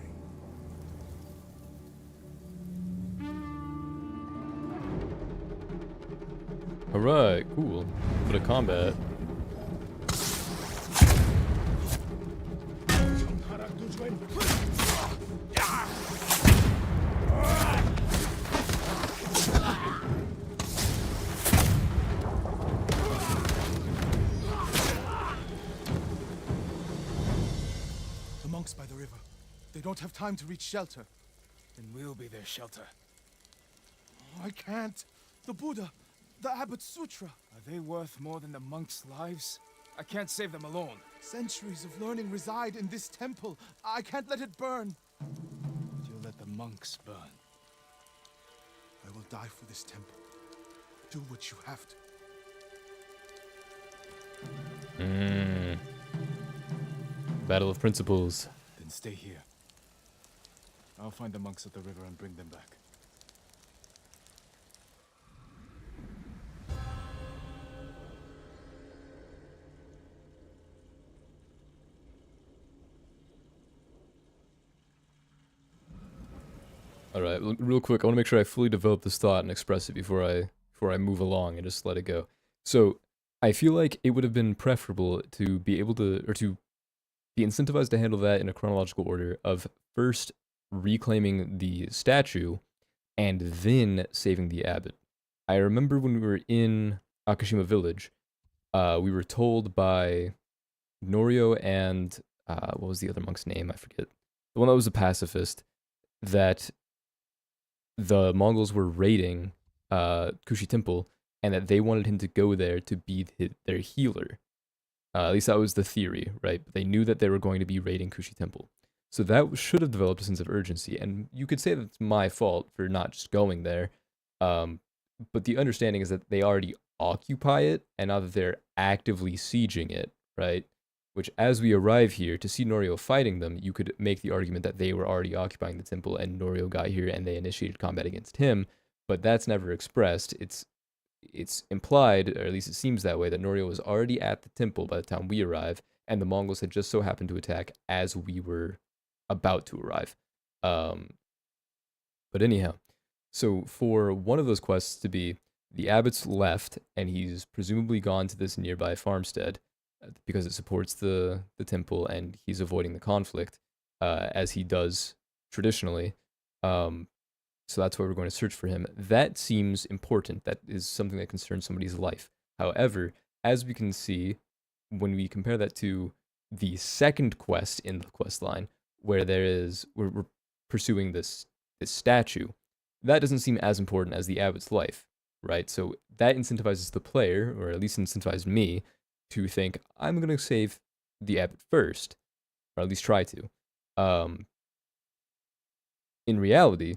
Alright, cool. For the combat. The monks by the river. They don't have time to reach shelter. Then we'll be their shelter. I can't. The Buddha, the Abbot's Sutra. Are they worth more than the monks' lives? I can't save them alone. Centuries of learning reside in this temple. I can't let it burn. You'll let the monks burn. I will die for this temple. Do what you have to. Battle of Principles. Then stay here. I'll find the monks at the river and bring them back. Alright, real quick, I want to make sure I fully develop this thought and express it before I move along and just let it go. So, I feel like it would have been preferable to be able to, or to be incentivized to handle that in a chronological order of first reclaiming the statue and then saving the abbot. I remember when we were in Akashima Village, we were told by Norio and, what was the other monk's name? I forget. The one that was a pacifist, that the Mongols were raiding Kushi Temple, and that they wanted him to go there to be their healer. At least that was the theory, right? But they knew that they were going to be raiding Kushi Temple. So that should have developed a sense of urgency, and you could say that's my fault for not just going there. But the understanding is that they already occupy it, and now that they're actively sieging it, right? Which, as we arrive here, to see Norio fighting them, you could make the argument that they were already occupying the temple, and Norio got here and they initiated combat against him, but that's never expressed. It's implied, or at least it seems that way, that Norio was already at the temple by the time we arrive, and the Mongols had just so happened to attack as we were about to arrive. But anyhow, so for one of those quests to be, the abbot's left, and he's presumably gone to this nearby farmstead, because it supports the temple, and he's avoiding the conflict, as he does traditionally. So that's why we're going to search for him. That seems important. That is something that concerns somebody's life. However, as we can see, when we compare that to the second quest in the quest line, where we're pursuing this statue, that doesn't seem as important as the abbot's life, right? So that incentivizes the player, or at least incentivized me, to think I'm gonna save the abbot first, or at least try to. In reality,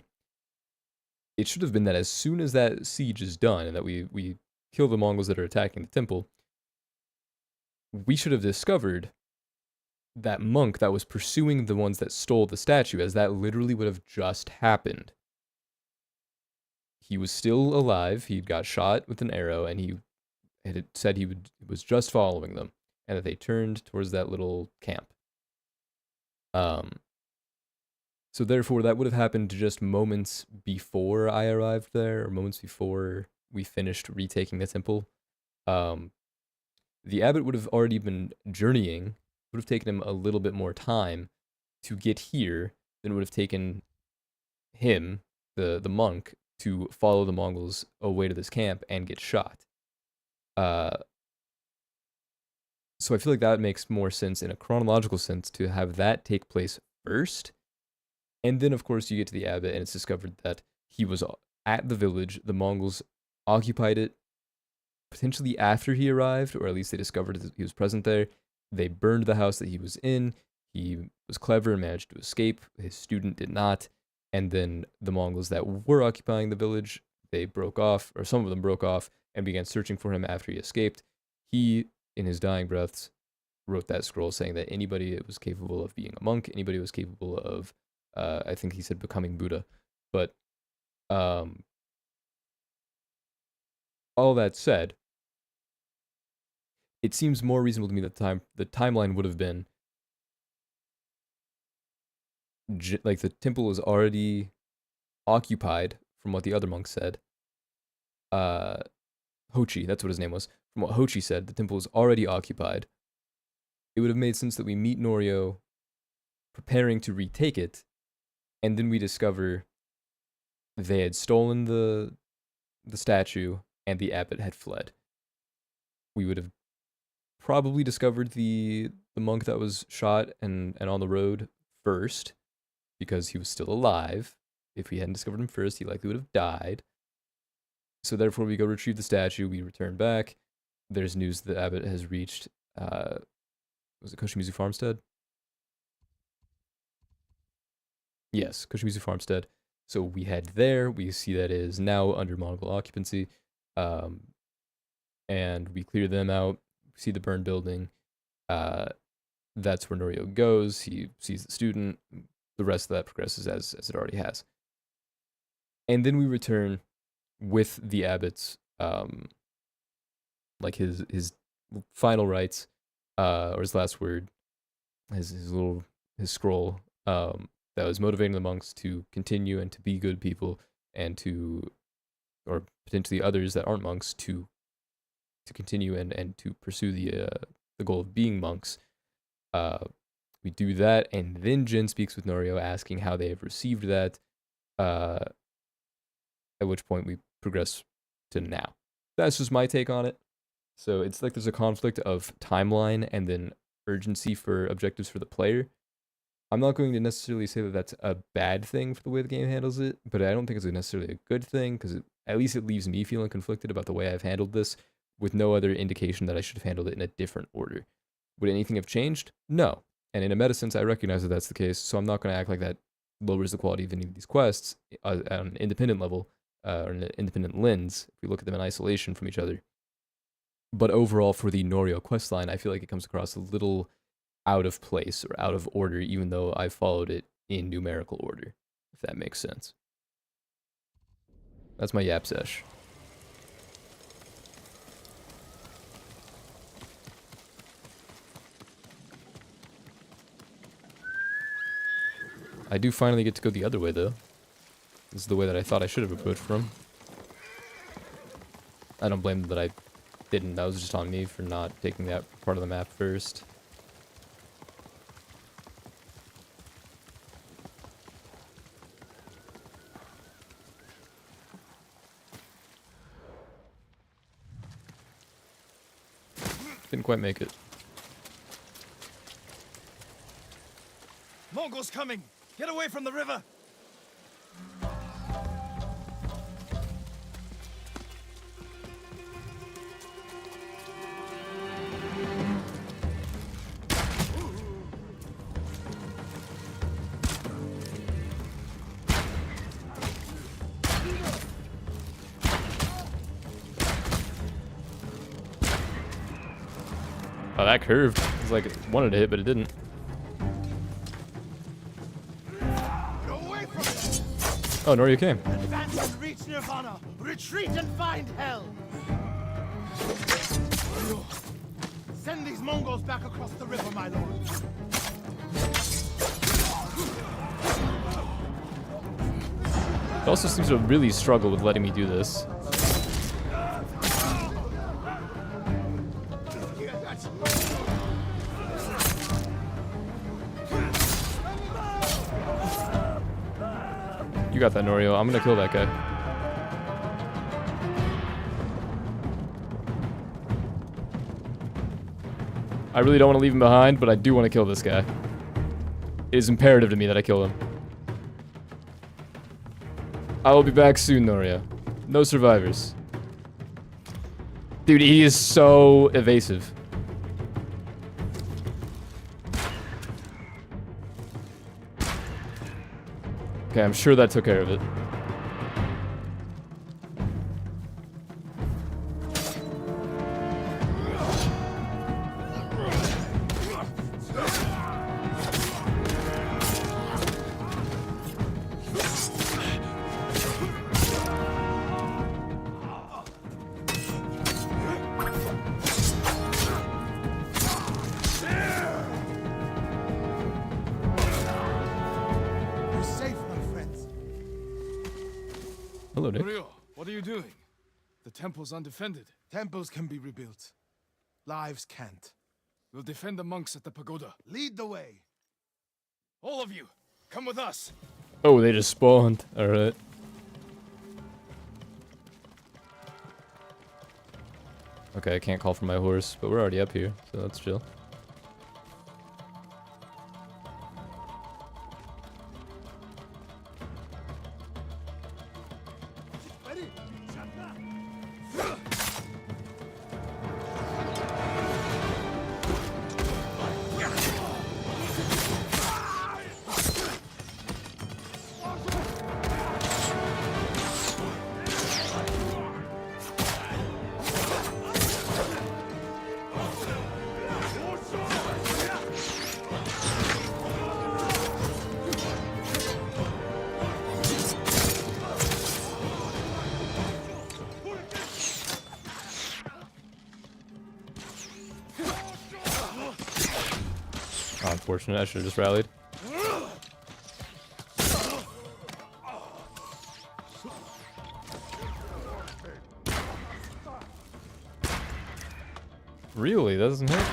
it should have been that as soon as that siege is done and that we kill the Mongols that are attacking the temple, we should have discovered that monk that was pursuing the ones that stole the statue, as that literally would have just happened. He was still alive, he got shot with an arrow, and he had said he was just following them, and that they turned towards that little camp. So therefore, that would have happened just moments before I arrived there, or moments before we finished retaking the temple. The abbot would have already been journeying. It would have taken him a little bit more time to get here than it would have taken him, the monk, to follow the Mongols away to this camp and get shot. So I feel like that makes more sense in a chronological sense to have that take place first. And then, of course, you get to the abbot, and it's discovered that he was at the village. The Mongols occupied it potentially after he arrived, or at least they discovered that he was present there. They burned the house that he was in. He was clever and managed to escape. His student did not. And then the Mongols that were occupying the village, they broke off, or some of them broke off, and began searching for him after he escaped. He, in his dying breaths, wrote that scroll saying that anybody that was capable of being a monk, anybody who was capable of I think he said becoming Buddha. But all that said, it seems more reasonable to me that the timeline would have been like the temple was already occupied, from what the other monk said. Hochi, that's what his name was. From what Hochi said, the temple was already occupied. It would have made sense that we meet Norio preparing to retake it, and then we discover they had stolen the statue and the abbot had fled. We would have probably discovered the monk that was shot and on the road first, because he was still alive. If we hadn't discovered him first, he likely would have died. So therefore, we go retrieve the statue, we return back. There's news that the abbot has reached, was it Koshimizu Farmstead? Yes, Koshimizu Farmstead. So we head there. We see that it is now under Mongol occupancy. And we clear them out. We see the burned building. That's where Norio goes. He sees the student. The rest of that progresses as it already has. And then we return with the abbot's, like his final rites, or his last word, his scroll, that was motivating the monks to continue and to be good people, and to, or potentially others that aren't monks, to continue and to pursue the goal of being monks. We do that, and then Jin speaks with Norio, asking how they have received that, at which point we progress to now. That's just my take on it. So it's like there's a conflict of timeline and then urgency for objectives for the player. I'm not going to necessarily say that that's a bad thing for the way the game handles it, but I don't think it's necessarily a good thing, because at least it leaves me feeling conflicted about the way I've handled this, with no other indication that I should have handled it in a different order. Would anything have changed? No. And in a meta sense, I recognize that that's the case, so I'm not going to act like that lowers the quality of any of these quests at an independent level, or an independent lens, if we look at them in isolation from each other. But overall, for the Norio questline, I feel like it comes across a little out of place or out of order, even though I followed it in numerical order, if that makes sense. That's my yap sesh. I do finally get to go the other way, though. This is the way that I thought I should have approached from. I don't blame them that I didn't. That was just on me for not taking that part of the map first. Didn't quite make it. Mongols coming! Get away from the river! Oh, that curved. It was like it wanted to hit, but it didn't. Oh, Norio came. Advance and reach Nirvana. Retreat and find hell. Send these Mongols back across the river, my lord. It also seems to really struggle with letting me do this. You got that, Norio. I'm gonna kill that guy. I really don't want to leave him behind, but I do want to kill this guy. It is imperative to me that I kill him. I will be back soon, Norio. No survivors. Dude, he is so evasive. Okay, I'm sure that took care of it. Hello, Nick. Rio, what are you doing? The temple's undefended. Temples can be rebuilt. Lives can't. We'll defend the monks at the pagoda. Lead the way. All of you, come with us. Oh, they just spawned. Alright. Okay, I can't call for my horse, but we're already up here, so that's chill. Oh, unfortunate, I should have just rallied. Really? That doesn't hit?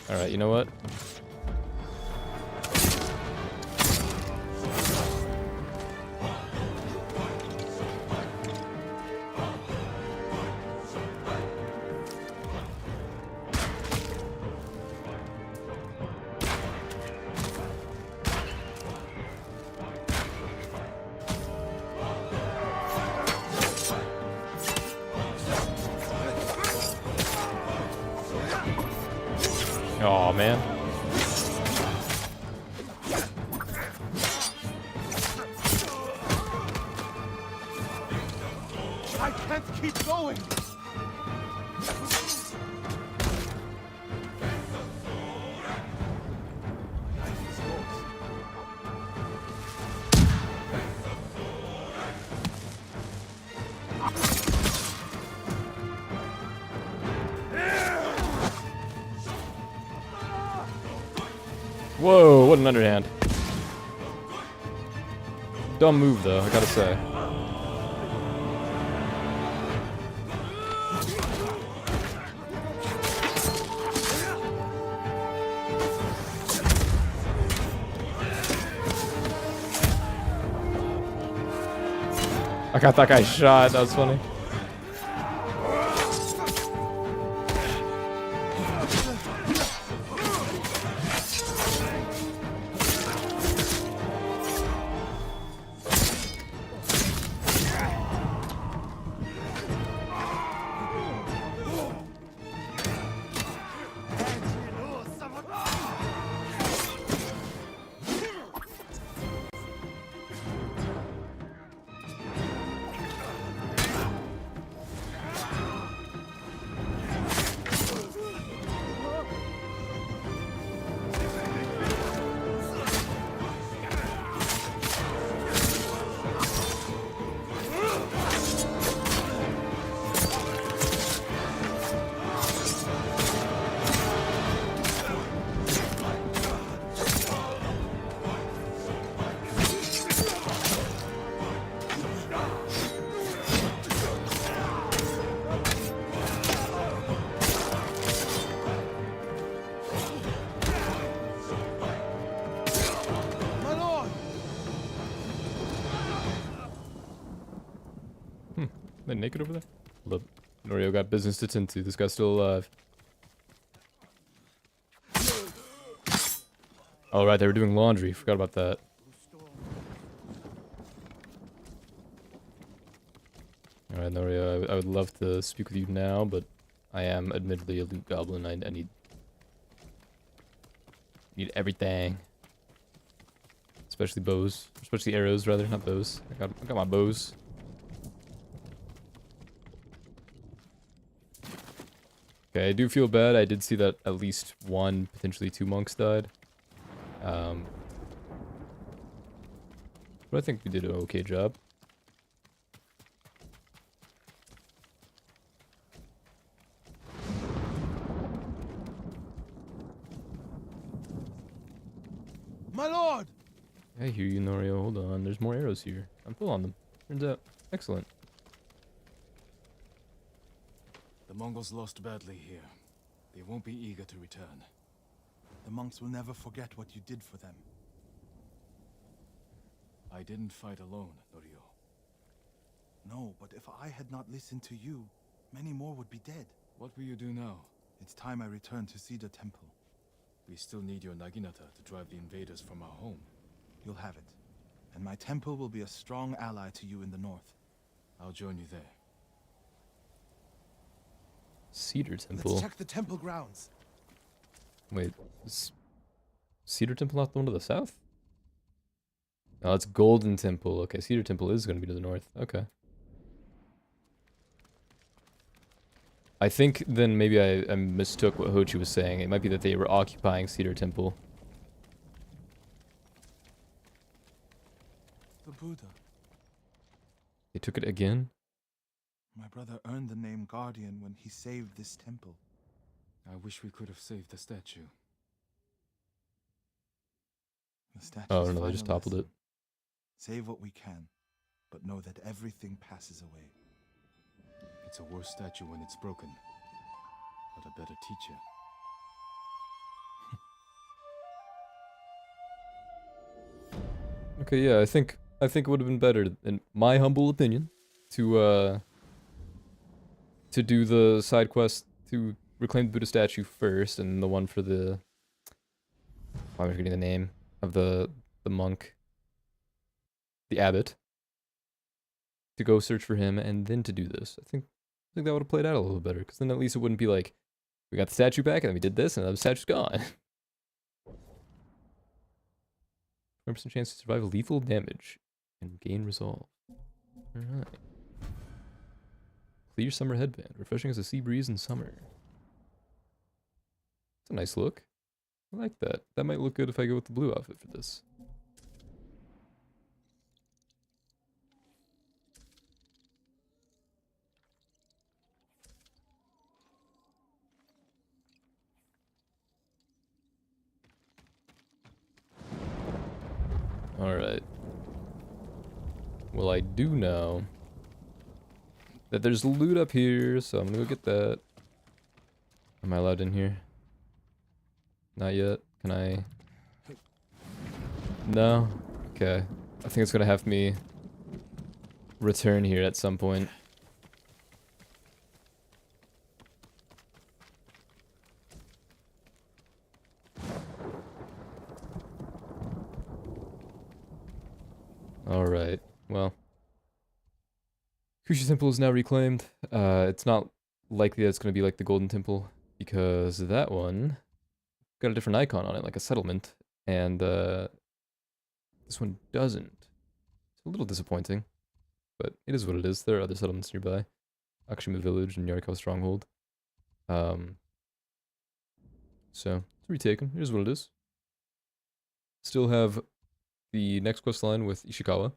Alright, you know what? Oh man. I can't keep going. Whoa, what an underhand. Dumb move though, I gotta say. I got that guy shot, that was funny. they naked over there? Look, Norio got business to tend to. This guy's still alive. Oh, right, they were doing laundry. Forgot about that. Alright, Norio, I would love to speak with you now, but I am admittedly a loot goblin. I need everything. Especially bows. Especially arrows, rather, not bows. I got my bows. Okay, I do feel bad. I did see that at least one, potentially two monks died. But I think we did an okay job. My lord! I hear you, Norio. Hold on. There's more arrows here. I'm full on them. Turns out. Excellent. The Mongols lost badly here. They won't be eager to return. The monks will never forget what you did for them. I didn't fight alone, Norio. No, but if I had not listened to you, many more would be dead. What will you do now? It's time I return to see the temple. We still need your Naginata to drive the invaders from our home. You'll have it. And my temple will be a strong ally to you in the north. I'll join you there. Cedar Temple. Let's check the temple grounds. Wait, is Cedar Temple not the one to the south? Oh, it's Golden Temple. Okay, Cedar Temple is going to be to the north. Okay. I think then maybe I mistook what Hochi was saying. It might be that they were occupying Cedar Temple. The Buddha. They took it again? My brother earned the name Guardian when he saved this temple. I wish we could have saved the statue. The statue's Oh, no, they final just toppled lesson. it. Save what we can, but know that everything passes away. It's a worse statue when it's broken, but a better teacher. Okay, yeah, I think it would have been better, in my humble opinion, to do the side quest to reclaim the Buddha statue first, and the one for the... I'm forgetting the name of the monk. The abbot. To go search for him, and then to do this. I think that would have played out a little better, because then at least it wouldn't be like, we got the statue back, and then we did this, and the statue's gone. 100% chance to survive lethal damage and gain resolve. Alright. Clear summer headband, refreshing as a sea breeze in summer. It's a nice look. I like that. That might look good if I go with the blue outfit for this. Alright. Well, I do know that there's loot up here, so I'm gonna go get that. Am I allowed in here? Not yet. Can I? No? Okay. I think it's gonna have me return here at some point. Alright, well. Kushi Temple is now reclaimed. It's not likely that it's going to be like the Golden Temple, because that one got a different icon on it, like a settlement, and this one doesn't. It's a little disappointing, but it is what it is. There are other settlements nearby. Akshima Village and Yarikawa Stronghold. So, it's retaken. Here's what it is. Still have the next quest line with Ishikawa,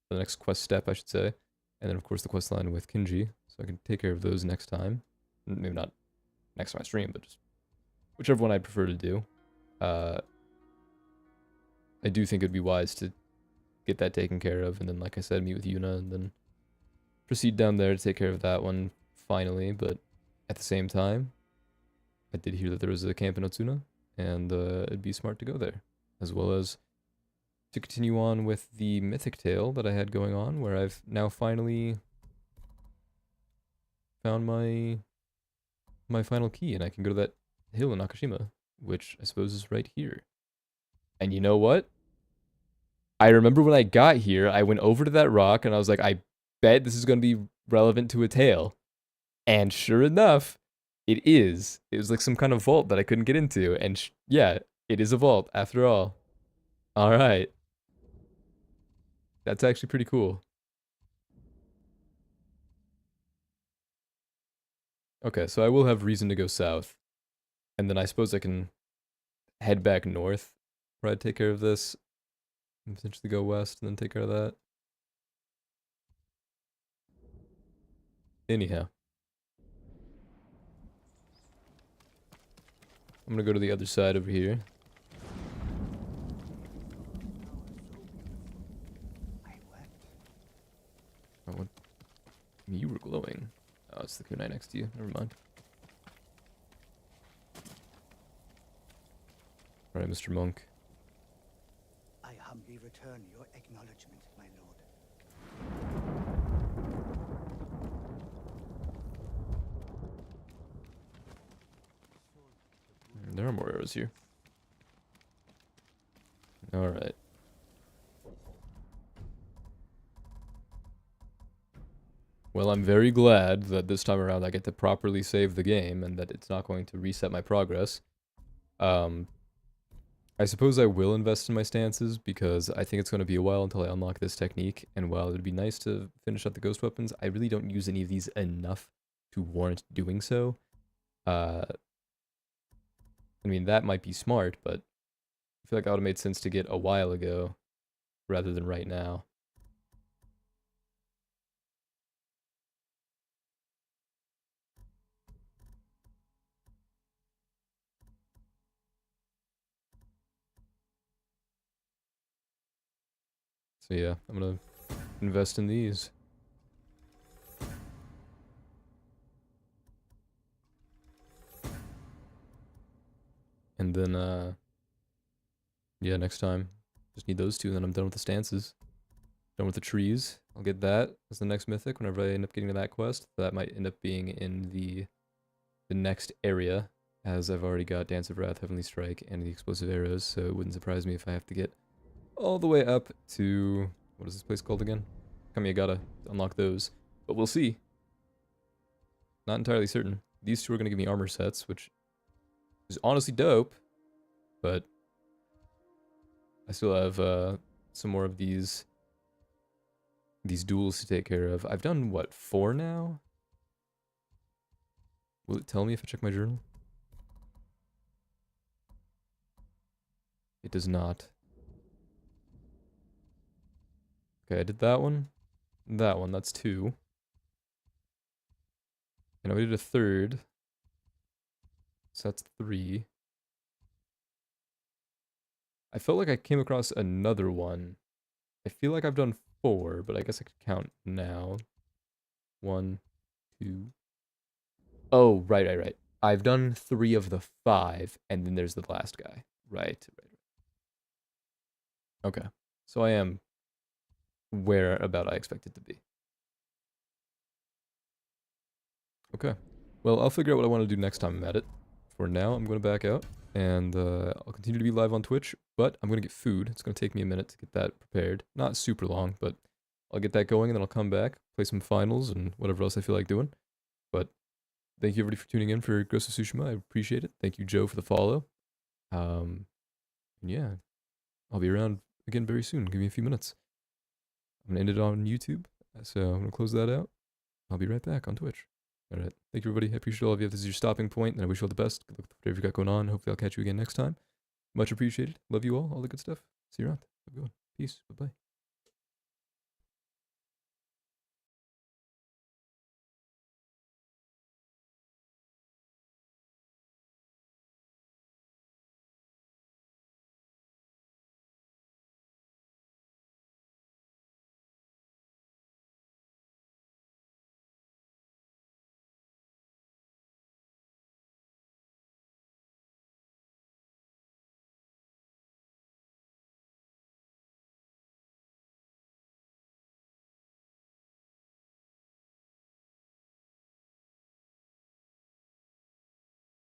the next quest step, I should say, and then of course the quest line with Kinji, so I can take care of those next time. Maybe not next time I stream, but just whichever one I'd prefer to do. I do think it'd be wise to get that taken care of, and then, like I said, meet with Yuna, and then proceed down there to take care of that one finally. But at the same time, I did hear that there was a camp in Otsuna, and it'd be smart to go there, as well as to continue on with the mythic tale that I had going on, where I've now finally found my final key, and I can go to that hill in Nakashima, which I suppose is right here. And you know what? I remember when I got here, I went over to that rock, and I was like, I bet this is going to be relevant to a tale. And sure enough, it is. It was like some kind of vault that I couldn't get into, and yeah, it is a vault after all. All right. That's actually pretty cool. Okay, so I will have reason to go south. And then I suppose I can head back north, where I'd take care of this, and potentially go west, and then take care of that. Anyhow. I'm gonna go to the other side over here. Oh, what? You were glowing. Oh, it's the kunai next to you. Never mind. Alright, Mr. Monk. I humbly return your acknowledgement, my lord. There are more arrows here. Alright. Well, I'm very glad that this time around I get to properly save the game and that it's not going to reset my progress. I suppose I will invest in my stances because I think it's going to be a while until I unlock this technique, and while it'd be nice to finish up the ghost weapons, I really don't use any of these enough to warrant doing so. I mean, that might be smart, but I feel like it would have made sense to get a while ago rather than right now. So yeah, I'm gonna invest in these. And then, yeah, next time, just need those two, and then I'm done with the stances. Done with the trees. I'll get that as the next mythic whenever I end up getting to that quest. That might end up being in the next area, as I've already got Dance of Wrath, Heavenly Strike, and the Explosive Arrows, so it wouldn't surprise me if I have to get all the way up to... what is this place called again? Kamiyagata to unlock those. But we'll see. Not entirely certain. These two are going to give me armor sets, which is honestly dope, but I still have some more of these duels to take care of. I've done, what, 4 now? Will it tell me if I check my journal? It does not. Okay, I did that one. That one, that's 2. And I did a 3rd. So that's 3. I felt like I came across another one. I feel like I've done 4, but I guess I could count now. 1, 2. Oh, right. I've done 3 of the 5, and then there's the last guy. Right. Okay. So I am where about I expect it to be. Okay. Well, I'll figure out what I want to do next time I'm at it. For now, I'm going to back out, and I'll continue to be live on Twitch, but I'm going to get food. It's going to take me a minute to get that prepared. Not super long, but I'll get that going, and then I'll come back, play some finals, and whatever else I feel like doing. But thank you everybody for tuning in for Ghost of Tsushima. I appreciate it. Thank you, Joe, for the follow. And yeah, I'll be around again very soon. Give me a few minutes. I'm going to end it on YouTube, so I'm going to close that out. I'll be right back on Twitch. All right. Thank you, everybody. I appreciate all of you. If this is your stopping point, and I wish you all the best. Good luck with whatever you got going on. Hopefully I'll catch you again next time. Much appreciated. Love you all. All the good stuff. See you around. Have a good one. Peace. Bye-bye.